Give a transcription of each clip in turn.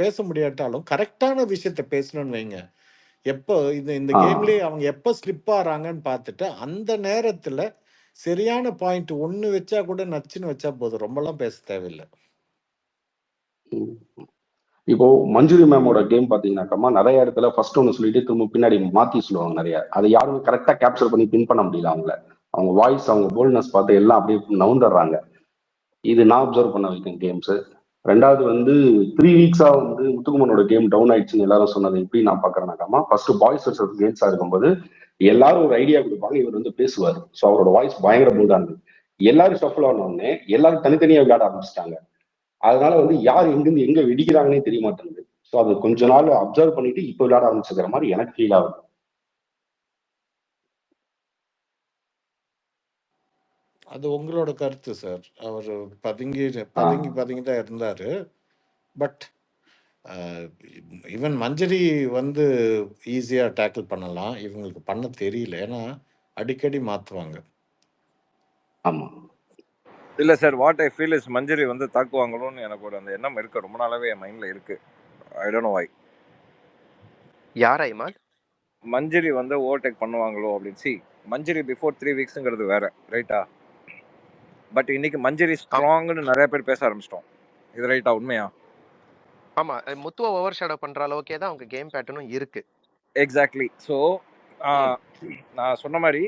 பேச முடியாட்டாலும் கரெக்டான விஷயத்த பேசணும்னு வைங்க. எப்போ இந்த இந்த ஆ கேம்லயே அவங்க எப்போ ஸ்லிப் ஆறாங்கன்னு பார்த்துட்டு, அந்த நேரத்துல சரியான பாயிண்ட் 1 வச்சா கூட நச்சுன்னு வச்சா போதும். ரொம்பலாம் பேச தேவையில்ல. ம். இப்போ மஞ்சுரி மேமோட கேம் பாத்தீங்கன்னாக்கா நிறைய இடத்துல ஃபர்ஸ்ட் ஒன்று சொல்லிட்டு திரும்ப பின்னாடி மாத்தி சொல்லுவாங்க நிறைய. அதை யாருமே கரெக்டா கேப்சர் பண்ணி பின் பண்ண முடியல அவங்கள. அவங்க வாய்ஸ், அவங்க போல்ட்னஸ் பார்த்து எல்லாம் அப்படியே நவுந்துடுறாங்க. இது நான் அப்சர்வ் பண்ண வைக்கும் கேம்ஸ். ரெண்டாவது வந்து 3 வீக்ஸா வந்து முத்துக்குமனோட கேம் டவுன் ஆயிடுச்சுன்னு எல்லாரும் சொன்னது எப்படி நான் பாக்குறேன்னாக்காமா, ஃபர்ஸ்ட் பாய்ஸ் வர்சஸ் கேர்ள்ஸா இருக்கும்போது எல்லாரும் ஒரு ஐடியா கொடுப்பாங்க, இவர் வந்து பேசுவார். ஸோ அவரோட வாய்ஸ் பயங்கர போல்டா இருந்தது. எல்லாரும் ஷஃபிள் ஆன உடனே எல்லாரும் தனித்தனியா விளையாட ஆரம்பிச்சிட்டாங்க. அதனால வந்து யார் எங்கிருந்து எங்க வெடிக்கிறாங்கன்னே தெரிய மாட்டேங்குது. ஸோ அது கொஞ்ச நாள் அப்சர்வ் பண்ணிட்டு இப்போ விளையாட ஆரம்பிச்சுக்கிற மாதிரி எனக்கு ஃபீல் ஆகுது. அது உங்களோட கருத்து சார். அவர் பதுங்கி ஆ, பதுங்கி பதுங்கி தான் இருந்தாரு. பட் ஈவன் மஞ்சரி வந்து ஈஸியா டேக்கிள் பண்ணலாம். இவங்களுக்கு பண்ண தெரியல. ஏன்னா அடிக்கடி மாத்துவாங்க. ஆமா. இல்ல sir, what I feel is Manjari வந்து தாக்குவாங்களோன்னு எனக்கு ஒரு அந்த எண்ணம் இருக்கு. ரொம்ப நாளாவே என் மைண்ட்ல இருக்கு. I don't know why. யாரா இமாத்? மஞ்சரி வந்து ஓவர்டேக் பண்ணுவாங்களோ அப்படின்னு. சி, மஞ்சரி பிஃபோர் 3 வீக்ஸுங்கிறது வேற, ரைட்டா? பட் இன்னைக்கு மஞ்சரி ஸ்ட்ராங்னு நிறைய பேர் பேச ஆரம்பிச்சிட்டோம். இது ரைட்டா? உண்மையா? ஆமா, முத்துவ ஓவர் ஷேடோ பண்ற அளவுக்கே தான் அவங்க கேம் பேட்டர்னும் இருக்கு. எக்ஸாக்ட்லி. ஸோ நான் சொன்ன மாதிரி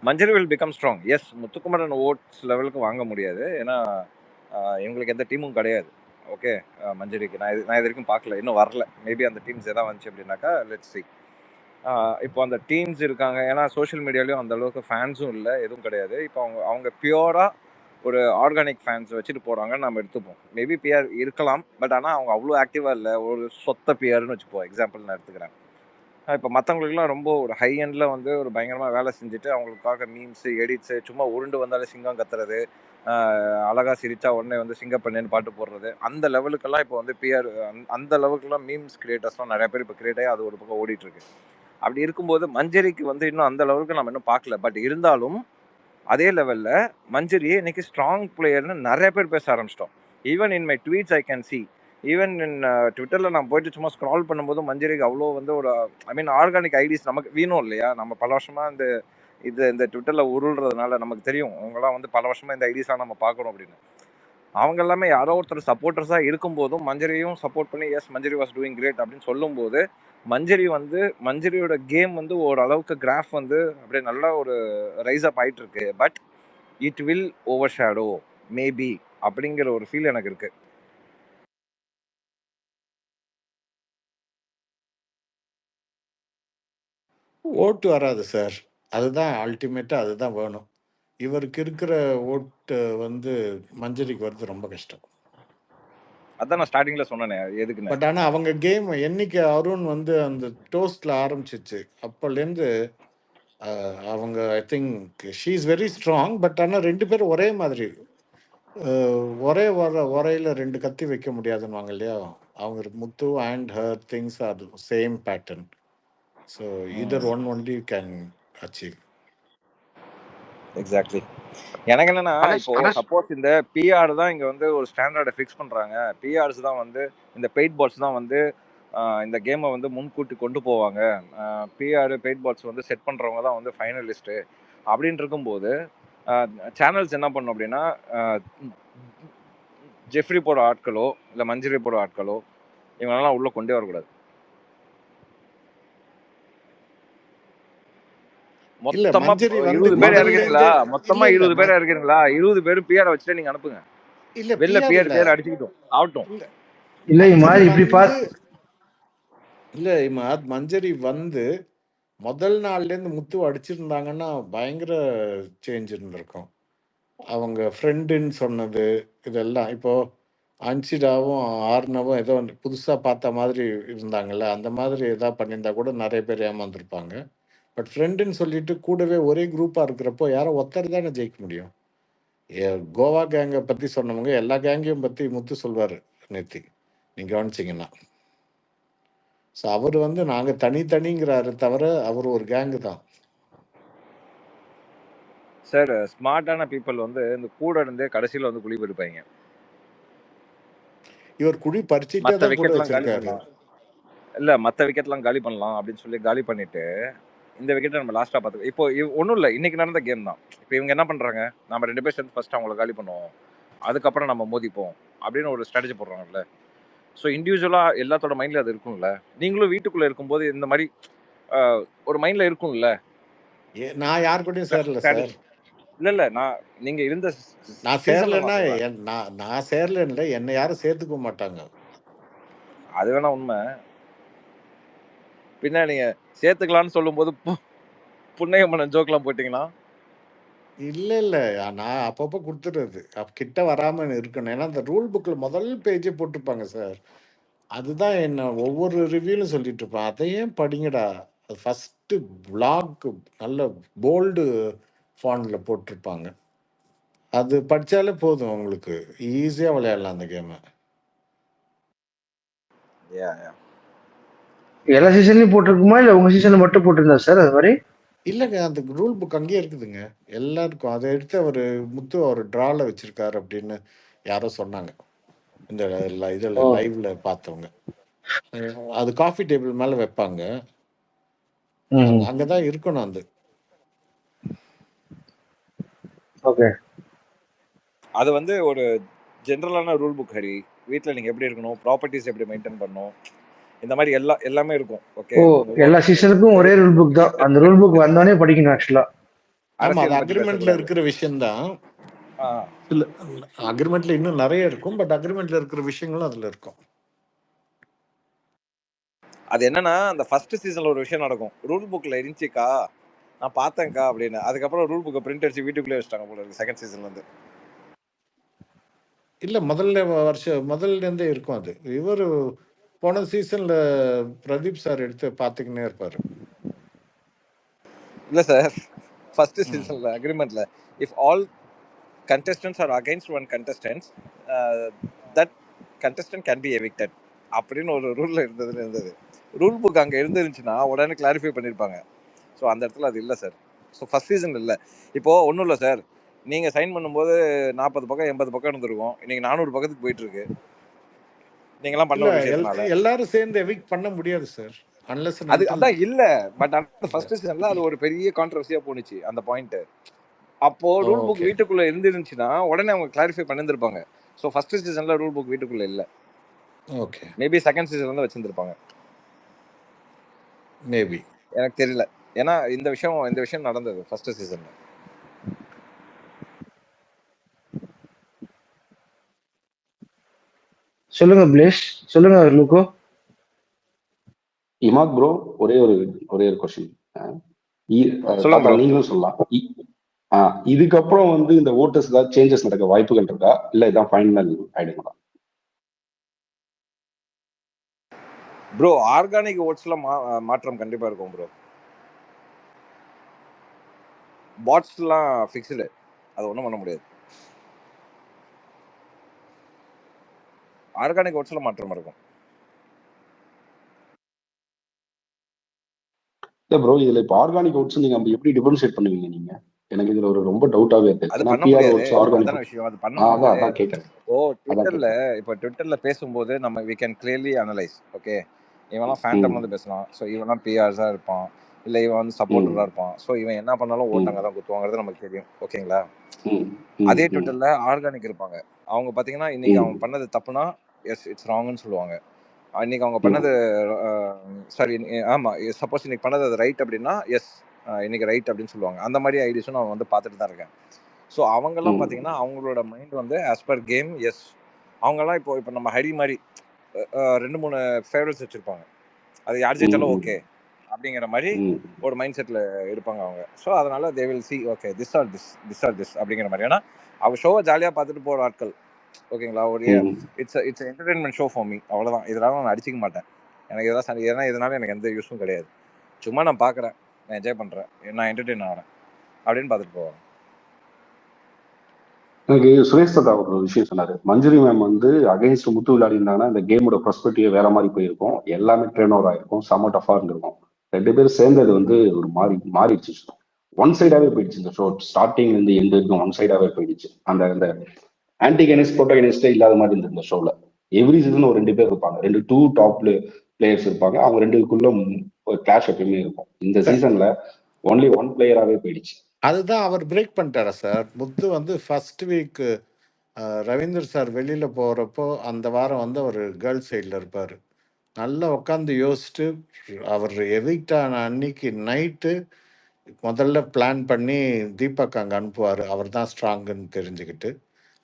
Manjari will become strong. Yes, Muthukumaran votes லெவலுக்கு வாங்க முடியாது. ஏன்னா எங்களுக்கு எந்த டீமும் கிடையாது. ஓகே, மஞ்சரிக்கு நான் இது வரைக்கும் பார்க்கல, இன்னும் வரல. மேபி அந்த டீம்ஸ் எதாவது வந்துச்சு அப்படின்னாக்கா லெட்ஸ் சி. இப்போ அந்த டீம்ஸ் இருக்காங்க. ஏன்னா சோஷியல் மீடியாலையும் அந்த அளவுக்கு ஃபேன்ஸும் இல்லை, எதுவும் கிடையாது. இப்போ அவங்க பியூராக ஒரு ஆர்கானிக் ஃபேன்ஸ் வச்சுட்டு போகிறாங்கன்னு நம்ம எடுத்துப்போம். மேபி பிஆர் இருக்கலாம், பட் ஆனால் அவங்க அவ்வளோ ஆக்டிவாக இல்லை. ஒரு சொத்த பிஆர்னு வச்சுப்போம், எக்ஸாம்பிள் நான் எடுத்துக்கிறேன். இப்போ மற்றவங்களுக்குலாம் ரொம்ப ஒரு ஹை எண்டில் வந்து ஒரு பயங்கரமாக வேலை செஞ்சுட்டு அவங்களுக்காக மீம்ஸு, எடிட்ஸு, சும்மா உருண்டு வந்தாலே சிங்கம் கத்துறது, அழகாக சிரிச்சா உடனே வந்து சிங்கப்பண்ணேன்னு பாட்டு போடுறது, அந்த லெவலுக்கெல்லாம் இப்போ வந்து பிஆர் அந்த லெவலுக்குலாம் மீம்ஸ் கிரியேட்டர்ஸ்லாம் நிறைய பேர் இப்போ கிரியேட் ஆகி அது ஒரு பக்கம் ஓடிட்டுருக்கு. அப்படி இருக்கும்போது மஞ்சரிக்கு வந்து இன்னும் அந்த லெவலுக்கு நம்ம இன்னும் பார்க்கல. பட் இருந்தாலும் அதே லெவலில் மஞ்சரியை இன்னைக்கு ஸ்ட்ராங் பிளேயர்னு நிறைய பேர் பேச ஆரம்பிச்சிட்டோம். Even in my tweets I can see. Even in ட்விட்டரில் நான் போயிட்டு சும்மா ஸ்க்ரால் பண்ணும்போது மஞ்சரிக்கு அவ்வளோ வந்து ஒரு ஐ மீன் ஆர்கானிக் ஐடிஸ் நமக்கு வீணும் இல்லையா? நம்ம பல வருஷமாக இந்த ட்விட்டரில் உருள்றதுனால நமக்கு தெரியும் அவங்களாம் வந்து பல வருஷமாக இந்த ஐடிஸ்லாம் நம்ம பார்க்கணும் அப்படின்னு. அவங்க எல்லாமே யாரோ ஒருத்தர் சப்போர்ட்டர்ஸாக இருக்கும்போதும் மஞ்சரியும் சப்போர்ட் பண்ணி yes Manjari was doing great அப்படின்னு சொல்லும்போது மஞ்சரியோட கேம் வந்து ஓரளவுக்கு கிராஃப் வந்து அப்படியே நல்லா ஒரு ரைஸ் அப் ஆயிட்டு இருக்கு. But it will over shadow maybe அப்படிங்கிற ஒரு ஃபீல் எனக்கு இருக்கு. ஓட்டு வராது சார். அதுதான் அல்டிமேட்டா அதுதான் வேணும். இவருக்கு இருக்கிற ஓட்டு வந்து மஞ்சரிக்கு வருது ரொம்ப கஷ்டம். அதான் நான் ஸ்டார்டிங்ல சொன்னேனே எதுக்குன்னு. பட் ஆனால் அவங்க கேம் என்னைக்கு அருண் வந்து அந்த டோஸ்ட்ல ஆரம்பிச்சிச்சு அப்போலேருந்து அவங்க I think she is very strong. But ஆனால் 2 பேரும் ஒரே மாதிரி ஒரே உரையில 2 கத்தி வைக்க முடியாதுன்னு இல்லையா? அவங்க Muthu and her things are same pattern. So either one only can achieve. Exactly. எனக்கு என்னன்னா இப்போ சப்போஸ் இந்த பிஆர் தான் இங்க வந்து ஒரு ஸ்டாண்டர்டை ஃபிக்ஸ் பண்றாங்க. பிஆர்ஸ் தான் வந்து இந்த பெயிட் பால்ஸ் தான் வந்து இந்த கேமை வந்து முன்கூட்டி கொண்டு போவாங்க. பிஆர் பெயிட் பால்ஸ் வந்து செட் பண்றவங்க தான் வந்து ஃபைனலிஸ்ட்டு அப்படின்னு இருக்கும்போது சேனல்ஸ் என்ன பண்ணும் அப்படின்னா ஜெஃப்ரி போட ஆட்களோ இல்லை மஞ்சரி போட ஆட்களோ இவங்களெல்லாம் உள்ள கொண்டே வரக்கூடாது. மொத்தமா 20 பேர் இறக்குறீங்களா? மொத்தமா 20 பேர் இறக்குறீங்களா? 20 பேரும் பிஆர் வச்சுட்டு நீங்க அனுப்புங்க. இல்ல வெளில பிஆர் அடிச்சுக்கிட்டோம் ஆகட்டும். இல்ல இமாத் இப்படி இல்ல இமாத் மஞ்சரி வந்து முதல் நாள்லேருந்து முத்து அடிச்சிருந்தாங்கன்னா பயங்கர சேஞ்ச் இருந்திருக்கும். அவங்க ஃப்ரெண்டுன்னு சொன்னது இதெல்லாம் இப்போ அன்சிடாவும் ஆர்னவும் ஏதோ புதுசாக பார்த்த மாதிரி இருந்தாங்கல்ல, அந்த மாதிரி எதாவது பண்ணியிருந்தா கூட நிறைய பேர் ஏமாந்துருப்பாங்க. பட் ஃப்ரெண்டுன்னு சொல்லிட்டு கூடவே ஒரே குரூப்பாக இருக்கிறப்போ யாரோ ஒருத்தர் தானே ஜெயிக்க முடியும். கோவா கேங்கை பற்றி சொன்னவங்க எல்லா கேங்கையும் பற்றி முத்து சொல்வார் நேத்தி, நீங்கள் கவனிச்சிங்கன்னா. ஸோ அவர் வந்து நாங்கள் தனிங்கிறாரு தவிர அவர் ஒரு கேங்கு தான் சார். ஸ்மார்ட்டான பீப்புள் வந்து இந்த கூட இருந்தே கடைசியில் வந்து குழி போயிருப்பாங்க. இவர் குழி பறிச்சுட்டே மற்ற தான் கூட விக்கெட்லாம் காலி வச்சிருக்காரு. பண்ணலாம் இல்லை மற்ற விக்கெட்லாம் காலி பண்ணலாம் அப்படின்னு சொல்லி காலி பண்ணிட்டு இந்த விக்கெட்டை நம்ம லாஸ்ட்டாக பார்த்துக்கோ. இப்போ ஒன்றும் இல்லை, இன்னைக்கு நடந்த கேம் தான். இப்போ இவங்க என்ன பண்ணுறாங்க, நம்ம 2 பேர் சேர்ந்து ஃபர்ஸ்ட் அவங்கள காலி பண்ணுவோம், அதுக்கப்புறம் நம்ம மோதிப்போம் அப்படின்னு ஒரு ஸ்ட்ராட்டஜி போடுறாங்கல்ல. ஸோ இண்டிவிஜுவலாக எல்லாத்தோட மைண்டில் அது இருக்கும்ல. நீங்களும் வீட்டுக்குள்ளே இருக்கும்போது இந்த மாதிரி ஒரு மைண்டில் இருக்கும்ல. நான் யார் கூடயும் சேரல சார். இல்லை நீங்கள் இருந்த நான் சேரலன்னா நான் சேரல, என்னை யாரும் சேர்த்துக்க மாட்டாங்க. அது வேணா உண்மை. பின்ன நீங்கள் சேர்த்துக்கலான்னு சொல்லும்போது புண்ணியம்மன் ஜோக்கெலாம் போட்டிங்கன்னா இல்லை நான் அப்பப்போ கொடுத்துடுறது, கிட்ட வராமல் இருக்கணும். ஏன்னா அந்த ரூல் புக்கில் முதல் பேஜே போட்டிருப்பாங்க சார். அதுதான் என்ன ஒவ்வொரு ரிவ்யூலும் சொல்லிட்டு இருப்பேன், அதையும் படிங்கடா. அது ஃபஸ்ட்டு பிளாக் நல்ல போல்டு ஃபாண்டில் போட்டிருப்பாங்க, அது படித்தாலே போதும், உங்களுக்கு ஈஸியாக விளையாடலாம் அந்த கேமை. எல்லா சீசன்லயும் போட்டிருக்குமா இல்ல உங்க சீசன்ல மட்டும் போட்டிருந்தா சார் அது மாதிரி? இல்லைங்க, அந்த ரூல் புக் அங்கேயே இருக்குதுங்க எல்லாருக்கும். அதை எடுத்து அவர் முத்து அவர் ட்ரால வச்சிருக்காரு அப்படின்னு யாரோ சொன்னாங்க, இந்த இதில் லைவ்ல பார்த்தவங்க. அது காஃபி டேபிள் மேலே வைப்பாங்க, அங்கே தான் இருக்கணும் அது. ஓகே, அது வந்து ஒரு ஜென்ரலான ரூல் புக். ஹரி, வீட்டில் நீங்கள் எப்படி இருக்கணும், ப்ராப்பர்ட்டிஸ் எப்படி மெயின்டைன் பண்ணணும், இந்த மாதிரி எல்லாமே இருக்கும். ஓகே, எல்லா சீசனுக்கும் ஒரே ரூல் புக் தான். அந்த ரூல் புக் வந்தோடனே படிக்கணும் ஆக்சுவலா. ஆமா, அது அக்ரிமெண்ட்ல இருக்கிற விஷயம் தான். இல்ல, அக்ரிமெண்ட்ல இன்னும் நிறைய இருக்கும், பட் அக்ரிமெண்ட்ல இருக்கிற விஷயங்களும் அதுல இருக்கும். அது என்னன்னா, அந்த ஃபர்ஸ்ட் சீசன்ல ஒரு விஷயம் நடக்கும், ரூல் புக்ல இருந்துச்சுக்கா நான் பார்த்தேன்க்கா அப்படின்னு. அதுக்கப்புறம் ரூல் புக்கை பிரிண்ட் அடிச்சு வீட்டுக்குள்ளே வச்சுட்டாங்க போல இருக்கு செகண்ட் சீசன்ல இருந்து. இல்ல, முதல்ல இருந்தே இருக்கும் அது. இவர் போன சீசன்ல பிரதீப் சார் எடுத்து பார்த்துக்கினே இருப்பாரு. இல்லை சார், ஃபர்ஸ்ட் சீசன்ல அக்ரிமெண்ட்ல if all contestants are against one contestant, that contestant can be evicted அப்படின்னு ஒரு ரூல்ல இருந்தது. ரூல் புக் அங்கே இருந்துருந்துச்சுன்னா உடனே கிளாரிஃபை பண்ணியிருப்பாங்க. ஸோ அந்த இடத்துல அது இல்லை சார். ஸோ ஃபர்ஸ்ட் சீசன் இல்லை. இப்போது ஒன்றும் இல்லை சார், நீங்கள் சைன் பண்ணும்போது 40 பக்கம் 80 பக்கம் இருந்திருக்கும், இன்னைக்கு 400 பக்கத்துக்கு போயிட்டு இருக்கு. நீங்களாம் பண்ண ஒரு விஷயத்தினால எல்லாரும் சேர்ந்து எவிக்ட் பண்ண முடியாது சார், அன்லெஸ் அது அதான் இல்லை. பட் அந்த ஃபர்ஸ்ட் சீசன்ல அது ஒரு பெரிய கான்ட்ரவர்சியா போனுச்சு அந்த பாயிண்ட். அப்போ ரூல் புக் வீட்டுக்குள்ள இருந்துருந்துச்சுன்னா உடனே அவங்க கிளாரிஃபை பண்ணிருப்பாங்க. ஸோ ஃபர்ஸ்ட் சீசன்ல ரூல் புக் வீட்டுக்குள்ள இல்லை. ஓகே, மேபி செகண்ட் சீசன்ல தான் வச்சிருந்திருப்பாங்க, மேபி, எனக்கு தெரியல. ஏன்னா இந்த விஷயம் நடந்தது ஃபர்ஸ்ட் சீசன்ல. சொல்லுங்க பிளேஷ், சொல்லுங்க லூகோ. இமாத் ப்ரோ, ஒரே ஒரு கொஸ்டின். நீங்களும் சொல்லலாம். இதுக்கப்புறம் வந்து இந்த ஓட்டர்ஸ் ஏதாவது சேஞ்சஸ் நடக்க வாய்ப்புகள் இருக்கா, இல்ல இதான் ஃபைனல் ஆயிடுங்களா? ப்ரோ ஆர்கானிக் ஓட்ஸ்ல மாற்றம் கண்டிப்பா இருக்கும் ப்ரோ. பாட்ஸ்லாம் ஃபிக்ஸ்டு, அது ஒன்றும் பண்ண முடியாது. ஆர்கானிக் ஓட்ஸ்ல மாற்றம் இருக்கும். இல்ல ப்ரோ, இதுல இப்போ ஆர்கானிக் ஓட்ஸ் நீங்க எப்படி டிஃபரன்ஷியேட் பண்ணுவீங்க நீங்க? எனக்கு இதுல ஒரு ரொம்ப டவுட்டாவே இருக்கு. அது பண்ண முடியாது, அதான விஷயம். அது பண்ண முடியாது. அதான் கேக்குறேன். இப்போ ட்விட்டர்ல பேசும்போது நம்ம we can clearly analyze. Okay, இவன்லாம் ஃபேண்டம் வந்து பேசலாம், ஸோ இவன்லாம் பிஆர்ஸா இருப்பான், இல்லை இவன் வந்து சப்போர்ட்டராக இருப்பான், ஸோ இவன் என்ன பண்ணாலும் ஓட்டாங்க தான் குத்துவாங்கிறது நமக்கு தெரியும். ஓகேங்களா? அதே ட்விட்டர்ல ஆர்கானிக் இருப்பாங்க, அவங்க பார்த்தீங்கன்னா இன்னைக்கு அவங்க பண்ணது தப்புனா எஸ் இட்ஸ் ராங்னு சொல்லுவாங்க. இன்னைக்கு அவங்க பண்ணது சாரி ஆமா சப்போஸ் இன்னைக்கு பண்ணது அது ரைட் அப்படின்னா எஸ் இன்னைக்கு ரைட் அப்படின்னு சொல்லுவாங்க. அந்த மாதிரி ஐடியாஸும் நான் வந்து பார்த்துட்டு தான் இருக்கேன். ஸோ அவங்கெல்லாம் பார்த்தீங்கன்னா அவங்களோட மைண்ட் வந்து ஆஸ் பர் கேம் எஸ். அவங்கெல்லாம் இப்போ நம்ம ஹரி மாதிரி 2-3 ஃபேவரட்ஸ் வச்சுருப்பாங்க, அது யார் ஜெயிச்சாலும் ஓகே அப்படிங்கிற மாதிரி ஒரு மைண்ட் செட்டில் இருப்பாங்க அவங்க. ஸோ அதனால they will see okay this or this அப்படிங்கிற மாதிரி. ஏன்னா அவங்க ஷோவை ஜாலியாக பார்த்துட்டு போகிற ஆட்கள். ஓகேங்களா? ஒரு it's entertainment show for me, அவ்வளோதான். இதனால நான் அடிச்சிக்க மாட்டேன், எனக்கு இதெல்லாம் ஏன்னா இதனால எனக்கு எந்த யூஸும் கிடையாது. சும்மா நான் பார்க்குறேன், நான் என்ஜாய் பண்ணுறேன், நான் என்டர்டெயின் ஆகிறேன் அப்படின்னு பார்த்துட்டு போவேன். எனக்கு சுரேஷ் தாத்தா ஒரு விஷயம் சொன்னாரு, மஞ்சுரி மேம் வந்து அகைன்ஸ்ட் முத்து விளையாடிருந்தாங்கன்னா இந்த கேமோட பெர்ஸ்பெக்டிவ் வேற மாதிரி போயிருக்கும், எல்லாமே ட்ரெயின் ஓவர் ஆயிருக்கும், செம்ம டஃபா இருந்திருக்கும். 2 பேரும் சேர்ந்தது வந்து ஒரு மாறிடுச்சு, ஒன் சைடாவே போயிடுச்சு. இந்த ஷோ ஸ்டார்டிங்ல இருந்து எண்ட் வரைக்கும் ஒன் சைடாவே போயிடுச்சு. அந்த ஆன்டிகனிஸ்ட் ப்ரோட்டகனிஸ்டே இல்லாத மாதிரி இருந்தது இந்த ஷோல. எவ்ரி சீசன் ஒரு 2 பேர் இருப்பாங்க, 2 டாப் பிளேயர்ஸ் இருப்பாங்க, அவங்க 2க்குள்ள ஒரு கிளாஷ் எப்பயுமே இருக்கும். இந்த சீசன்ல ஒன்லி 1 பிளேயராகவே போயிடுச்சு. அதுதான் அவர் பிரேக் பண்ணிட்டாரா சார்? முத்து வந்து ஃபர்ஸ்ட் வீக் ரவீந்தர் சார் வெளியில போறப்போ அந்த வாரம் வந்து அவர் கேர்ள்ஸ் சைடில் இருப்பார். நல்லா உட்காந்து யோசிச்சுட்டு அவர் எவிக்ட் ஆன அன்னைக்கு நைட்டு முதல்ல பிளான் பண்ணி தீபக் அங்கே அனுப்புவார், அவர் தான் ஸ்ட்ராங்குன்னு தெரிஞ்சுக்கிட்டு.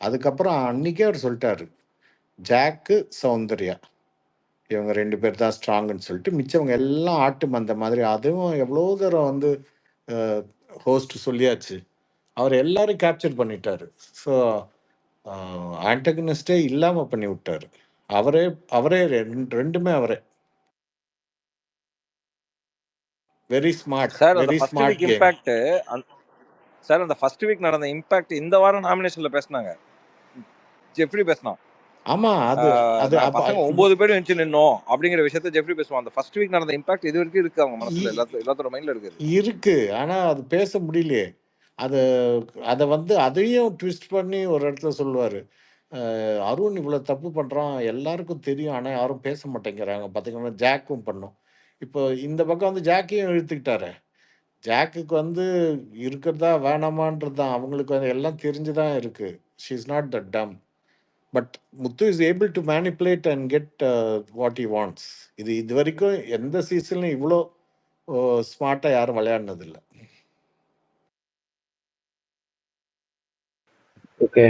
அதுக்கப்புறம் அன்னைக்கே அவர் சொல்லிட்டாரு, ஜாக்கு சௌந்தர்யா இவங்க 2 பேர் தான் ஸ்ட்ராங்குன்னு சொல்லிட்டு, மிச்சவங்க எல்லாம் ஆட்டு மந்த மாதிரி. அதுவும் எவ்வளோ தூரம் வந்து ஹோஸ்ட் சொல்லியாச்சு, அவர் எல்லாரும் கேப்சர் பண்ணிட்டாரு. ஸோ ஆன்டகனிஸ்டே இல்லாமல் பண்ணி விட்டாரு. அவரே அவரே ரெண்டுமே அவரே. வெரி ஸ்மார்ட், சார் அந்த very first smart week game. Impact sir அந்த ஃபர்ஸ்ட் வீக் நடந்த இம்பாக்ட் இந்த வாரம் நாமினேஷன்ல பேசினாங்க. ஜெஃப்ரி பேசினான். ஆமா, அது அது நான் பசங்க 9 பேரும் எழுந்து நின்னோம் அப்படிங்கிற விஷயத்த ஜெஃப்ரி பேசுவான். அந்த ஃபர்ஸ்ட் வீக் நடந்த இம்பாக்ட் இது வரைக்கும் இருக்கு அவங்க மனசுல, எல்லாத்தோட மைண்ட்ல இருக்குது. இருக்கு. ஆனா அது பேச முடியலையே. அது அதை வந்து அதையும் ட்விஸ்ட் பண்ணி ஒரு இடத்துல சொல்லுவார், அருண் இவ்வளோ தப்பு பண்ணுறான் எல்லாருக்கும் தெரியும், ஆனால் யாரும் பேச மாட்டேங்கிறாங்க. பார்த்தீங்கன்னா ஜாக்கும் பண்ணும். இப்போ இந்த பக்கம் வந்து ஜாக்கையும் இழுத்துக்கிட்டாரு. ஜாக்குக்கு வந்து இருக்கிறதா வேணாமான்றது தான் அவங்களுக்கு வந்து எல்லாம் தெரிஞ்சு தான் இருக்கு. She is not the dumb. But Muthu is able to manipulate and get what he wants. இது வரைக்கும் எந்த சீசன்லையும் இவ்வளோ ஸ்மார்ட்டாக யாரும் விளையாடினதில்லை. Okay,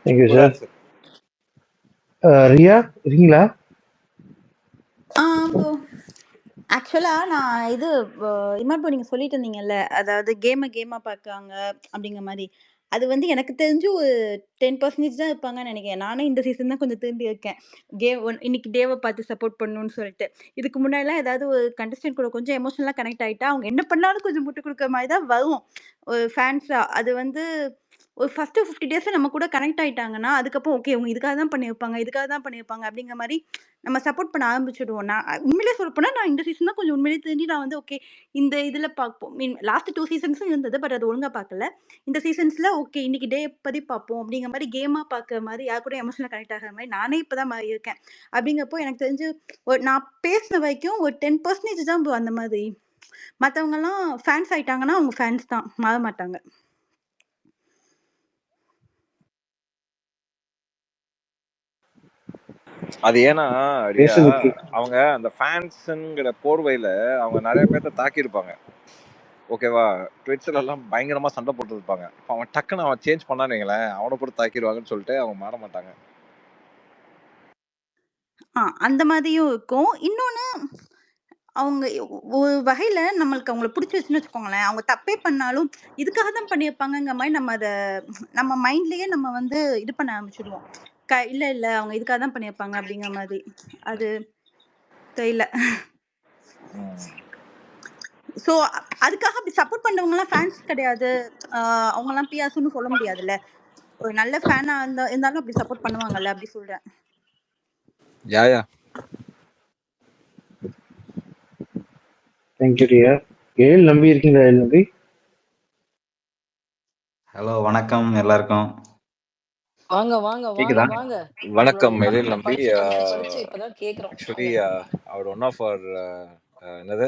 thank you sir. ரியா இருக்கீங்களா? ப்ரோ ஆக்சுவலாக நான் இது இப்போ நீங்கள் சொல்லிட்டு இருந்தீங்கல்ல, அதாவது கேமாக பார்க்காங்க அப்படிங்கிற மாதிரி. அது வந்து எனக்கு தெரிஞ்சு ஒரு 10% தான் இருப்பாங்கன்னு நினைக்கிறேன். நானே இந்த சீசன் தான் கொஞ்சம் திரும்பி இருக்கேன். இன்னைக்கு டேவை பார்த்து சப்போர்ட் பண்ணணும்னு சொல்லிட்டு. இதுக்கு முன்னாடிலாம் ஏதாவது ஒரு கண்டஸ்டன்ட் கூட கொஞ்சம் எமோஷனலாக கனெக்ட் ஆகிட்டா அவங்க என்ன பண்ணாலும் கொஞ்சம் முட்டு கொடுக்குற மாதிரி தான் வரும் ஒரு ஃபேன்ஸாக. அது வந்து ஒரு ஃபஸ்ட்டு 50 டேஸில் நம்ம கூட கனெக்ட் ஆகிட்டாங்கன்னா அதுக்கப்புறம் ஓகே அவங்க இதுக்காக தான் பண்ணியிருப்பாங்க அப்படிங்கிற மாதிரி நம்ம சப்போர்ட் பண்ண ஆரம்பிச்சிடுவோம். நான் உண்மையிலேயே சொல்லப்போனால் நான் இந்த சீசன் தான் கொஞ்சம் உண்மையிலேயே தெரிஞ்சு நான் வந்து ஓகே இந்த இதில் பார்ப்போம். லாஸ்ட் 2 சீசன்ஸும் இருந்தது, பட் அது ஒழுங்காக பார்க்கல. இந்த சீசன்ஸில் ஓகே இன்னைக்கு டே பற்றி பார்ப்போம் அப்படிங்கிற மாதிரி கேமாக பார்க்குற மாதிரி யார் கூட எமோஷனலாக கனெக்ட் ஆகிற மாதிரி நானே இப்போ தான் மாறி இருக்கேன். அப்படிங்கிறப்போ எனக்கு தெரிஞ்சு நான் பேசின வரைக்கும் ஒரு 10% தான் அந்த மாதிரி. மற்றவங்கலாம் ஃபேன்ஸ் ஆகிட்டாங்கன்னா அவங்க ஃபேன்ஸ் தான், மாற மாட்டாங்க. அது ஏன்னா அவங்க அந்த ஃபேன்ஸுங்கிற போர்வையில அவங்க நிறைய பேர்த்த தாக்கியிருப்பாங்க. ஓகேவா, ட்விட்டர்ல எல்லாம் பயங்கரமா சண்டை போட்டு இருப்பாங்க. அவன் டக்குன்னு அவன் சேஞ்ச் பண்ணானுங்களேன், அவனை போட்டு தாக்கிடுவாங்கன்னு சொல்லிட்டு அவங்க மாற மாட்டாங்க. அந்த மாதிரியும் இருக்கும். இன்னொன்று அவங்க ஒரு வகையில் நம்மளுக்கு அவங்கள பிடிச்சிருச்சுன்னு வச்சுக்கோங்களேன், அவங்க தப்பே பண்ணாலும் இதுக்காக தான் பண்ணியிருப்பாங்கங்கிற மாதிரி நம்ம மைண்ட்லேயே நம்ம வந்து இது பண்ண ஆரம்பிச்சிடுவோம். இல்லை அவங்க இதுக்காக தான் பண்ணியிருப்பாங்க அப்படிங்கிற மாதிரி. அது தெரியல. ஸோ அதுக்காக அப்படி சப்போர்ட் பண்ணுறவங்கலாம் ஃபேன்ஸ் கிடையாது, அவங்கலாம் பியாசுன்னு சொல்ல முடியாதுல்ல. ஒரு நல்ல ஃபேனாக இருந்தாலும் அப்படி சப்போர்ட் பண்ணுவாங்கல்ல, அப்படி சொல்கிறேன். Yeah thank you Riya. ஏழு நம்பி இருக்கீங்களா? ஏழு நம்பி. ஹலோ, வணக்கம் எல்லாருக்கும். வாங்க வாங்க கேக்குதா? வாங்க வாங்க. வணக்கம் உங்களோட எழில் கமெண்ட்டை நம்பி. படிச்சு இப்பதான் கேக்குறோம். ஆக்சுவலி அவர் ஒன் ஆஃப் அவர் என்னது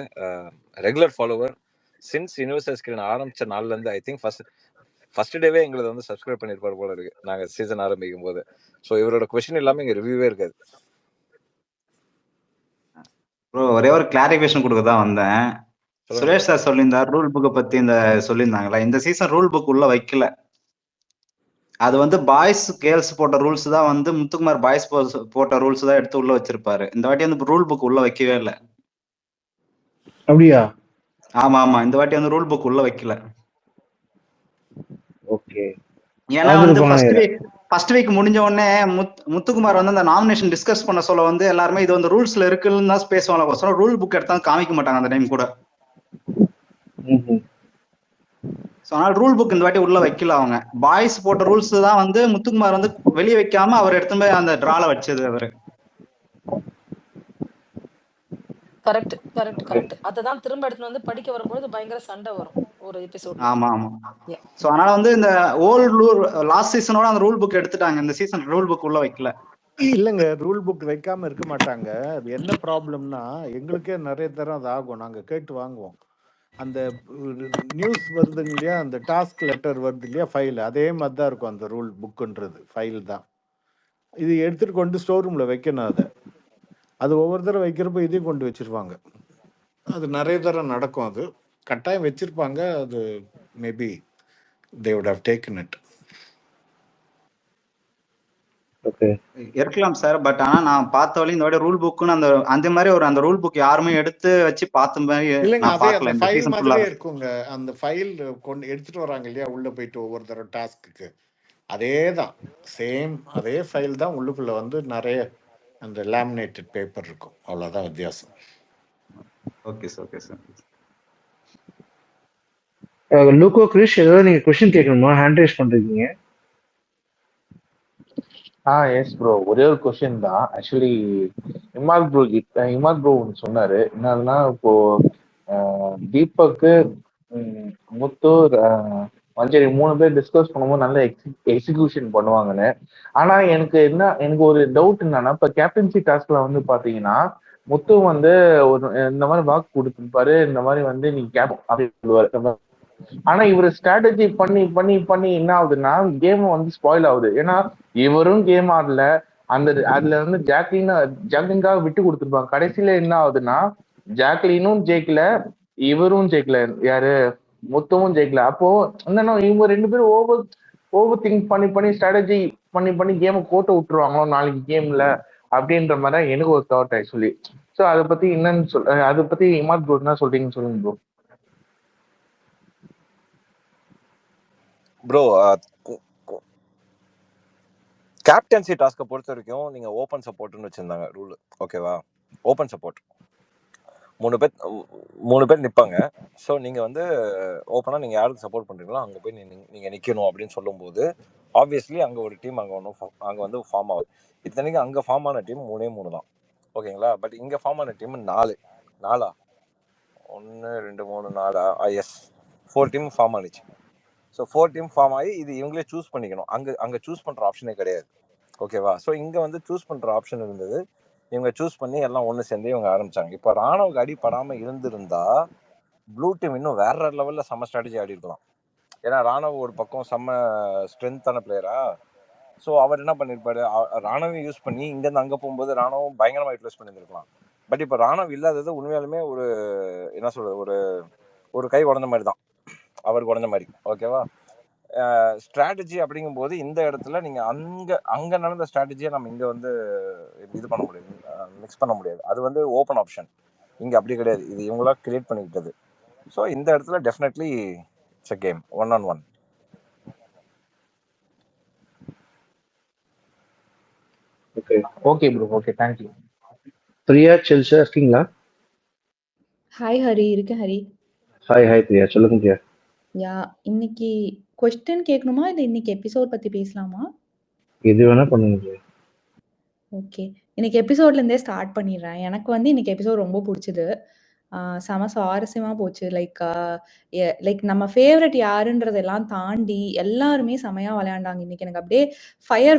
regular follower since universal screen ஆரம்பிச்ச நாள்ல இருந்து. ஐ திங்க் ஃபர்ஸ்ட் டேவே எங்களை வந்து சப்ஸ்கிரைப் பண்ணிருப்பாரு போல இருக்கு நாங்க சீசன் ஆரம்பிக்கும் போது. ஸோ இவரோட கொஸ்டின் இல்லாம இங்க ரிவ்யூவே இருக்காது. ப்ரோ, ஒரே ஒரு கிளாரிஃபிகேஷன் கொடுக்க தான் வந்தேன். சுரேஷ் சார் சொல்லியிருந்தார் ரூல் புக்கை பத்தி சொல்லியிருந்தாங்களா, இந்த சீசன் ரூல் புக் உள்ள வைக்கல. அது வந்து பாய்ஸ் கேர்ள்ஸ் போட்ட ரூல்ஸ் தான் வந்து முத்துக்குமார் பாய்ஸ் போட்ட ரூல்ஸ் தான் எடுத்து உள்ள வச்சிருப்பாரு. இந்த வாட்டி வந்து ரூல் புக் உள்ள வைக்கவே இல்லை. அப்படியா? ஆமா ஆமா, இந்த வாட்டி வந்து ரூல் புக் உள்ள வைக்கல. ஓகே. ஏன்னா வந்து ஃபர்ஸ்ட் வீக் முடிஞ்ச உடனே முத்துக்குமார் வந்து அந்த நாமினேஷன் டிஸ்கஸ் பண்ண சொல்ல வந்து எல்லாருமே இது வந்து ரூல்ஸ்ல இருக்குன்னு தான் பேசுவாங்க. ரூல் புக் எடுத்தாலும் காமிக்க மாட்டாங்க அந்த டைம் கூட. அதனால ரூல் புக் இந்த வாட்டி உள்ள வைக்கல. அவங்க பாய்ஸ் போட்ட ரூல்ஸ் தான் வந்து முத்துக்குமார் வந்து வெளியே வைக்காம அவர் எடுத்து போய் அந்த டிரால வச்சது அவரு. Correct correct correct. அததான் திரும்ப எடுத்து வந்து படிக்க வரும்போது பயங்கர சண்டை வரும். ஒரு எபிசோட்ல. ஆமா ஆமா. சோ அதனால வந்து இந்த ஓல்ட் ரூல் லாஸ்ட் சீசனோட அந்த ரூல் புக் எடுத்துட்டாங்க. இந்த சீசன் ரூல் புக் உள்ள வைக்கல. இல்லைங்க, ரூல் புக் வைக்காம இருக்க மாட்டாங்க. அது என்ன ப்ராப்ளம்னா, எங்களுக்கே நிறைய தரம் அது ஆகும். நாங்கள் கேட்டு வாங்குவோம். அந்த நியூஸ் வருதுங்க இல்லையா, அந்த டாஸ்க் லெட்டர் வருது இல்லையா, ஃபைல் அதே மாதிரி தான் இருக்கும். அந்த ரூல் புக்குன்றது ஃபைல் தான். இது எடுத்துட்டு கொண்டு ஸ்டோர் ரூம்ல வைக்கணும். அது ஒவ்வொரு தடவை வைக்கிறப்ப இதையும் கொண்டு வச்சிருவாங்க. அது நிறைய தரம் நடக்கும். அது கட்டாயம் வச்சிருப்பாங்க. அது maybe they would have taken it. Okay இருக்கலாம் சார். பட் ஆனா நான் பார்த்த வரையும் இந்த வாட்டி ரூல் புக்னு அந்த மாதிரி அந்த ரூல் புக் யாருமே எடுத்து வச்சு பார்த்த மாதிரி இல்லைங்க, நான் அதே பார்க்கல அந்த இந்த ஃபைல் சீசன் மாதிரியே ஃபுல்லாக. இருக்குங்க. அந்த ஃபைல் கொண்டு எடுத்துட்டு வராங்க இல்லையா, உள்ள போயிட்டு ஒவ்வொரு தடவை டாஸ்க்கு அதே தான், சேம் அதே ஃபைல் தான். உள்ளுக்குள்ள வந்து நிறைய அந்த லேமினேட்டட் பேப்பர் இருக்கும். அவ்வளோதான் வித்தியாசம். Okay sir, okay sir. லூகோ கிரிஷ் ஏதாவது நீங்க கொஸ்டின் கேட்கணுமா? ஹேண்ட் ரைஸ் பண்றீங்க. எஸ் ப்ரோ, ஒரே ஒரு கொஸ்டின் தான். ஆக்சுவலி இமாத் ப்ரோ ஒன்று சொன்னாரு. என்னதுன்னா, இப்போ தீபக்கு, முத்து, மஞ்சரி 3 பேர் டிஸ்கஸ் பண்ணும்போது நல்ல எக்ஸிகியூஷன் பண்ணுவாங்கன்னு. ஆனா எனக்கு ஒரு டவுட் என்னன்னா, இப்ப கேப்டன்சி டாஸ்க்ல வந்து பாத்தீங்கன்னா முத்து வந்து ஒரு இந்த மாதிரி வாக்கு கொடுத்துருப்பாரு, இந்த மாதிரி வந்து நீ கேப் அப்படின்னு சொல்லுவாரு. ஆனா இவரு ஸ்ட்ராட்டஜி பண்ணி பண்ணி பண்ணி என்ன ஆகுதுன்னா கேம் வந்து ஸ்பாயில் ஆகுது. ஏன்னா இவரும் கேம் ஆடல, அதுல வந்து ஜாக்லின்காக விட்டு கொடுத்துருப்பாங்க. கடைசியில என்ன ஆகுதுன்னா ஜாக்லினும் ஜெயிக்கல, இவரும் ஜெயிக்கல, யாரு முத்தமும் ஜெயிக்கல. அப்போ என்னன்னா இவங்க 2 பேரும் ஓவர் திங்க் பண்ணி பண்ணி ஸ்ட்ராட்டஜி பண்ணி பண்ணி கேமை கோட்டை விட்டுருவாங்களோ நாளைக்கு கேம்ல அப்படின்ற மாதிரி எனக்கு ஒரு தாட் ஆக்சுவலி. ஸோ அதை பத்தி என்னன்னு அதை பத்தி இமாத் ப்ரோ என்ன சொல்றீங்கன்னு சொல்லுங்க ப்ரோ. ப்ரோ, கேப்டன்சி டாஸ்க்கை பொறுத்த வரைக்கும் நீங்கள் ஓப்பன் சப்போர்ட்னு வச்சுருந்தாங்க ரூல், ஓகேவா? ஓப்பன் சப்போர்ட் 3 பேர் நிற்பாங்க. ஸோ நீங்கள் வந்து ஓப்பனாக நீங்கள் யாருக்கு சப்போர்ட் பண்ணுறீங்களோ அங்கே போய் நீங்கள் நிற்கணும் அப்படின்னு சொல்லும்போது ஆப்வியஸ்லி அங்கே ஒரு டீம் அங்கே வந்து ஃபார்ம் ஆகுது. இத்தனைக்கும் அங்கே ஃபார்ம் ஆன டீம் 3 தான், ஓகேங்களா? பட் இங்கே ஃபார்ம் ஆன டீம் 4 1 2 3 4 எஸ் 4 டீம் ஃபார்ம் ஆனிச்சு. ஸோ 4 டீம் ஃபார்ம் ஆகி இது இவங்களே சூஸ் பண்ணிக்கணும். அங்கே சூஸ் பண்ணுற ஆப்ஷனே கிடையாது, ஓகேவா? ஸோ இங்கே வந்து சூஸ் பண்ணுற ஆப்ஷன் இருந்தது. இவங்க சூஸ் பண்ணி எல்லாம் ஒன்று சேர்ந்து இவங்க ஆரம்பிச்சாங்க. இப்போ ராணுவுக்கு அடிப்படாமல் இருந்திருந்தா ப்ளூ டீம் இன்னும் வேற லெவலில் செம்ம ஸ்ட்ராட்டஜி ஆடி இருக்கலாம். ஏன்னா ராணுவ ஒரு பக்கம் செம்ம ஸ்ட்ரென்த்தான பிளேயரா. ஸோ அவர் என்ன பண்ணியிருப்பாரு, ராணுவம் யூஸ் பண்ணி இங்கேருந்து அங்கே போகும்போது ராணுவம் பயங்கரமாக யூட்டிலைஸ் பண்ணியிருக்கலாம். பட் இப்போ ராணுவம் இல்லாதது உண்மையாலுமே ஒரு என்ன சொல்றது, ஒரு கை உடஞ்ச மாதிரி தான், அவருக்கு உடஞ்ச மாதிரி, ஓகேவா? ஸ்ட்ராட்டஜி அப்படிங்கும்போது இந்த இடத்துல நீங்கள் அங்கே நடந்த ஸ்ட்ராட்டஜியை நம்ம இங்கே வந்து இது பண்ண முடியாது, மிக்ஸ் பண்ண முடியாது. அது வந்து ஓப்பன் ஆப்ஷன். இங்கே அப்படி கிடையாது, இது இவங்களா கிரியேட் பண்ணிக்கிட்டது. ஸோ இந்த இடத்துல definitely it's a game 1-on-1. Okay bro, okay, thank you. Priya செல்சா இருக்கீங்களா? ஹாய் ஹரி, இருக்கேன் ஹரி. ஹாய் பிரியா, சொல்லுங்க பிரியா. யா, இன்னைக்கு கொஸ்டின் கேட்கணுமா இல்லை இன்னைக்கு எபிசோட் பற்றி பேசலாமா? எது வேணா பண்ணுங்க பிரியா. ஓகே, இன்னைக்கு எபிசோட்லேருந்தே ஸ்டார்ட் பண்ணிடுறேன். எனக்கு வந்து இன்னைக்கு எபிசோட் ரொம்ப பிடிச்சது. செம சுவாரஸ்யமாக போச்சு. லைக் நம்ம ஃபேவரட் யாருன்றதெல்லாம் தாண்டி எல்லாருமே செமையாக விளையாண்டாங்க இன்னைக்கு. எனக்கு அப்படியே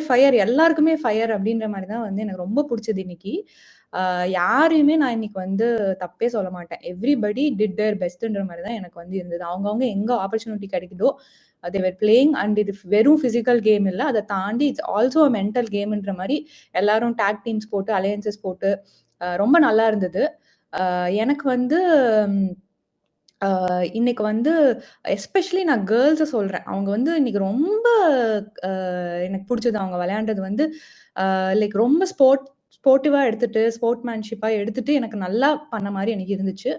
ஃபயர் எல்லாருக்குமே ஃபயர் அப்படின்ற மாதிரி தான் வந்து எனக்கு ரொம்ப பிடிச்சது இன்னைக்கு. யாரையுமே நான் இன்னைக்கு வந்து தப்பே சொல்ல மாட்டேன். எவ்ரிபடி டிட் தேர் பெஸ்ட்ன்ற மாதிரி தான் எனக்கு வந்து இருந்தது. அவங்கவுங்க எங்கே ஆப்பர்ச்சுனிட்டி கிடைக்குதோ they were playing. அண்ட் இது வெறும் ஃபிசிக்கல் கேம் இல்லை, அதை தாண்டி இட்ஸ் ஆல்சோ அ மென்டல் கேம்ன்ற மாதிரி எல்லாரும் டேக் டீம்ஸ் போட்டு அலையன்சஸ் போட்டு ரொம்ப நல்லா இருந்தது. எனக்கு வந்து இன்னைக்கு வந்து எஸ்பெஷலி நான் கேர்ள்ஸை சொல்கிறேன், அவங்க வந்து இன்னைக்கு ரொம்ப எனக்கு பிடிச்சது. அவங்க விளையாண்டது வந்து லைக் ரொம்ப ஸ்போர்ட்டிவாக எடுத்துட்டு, ஸ்போர்ட்மேன்ஷிப்பாக எடுத்துட்டு எனக்கு நல்லா பண்ண மாதிரி எனக்கு இருந்துச்சு.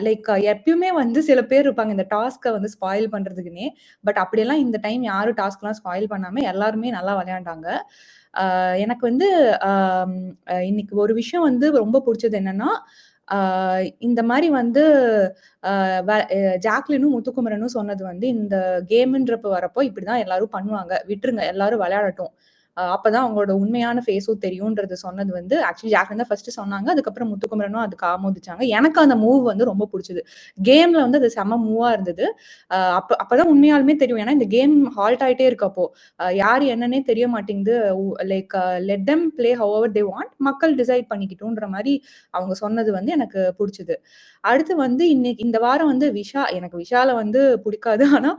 லைக் எப்பயுமே வந்து சில பேர் இருப்பாங்க இந்த டாஸ்க்கை வந்து ஸ்பாயில் பண்ணுறதுக்குன்னே. பட் அப்படியெல்லாம் இந்த டைம் யாரும் டாஸ்க்லாம் ஸ்பாயில் பண்ணாமல் எல்லாருமே நல்லா விளையாண்டாங்க. எனக்கு வந்து இன்னைக்கு ஒரு விஷயம் வந்து ரொம்ப பிடிச்சது என்னன்னா, இந்த மாதிரி வந்து ஜாக்லினும் முத்துக்குமரனும் சொன்னது வந்து இந்த கேம்ன்றப்ப வரப்போ இப்படிதான் எல்லாரும் பண்ணுவாங்க, விட்டுருங்க எல்லாரும் விளையாடட்டும் அப்பதான் அவங்களோட உண்மையான ஃபேஸும் தெரியும்ன்றது சொன்னது வந்து ஆக்சுவலி ஜாக்லின் தான் ஃபர்ஸ்ட் சொன்னாங்க. அதுக்கப்புறம் முத்துக்குமரனும் அதுக்கு ஆமோதிச்சாங்க. எனக்கு அந்த மூவ் வந்து ரொம்ப பிடிச்சது. கேம்ல வந்து அது செம்ம மூவா இருந்தது. அப்பதான் உண்மையாலுமே தெரியும். ஏன்னா இந்த கேம் ஹால்ட் ஆயிட்டே இருக்கப்போ யார் என்னன்னே தெரிய மாட்டேங்குது. Like let them play however they want, மக்கள் டிசைட் பண்ணிக்கிட்டோன்ற மாதிரி அவங்க சொன்னது வந்து எனக்கு பிடிச்சது. அடுத்து வந்து இன்னைக்கு இந்த வாரம் வந்து எனக்கு விஷாலை வந்து பிடிக்காது. ஆனா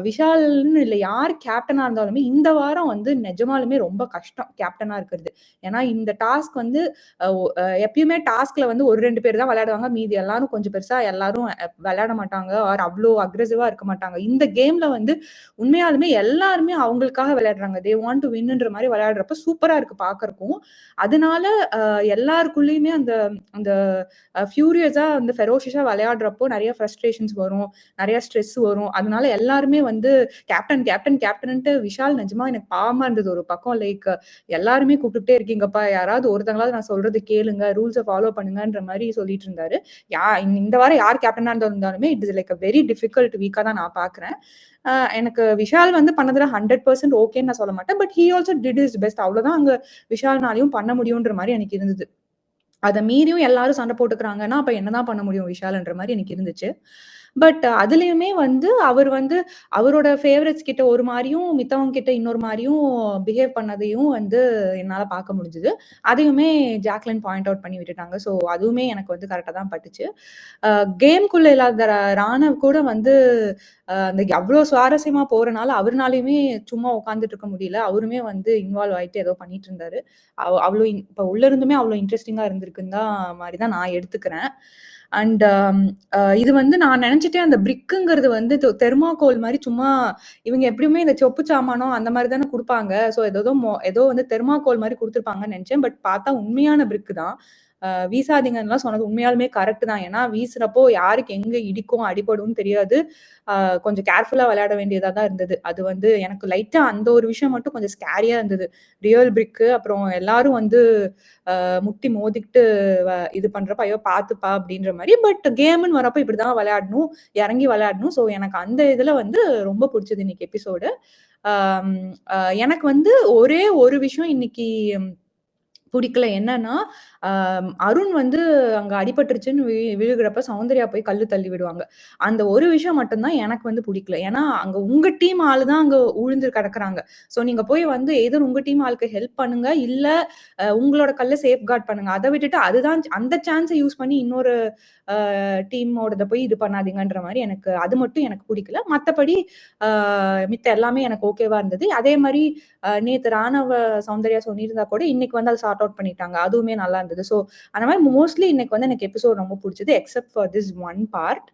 விஷால்னு இல்லை, யார் கேப்டனா இருந்தாலுமே இந்த வாரம் வந்து நிஜமாலுமே ரொம்ப கஷ்டம் கேப்டனா இருக்கிறது. ஏன்னா இந்த டாஸ்க் வந்து எப்பயுமே டாஸ்க்ல வந்து ஒரு 2 பேர் தான் விளையாடுவாங்க, மீதி எல்லாரும் கொஞ்சம் பெருசா எல்லாரும் விளையாட மாட்டாங்க, ஆர் அவ்வளோ அக்ரெசிவா இருக்க மாட்டாங்க. இந்த கேம்ல வந்து உண்மையாலுமே எல்லாருமே அவங்களுக்காக விளையாடுறாங்க, தே வாண்ட் டு வின்ன்ற மாதிரி விளையாடுறப்ப சூப்பரா இருக்கு பாக்குறக்கும். அதனால எல்லாருக்குள்ளயுமே அந்த அந்த ஃபியூரியஸா வந்து ஃபெரோஷியஸா விளையாடுறப்போ நிறைய ஃப்ரஸ்ட்ரேஷன்ஸ் வரும், நிறைய ஸ்ட்ரெஸ் வரும். அதனால எல்லாருமே வந்து கேப்டன் கேப்டன் கேப்டன்ட்டு விஷால் நிஜமா எனக்கு பாவமா இருந்தது ஒரு பக்கம். லைக் எல்லாருமே கூப்பிட்டுட்டே இருக்கீங்கப்பா, யாராவது ஒருத்தங்களாவது நான் சொல்றது கேளுங்க, ரூல்ஸை ஃபாலோ பண்ணுங்கன்ற மாதிரி சொல்லிட்டு இருந்தாரு. இந்த வாரம் யார் கேப்டனா இருந்தாலுமே it is like a very difficult வீக்கா தான் நான் பாக்குறேன். எனக்கு விஷால் வந்து பண்ணதுல 100% ஓகேன்னு நான் சொல்ல மாட்டேன், but he also did is best. அவ்வளவுதான் அங்க விஷால்னாலையும் பண்ண முடியும்ன்ற மாதிரி எனக்கு இருந்தது. அதை மீறியும் எல்லாரும் சண்டை போட்டுக்கிறாங்கன்னா அப்ப என்னதான் பண்ண முடியும் விஷால்ன்ற மாதிரி எனக்கு இருந்துச்சு. பட் அதுலயுமே வந்து அவர் வந்து அவரோட ஃபேவரட்ஸ் கிட்ட ஒரு மாதிரியும் மித்தவங்க கிட்ட இன்னொரு மாதிரியும் பிஹேவ் பண்ணதையும் வந்து என்னால பார்க்க முடிஞ்சது. அதையுமே ஜாக்லின் பாயிண்ட் அவுட் பண்ணி விட்டுட்டாங்க. ஸோ அதுவுமே எனக்கு வந்து கரெக்டா தான் பட்டுச்சு. கேம்குள்ள இல்லாத ராணவ் கூட வந்து அந்த அவ்வளோ சுவாரஸ்யமா போறனால அவருனாலையுமே சும்மா உட்காந்துட்டு இருக்க முடியல. அவருமே வந்து இன்வால்வ் ஆயிட்டு ஏதோ பண்ணிட்டு இருந்தாரு. அவ்வளோ இப்ப உள்ள இருந்துமே அவ்வளோ இன்ட்ரெஸ்டிங்கா இருந்திருக்குன்னு தான் மாதிரிதான் நான் எடுத்துக்கிறேன். அண்ட் இது வந்து நான் நினைச்சிட்டேன், அந்த பிரிக்குங்கிறது வந்து தெர்மாகோல் மாதிரி சும்மா இவங்க எப்படியுமே இந்த சொப்பு சாமானோ அந்த மாதிரி தானே கொடுப்பாங்க. ஸோ ஏதோ வந்து தெர்மாகோல் மாதிரி கொடுத்துருப்பாங்கன்னு நினைச்சேன். பட் பார்த்தா உண்மையான பிரிக்கு தான். வீசாதீங்கன்னு சொன்னது உண்மையாலுமே கரெக்ட் தான். ஏன்னா வீசுறப்போ யாருக்கு எங்க இடிக்கும் அடிபடும் தெரியாது. கொஞ்சம் கேர்ஃபுல்லா விளையாட வேண்டியதா தான் இருந்தது. அது வந்து எனக்கு லைட்டா அந்த ஒரு விஷயம் மட்டும் கொஞ்சம் ஸ்கேரியா இருந்தது. ரியல் பிரிக்கு அப்புறம் எல்லாரும் வந்து முட்டி மோதிக்கிட்டு இது பண்றப்ப ஐயோ பாத்துப்பா அப்படின்ற மாதிரி. பட் கேம்னு வரப்ப இப்படிதான் விளையாடணும், இறங்கி விளையாடணும். ஸோ எனக்கு அந்த இதுல வந்து ரொம்ப பிடிச்சது இன்னைக்கு எபிசோடு. எனக்கு வந்து ஒரே ஒரு விஷயம் இன்னைக்கு பிடிக்கல. என்னன்னா அருண் வந்து அங்க அடிபட்டுருச்சுன்னு விழுகிறப்ப சௌந்தர்யா போய் கல்லு தள்ளி விடுவாங்க. அந்த ஒரு விஷயம் மட்டும்தான் எனக்கு வந்து பிடிக்கல. ஏன்னா அங்க உங்க டீம் ஆளு தான் அங்க உழுந்து கிடக்குறாங்க. ஸோ நீங்க போய் வந்து ஏதோ உங்க டீம் ஆளுக்கு ஹெல்ப் பண்ணுங்க, இல்ல உங்களோட கல்ல சேஃப் கார்ட் பண்ணுங்க. அதை விட்டுட்டு அதுதான் அந்த சான்ஸை யூஸ் பண்ணி இன்னொரு டீமோட போய் இது பண்ணாதீங்கன்ற மாதிரி எனக்கு அது மட்டும் எனக்கு பிடிக்கல. மற்றபடி மித்த எல்லாமே எனக்கு ஓகேவா இருந்தது. அதே மாதிரி நேத்து ராணவ சௌந்தர்யா சொல்லியிருந்தா கூட இன்னைக்கு வந்து அதை சார்ட் அவுட் பண்ணிட்டாங்க, அதுவுமே நல்லா இருந்தது. ஸோ அந்த மாதிரி மோஸ்ட்லி இன்னைக்கு வந்து எனக்கு எபிசோட் ரொம்ப பிடிச்சது, except for this one part.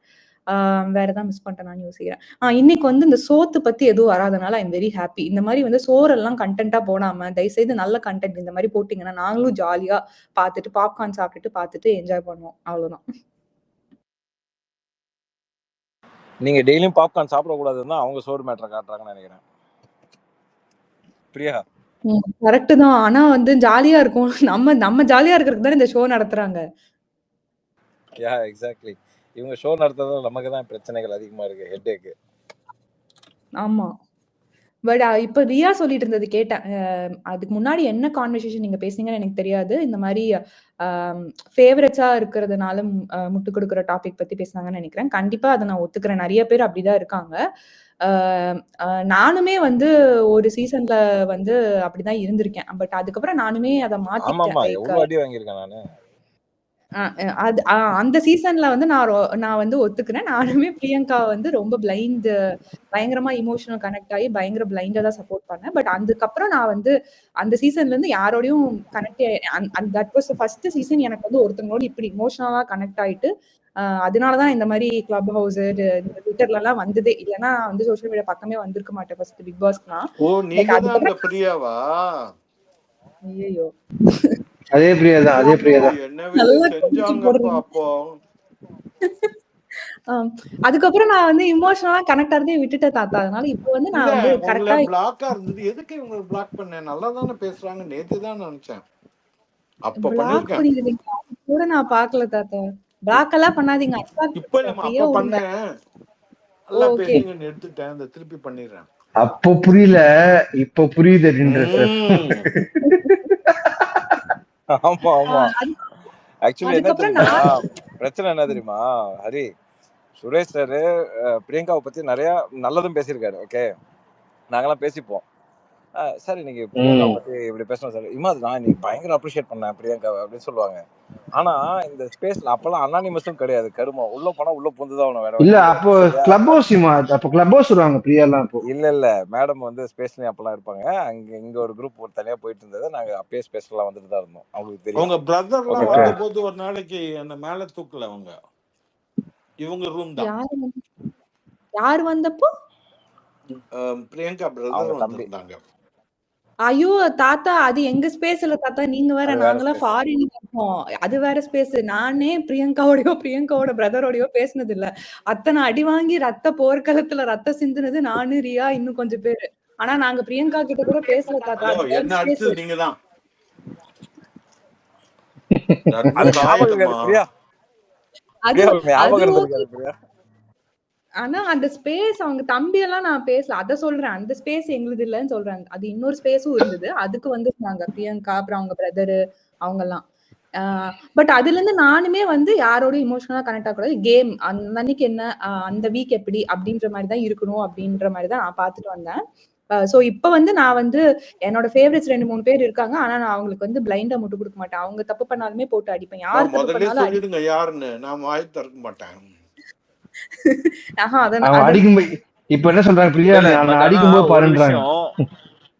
வேற ஏதாவது மிஸ் பண்ணிட்டேன்னு யோசிக்கிறேன். இன்னைக்கு வந்து இந்த சோத்து பத்தி எதுவும் வராதனால ஐ எம் வெரி ஹாப்பி. இந்த மாதிரி வந்து சோறெல்லாம் கண்டென்ட்டா போடாம தயவுசெய்து நல்ல கண்டென்ட் இந்த மாதிரி போட்டீங்கன்னா நாங்களும் ஜாலியா பார்த்துட்டு பாப்கார்ன் சாப்பிட்டுட்டு பார்த்துட்டு என்ஜாய் பண்ணுவோம். அவ்வளவுதான். நீங்க டெய்லியும் பாப்கார்ன் சாப்பிடக்கூடாதுன்னு அவங்க சோறு மேட்டரை காட்டுறாங்கன்னு நினைக்கிறேன். பிரியா கரெக்ட் தான். ஆனா வந்து ஜாலியா இருக்கும். நம்ம ஜாலியா இருக்கிறதுக்கு தான் இந்த ஷோ நடத்துறாங்க. Yeah exactly. இவங்க ஷோ நடத்துறதுல நமக்கு தான் பிரச்சனைகள் அதிகமா இருக்கு, ஹெட்டேக்கு. ஆமா. பட் இப்ப ரியா சொல்லிட்டு இருந்தது கேட்டேன். அதுக்கு முன்னாடி என்ன கான்வர்சேஷன் நீங்க பேசுனீங்கன்னு எனக்கு தெரியாது. இந்த மாதிரி ஃபேவரட்ஸா இருக்கிறதுனால முட்டு கொடுக்குற டாபிக் பத்தி பேசுனாங்கன்னு நினைக்கிறேன். கண்டிப்பா அதை நான் ஒத்துக்கிறேன். நிறைய பேர் அப்படிதான் இருக்காங்க. நானுமே வந்து ஒரு சீசன்ல வந்து அப்படிதான் இருந்திருக்கேன். பட் அதுக்கப்புறம் நானுமே அதை மாத்திக்கிட்டேன். எவ்வளவு அடி வாங்கியிருக்கேன் நானு. அந்த சீசன்ல வந்து நான் வந்து ஒத்துக்கிறேன். நானுமே பிரியங்கா வந்து ரொம்ப பயங்கரமா இமோஷனல் கனெக்ட் ஆகி பயங்கர பிளைண்டா தான் சப்போர்ட் பண்ணேன். பட் அதுக்கப்புறம் நான் வந்து அந்த சீசன்ல இருந்து யாரோடையும் connect that was first season எனக்கு வந்து ஒருத்தங்களோட இப்படி இமோஷனலா கனெக்ட் ஆயிட்டு அதனாலதான் இந்த மாதிரி கிளப் ஹவுஸ் இந்த ட்விட்டர்ல எல்லாம் வந்ததே. இல்லைன்னா வந்து சோசியல் மீடியா பக்கமே வந்திருக்க மாட்டேன் ஃபர்ஸ்ட் பிக் பாஸ்க்குலாம். பிரியாவா? ஐயோ அதே பிரியாதான் அதுக்கப்புறம் நான் வந்து இமோஷனலா கனெக்ட் ஆறதே விட்டுட்டேன் தாத்தா. அதனால இப்போ வந்து நான் வந்து கரெக்ட்டா பிளாக்கா இருந்தது. எதுக்கு இவங்க பிளாக் பண்ணேன்? நல்லா தானே பேசுறாங்க, நேத்து தான் நினைச்சேன். அப்ப பிளாக் பண்ணிருக்கீங்க கூட நான் பார்க்கல தாத்தா. பிளாக் எல்லாம் பண்ணாதீங்க. இப்ப நம்ம அப்ப பண்ணேன், நல்லா பேசுங்கன்னு எடுத்துட்டேன், திருப்பி பண்ணிடுறேன். அப்போ புரியல, இப்போ புரியுது அப்படின்ற சார். ம். ஆமா ஆமா அது ஆக்சுவலி என்ன அதுக்கப்புறம் தெரியுமா நான் பிரச்சனை என்ன தெரியுமா ஹரி, சுரேஷ் சார் பிரியங்காவை பத்தி நிறைய நல்லதும் பேசியிருக்காரு. ஓகே, நாங்கெல்லாம் பேசிப்போம். சார் இன்னைக்கு பிரியங்காவை ம். பத்தி இப்படி பேசணும் சார், இமாது நான் இன்னைக்கு பயங்கர அப்ரிஷியேட் பண்ணேன் பிரியங்காவை அப்படின்னு சொல்லுவாங்க. ஆனா இந்த ஸ்பேஸ்ல அப்பெல்லாம் அனானிமஸும் கிடையாது, கருமம் உள்ள போனா உள்ள புந்துதான் அவனை வேற இல்ல வழி கிடையாது. அப்போ சரியா? கிளப் ஹவுஸ் அப்போ கிளப் ஹவுஸ் வருவாங்க பிரியாலாம். அப்போ இல்ல மேடம் வந்து ஸ்பேஸ்லயும் அப்பெல்லாம் இருப்பாங்க. இங்க ஒரு குரூப் ஒரு தனியா போயிட்டு இருந்தது. நாங்க அப்பயே ஸ்பேஸ்லாம் வந்துட்டு தான் இருந்தோம், அவங்களுக்கு தெரியும். அவங்க பிரதர்லாம் ஓகேவா? வந்தபோது ஒரு நாளைக்கு அந்த மேல தூக்கல அவங்க, இவங்க ரூம் தான். யார் வந்தப்போ பிரியங்கா பிரதர் அவங்க தம்பி. வந்திருந்தாங்க. ஐயோ தாத்தா, அது எங்க ஸ்பேஸ்ல தாத்தா, நீங்க வேற, அது வேற நாங்கெல்லாம் ஸ்பேஸ். ஃபாரின்ல இருக்கோம். அது வேற ஸ்பேஸ். நானே பிரியங்காவோட பிரதரோடயோ பேசினது இல்ல. அத்தனை அடி வாங்கி ரத்த போர்க்களத்துல ரத்தம் சிந்துனது நானு, ரியா, இன்னும் கொஞ்சம் பேரு. ஆனா நாங்க பிரியங்கா கிட்ட கூட பேசல தாத்தா. ஹலோ, அது வேற என்ன ஸ்பேஸ். அடிச்சது நீங்க தான். அது ஞாபகம் இருக்காது பிரியா, அது பிரியா ஞாபகம் அது இருந்திருக்காது பிரியா. ஆனா அந்த ஸ்பேஸ் அவங்க தம்பி எல்லாம் நான் பேசல, அத சொல்றேன். அந்த ஸ்பேஸ் எங்களுது இல்லன்னு சொல்றாங்க. அது இன்னொரு ஸ்பேஸும் இருந்தது, அதுக்கு வந்துருந்தாங்க பிரியங்கா, அப்புறம் அவங்க பிரதரு, அவங்க எல்லாம். பட் அதுல இருந்து நானுமே வந்து யாரோடய இமோஷனலா கனெக்ட் ஆகக்கூடாது. கேம் அந்த அன்னைக்கு என்ன, அந்த வீக் எப்படி அப்படின்ற மாதிரி தான் இருக்கணும் அப்படின்ற மாதிரி தான் நான் பார்த்துட்டு வந்தேன். சோ இப்ப வந்து நான் வந்து என்னோட ஃபேவரட்ஸ் 2-3 பேர் இருக்காங்க. ஆனா நான் அவங்களுக்கு வந்து பிளைண்டா முட்டு கொடுக்க மாட்டேன். அவங்க தப்பு பண்ணாலுமே போட்டு அடிப்பேன். யார் தப்பு முதல்ல பண்ணாலும் சொல்லிடுங்க யாருன்னு, நான் வாய் திறக்க மாட்டேன். அவங்க அடிக்கும்போது இப்ப என்ன சொல்றாங்க பிரியா, இல்ல நான் பட் ஆனா அடிக்கும்போது ஒரு பாருன்றாங்க. விஷயம்,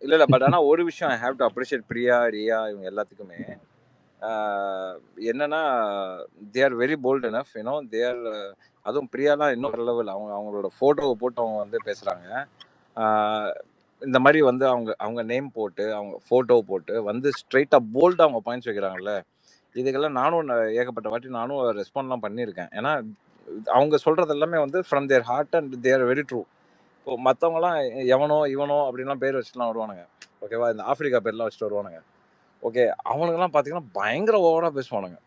இல்ல பட் ஆனா ஒரு விஷயம் I have to appreciate Priya, Riya, இவங்க எல்லாத்துக்குமே. என்னன்னா they are very bold enough, you know they are. அதுவும் பிரியாலாம் இன்னும் லெவல். அவங்களோட போட்டோவை போட்டு அவங்க வந்து பேசுறாங்க. இந்த மாதிரி வந்து அவங்க நேம் போட்டு அவங்க போட்டோ போட்டு வந்து ஸ்ட்ரைட்டா போல்டா அவங்க பாயிண்ட்ஸ் வைக்கிறாங்கல்ல. இதுக்கெல்லாம் நானும் ஏகப்பட்ட வாட்டி நானும் ரெஸ்பாண்ட்லாம் பண்ணியிருக்கேன். ஏன்னா அவங்க சொல்றது எல்லாமே வந்து from their heart and they're very true. இப்போ மற்றவங்கலாம் எவனோ இவனோ அப்படின்லாம் பேர் வச்சுட்டுலாம் வருவானுங்க. ஓகேவா? இந்த ஆப்பிரிக்கா பேர்லாம் வச்சுட்டு வருவானுங்க. ஓகே, அவனுங்கெல்லாம் பார்த்தீங்கன்னா பயங்கர ஓவராக பேசுவானுங்க.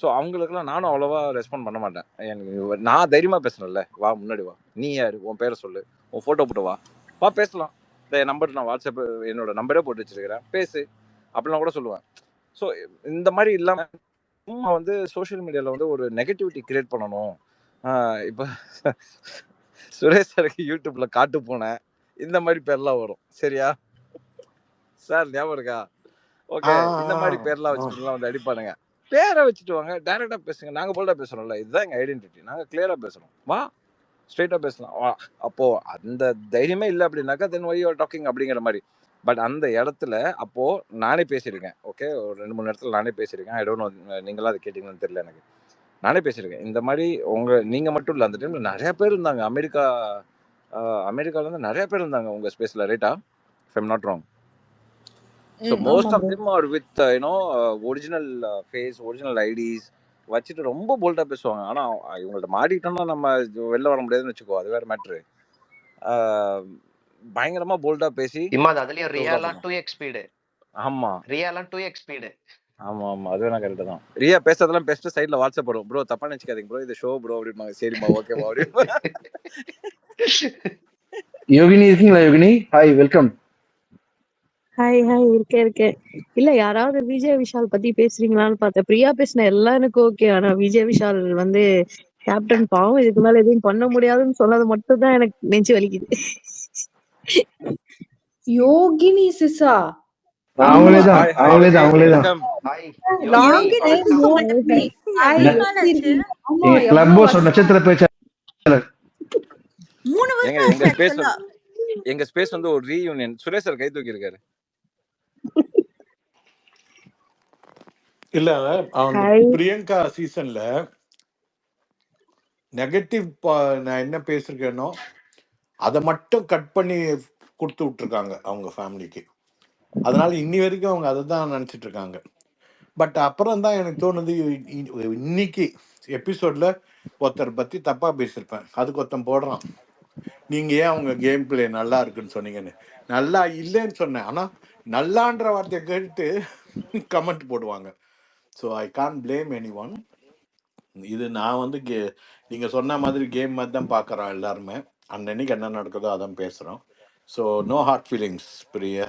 ஸோ அவங்களுக்குலாம் நானும் அவ்வளோவா ரெஸ்பாண்ட் பண்ண மாட்டேன். எனக்கு நான் தைரியமாக பேசுகிறேன்ல, வா முன்னாடி வா, நீ யார், உன் பேரை சொல்லு, உன் ஃபோட்டோ போட்டு வா பேசலாம். இந்த நம்பர் நான் வாட்ஸ்அப் என்னோட நம்பரே போட்டு வச்சிருக்கிறேன், பேசு அப்படிலாம் கூட சொல்லுவேன். ஸோ இந்த மாதிரி இல்லாமல் சும்மா வந்து சோஷியல் மீடியாவில் வந்து ஒரு நெகட்டிவிட்டி கிரியேட் பண்ணணும். இப்போ சுரேஷ் சாருக்கு யூடியூப்ல காட்டு போனேன் இந்த மாதிரி பேர்லாம் வரும். சரியா சார், ஞாபகம் இருக்கா? ஓகே, இந்த மாதிரி பேர்லாம் வச்சுட்டுலாம் வந்து அடிப்பானுங்க. பேரை வச்சுட்டு வாங்க, டைரக்டா பேசுங்க. நாங்க போல்டா பேசுறோம்ல, இதுதான் எங்க ஐடென்டிட்டி. நாங்க கிளியரா பேசுறோம், வா ஸ்ட்ரெயிட்டா பேசலாம் வா. அப்போ அந்த தைரியமே இல்லை அப்படின்னாக்கா தென் வை யூ ஆர் டாக்கிங் அப்படிங்கிற மாதிரி. பட் அந்த இடத்துல அப்போ நானே பேசியிருக்கேன். ஓகே, ஒரு 2-3 இடத்துல நானே பேசியிருக்கேன். ஐ டோன்ட் நோ நீங்களா அதை கேட்டீங்கன்னு தெரியல எனக்கு. நானே பேசியிருக்கேன் இந்த மாதிரி. நீங்க மட்டும் இல்லை, அந்த டைம்ல நிறைய பேர் இருந்தாங்க. அமெரிக்கால இருந்து நிறைய பேர் இருந்தாங்க உங்க ஸ்பேஸ்ல, ரைட்டா? If I'm not wrong. So most of them are with original face, original IDs வச்சுட்டு ரொம்ப போல்டா பேசுவாங்க. ஆனா இவங்கள்ட்ட மாட்டிட்டோம்னா நம்ம வெளில வர முடியாதுன்னு வச்சுக்கோ, அது வேற மேட்ரு. பயங்கரமா போல்டா பேசி இமாது அதுலயும் ரியாலாம் 2x ஸ்பீடு. ஆமா ரியாலாம் 2x ஸ்பீடு. ஆமா அது வேணா கரெக்ட் தான். ரியா பேசுறதெல்லாம் பேசிட்டு சைட்ல வாட்ஸ்அப் வரும், ப்ரோ தப்பா நினைச்சுக்காதீங்க ப்ரோ, இது ஷோ ப்ரோ அப்படிமா. சரிம்மா ஓகேமா அப்படிமா. யோகினி இருக்கீங்களா? யோகினி, ஹாய், வெல்கம். ஹாய் இருக்கேன். இல்ல யாராவது விஜய் விஷால் பத்தி பேசுறீங்களான்னு பார்த்தேன். பிரியா பேசின எல்லாம் எனக்கு ஓகே. ஆனா விஜய் விஷால் வந்து கேப்டன் பாவம், இதுக்கு மேல எதுவும் பண்ண முடியாதுன்னு சொன்னது மட்டும் தான் எனக்கு நெஞ்சு வலிக்குது. யோகினி சிசா அவங்களேதான். கிளப் ஹவுஸ் நட்சத்திர பேச்சாளர். எங்க ஸ்பேஸ் வந்து ஒரு ரீயூனியன். சுரேஷ் சார் கை தூக்கி இருக்காரு. இல்ல பிரியங்கா சீசன்ல நெகட்டிவ் நான் என்ன பேசிருக்கேனோ அதை மட்டும் கட் பண்ணி கொடுத்து விட்டுருக்காங்க அவங்க ஃபேமிலிக்கு. அதனால இன்னி வரைக்கும் அவங்க அதை தான் நினச்சிட்டு இருக்காங்க. பட் அப்புறம் தான் எனக்கு தோணுது, இன்னைக்கு எபிசோட்ல ஒருத்தர் பத்தி தப்பா பேசியிருப்பேன், அதுக்கு ஒருத்தன் போடுறான், நீங்க ஏன் அவங்க கேம் பிளே நல்லா இருக்குன்னு சொன்னீங்கன்னு. நல்லா இல்லைன்னு சொன்னேன், ஆனா நல்லான்ற வார்த்தையை கேட்டு கமெண்ட் போடுவாங்க. So I can't blame anyone. இது நான் வந்து நீங்க சொன்ன மாதிரி கேம் மாதிரி தான் பார்க்குறோம் எல்லாருமே. அன்னன்னைக்கு என்ன நடக்குதோ அதான் பேசுகிறோம். So no hard feelings Priya.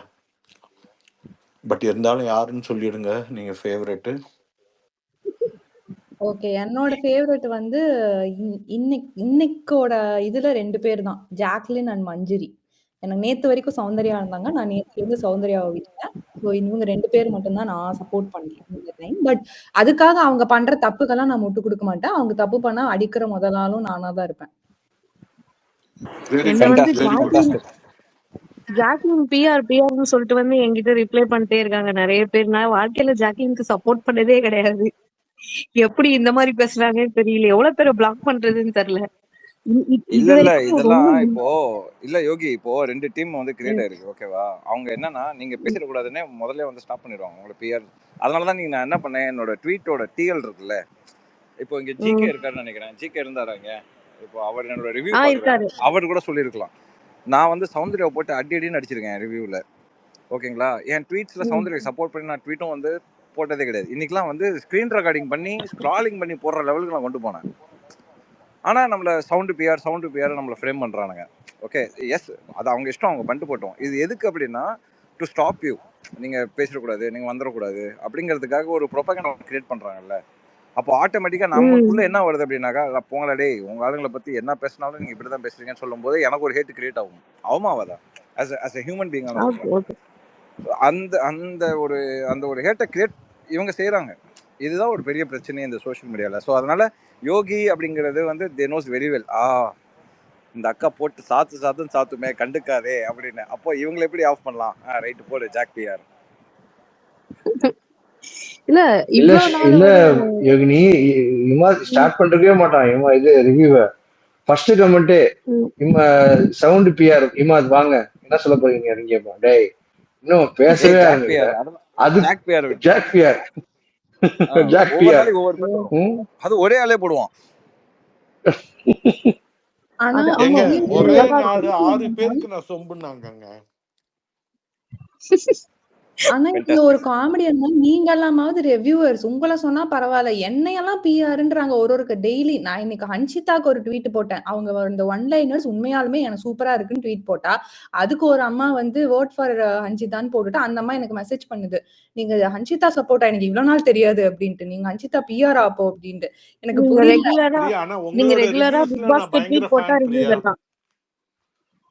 But இருந்தாலும் யாருன்னு சொல்லிடுங்க நீங்கள் ஃபேவரெட்டு. ஓகே. என்னோட ஃபேவரைட் வந்து இன்னைக்கோட இதுல 2 பேர் தான். ஜாக்லின் அண்ட் மஞ்சரி. எனக்கு நேத்து வரைக்கும் சௌந்தர்யா இருந்தாங்க. நான் நேத்துலேருந்து சௌந்தர்யாவ விட்டுட்டேன். ஸோ இவங்க 2 பேர் மட்டும் தான் நான் சப்போர்ட் பண்றேன் இந்த டைம். பட் அதுக்காக அவங்க பண்ற தப்புக்கெல்லாம் நான் முட்டு குடுக்க மாட்டேன். அவங்க தப்பு பண்ணா அடிக்கிற முதல் ஆளும் நானா தான் இருப்பேன். வெரி என்ன வந்து ஃபேண்டாஸ்டிக், வெரி ஃபேண்டாஸ்டிக். ஜாக்லின் பிஆர்னு சொல்லிட்டு வந்து என்கிட்ட ரிப்ளை பண்ணிட்டே இருக்காங்க நிறைய பேர். நான் வாழ்க்கையில ஜாக்லினுக்கு சப்போர்ட் பண்ணதே கிடையாது. எப்படி இந்த மாதிரி பேசுறாங்கன்னு தெரியல. எவ்வளவு பேரை பிளாக் பண்றதுன்னு தெரியல. இது இல்ல வரைக்கும் இதெல்லாம் ரொம்ப இப்போ இல்ல யோகி, இப்போ 2 டீம் வந்து கிரியேட் ஆயிருக்கு, ஓகேவா? அவங்க என்னன்னா நீங்க பேசிடக்கூடாதுன்னு முதல்ல வந்து ஸ்டாப் பண்ணிடுவாங்க உங்களை பிஆர். அதனாலதான் நீங்க நான் என்ன பண்ணேன், என்னோட ட்வீட்டோட டிஎல் இருக்குல்ல, இப்போ இங்க ஜிகே இருக்காருன்னு நினைக்கிறேன். ஜிகே இருந்தாராங்க, இப்போ அவர் என்னோட ரிவ்யூ பாக்குறாரு, இருக்காரு. அவர் கூட சொல்லியிருக்கலாம். நான் வந்து சௌந்தர்யாவை போட்டு அடின்னு அடிச்சிருக்கேன் ரிவ்யூவில், ஓகேங்களா? என் ட்வீட்ஸில் சௌந்தர்யா சப்போர்ட் பண்ணி நான் ட்வீட்டும் வந்து போட்டதே கிடையாது. இன்னைக்கெல்லாம் வந்து ஸ்க்ரீன் ரெக்கார்டிங் பண்ணி ஸ்க்ராலிங் பண்ணி போடுற லெவலுக்கு நான் கொண்டு போனேன். ஆனால் நம்மளை சவுண்டு பிஆர் நம்மளை ஃப்ரேம் பண்ணுறானுங்க. ஓகே, எஸ், அது அவங்க இஷ்டம், அவங்க பண்ணிட்டு போட்டோம். இது எதுக்கு அப்படின்னா, டு ஸ்டாப் யூ, நீங்கள் பேசிடக்கூடாது, நீங்கள் வந்துடக்கூடாது அப்படிங்கிறதுக்காக ஒரு ப்ரொபகண்டா கிரியேட் பண்ணுறாங்கல்ல. அப்போ ஆட்டோமேட்டிக்காக நமக்குள்ளே என்ன வருது அப்படின்னாக்கா, போங்களா டே, உங்கள் ஆளுங்களை பற்றி என்ன பேசினாலும் நீங்கள் இப்படி தான் பேசுறீங்கன்னு சொல்லும்போது எனக்கு ஒரு ஹேட் கிரியேட் ஆகும். அவமாவாதான் as a ஹியூமன் பீங் அந்த ஒரு ஹேட்டை கிரியேட் இவங்க செய்கிறாங்க. இதுதான் ஒரு பெரிய பிரச்சனை இந்த சோஷியல் மீடியாவில். ஸோ அதனால யோகி அப்படிங்கிறது வந்து தே நோஸ் வெரி வெல், இந்த அக்கா போட்டு சாத்துமே கண்டுக்காதே அப்படின்னு. அப்போ இவங்களை எப்படி ஆஃப் பண்ணலாம்? ரைட்டு, போடு ஜாக் பிஆர். இல்ல இல்ல இவ்வளவு நாள் இல்ல வந்து யோகினி, இம்மா ஸ்டார்ட் பண்றவே மாட்டான். இம்மா இது ரிவ்யூவை ஃபர்ஸ்ட் கமெண்ட்டே இம்மா சவுண்ட் பிஆர், இம்மா அது வாங்க என்ன சொல்ல போறீங்க நீங்க? டேய் இன்னும் பேசவே ஜாக் ஆரம்பிக்கல. பிஆர், அது Jack PR, Jack PR, Jack ஒவ்வொரு பிஆர் நாளைக்கு ஒவ்வொரு பேர் போடுவோம். அது ஒரே ஆளே போடுவோம். ஆனா அது எங்க அவங்க ஒரே இவ்வளவுதான் நாடு 6 பேருக்கு நான் சொம்புனாங்கங்க. ஆனா இதுல ஒரு காமெடி என்ன, நீங்க எல்லாமாவது ரிவ்யூவர்ஸ் உங்களை சொன்னா பரவாயில்ல, என்னையெல்லாம் பிஆர்ன்றாங்க ஒரு டெய்லி. நான் இன்னைக்கு ஹன்ஷிதாக்கு ஒரு ட்வீட் போட்டேன். அவங்க இந்த ஒன்லைனர்ஸ் உண்மையாலுமே எனக்கு சூப்பரா இருக்குன்னு ட்வீட் போட்டா, அதுக்கு ஒரு அம்மா வந்து வோட் ஃபார் ஹன்ஷிதான்னு போட்டுட்டு அந்த அம்மா எனக்கு மெசேஜ் பண்ணுது, நீங்க ஹன்ஷிதா சப்போர்ட்டா, எனக்கு இவ்வளவு நாள் தெரியாது அப்படின்ட்டு. நீங்க ஹன்ஷிதா பிஆர் ஆப்போ அப்படின்ட்டு. எனக்கு நீங்க புரியல. ரெகுலரா பிரியா, ஆனா நீங்க உங்களோட ரெகுலரா பிக் ரிவ்யூஸ்ல நான் பாஸ்கெட் பயங்கர ட்வீட் போட்டா ஃபேன் பிரியா. ரிவ்யூவர் தான்.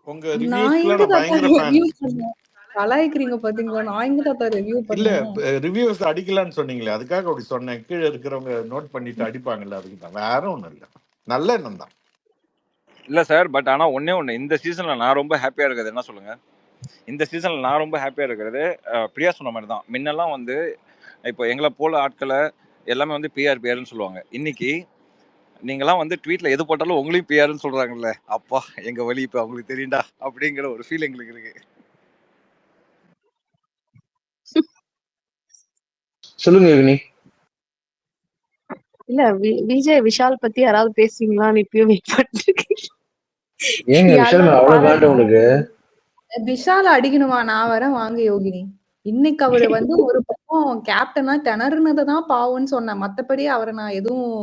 உங்க நான் ரிவ்யூஸ்க்குலாம் எங்க நான் தாத்தா பயங்கர ஃபேன். ரிவ்யூ பண்ணேன்? கலாய்க்கிறீங்க பாத்தீங்களா? நான் எங்க தாத்தா ரிவ்யூ இல்ல பண்ணேன்? ரிவ்யூஸ் அடிக்கலான்னு சொன்னீங்களே, அதுக்காக அப்படி சொன்னேன். கீழே இருக்கிறவங்க நோட் பண்ணிட்டு அடிப்பாங்கல்ல, அதுக்கு தான். வேற ஒண்ணும் இல்லை, நல்ல எண்ணம் தான். இல்லை சார், பட் ஆனால் ஒன்று இந்த சீசனில் நான் ரொம்ப ஹாப்பியாக இருக்கிறது என்ன சொல்லுங்க, இந்த சீசனில் நான் ரொம்ப ஹாப்பியாக இருக்கிறது பிரியா சொன்ன மாதிரி தான். முன்னெல்லாம் வந்து இப்போ எங்களை போல ஆட்களை எல்லாமே வந்து பிஆர்னு சொல்லுவாங்க. இன்னைக்கு நீங்களாம் வந்து ட்வீட்டில் எது போட்டாலும் உங்களையும் பிஆர்னு சொல்கிறாங்கல்ல, அப்பா எங்கள் வழி இப்போ அவங்களுக்கு தெரியுண்டா அப்படிங்கிற ஒரு ஃபீல் எங்களுக்கு இருக்கு. சொல்லுங்க யோகினி. இல்ல விஜய் விஷால் பத்தி யாராவது பேசுவீங்களான்னு இப்பயும் வெயிட் பண்ணிருக்கேன். ஏங்க விஷால் அவ்வளவு காண்டு உங்களுக்கு? விஷால அடிக்கணுமா? நான் வரேன், வாங்க யோகினி. இன்னைக்கு அவரு வந்து ஒரு பக்கம் கேப்டனா திணறுனதான் பாவம்னு சொன்னேன். மத்தபடி அவரை நான் எதுவும்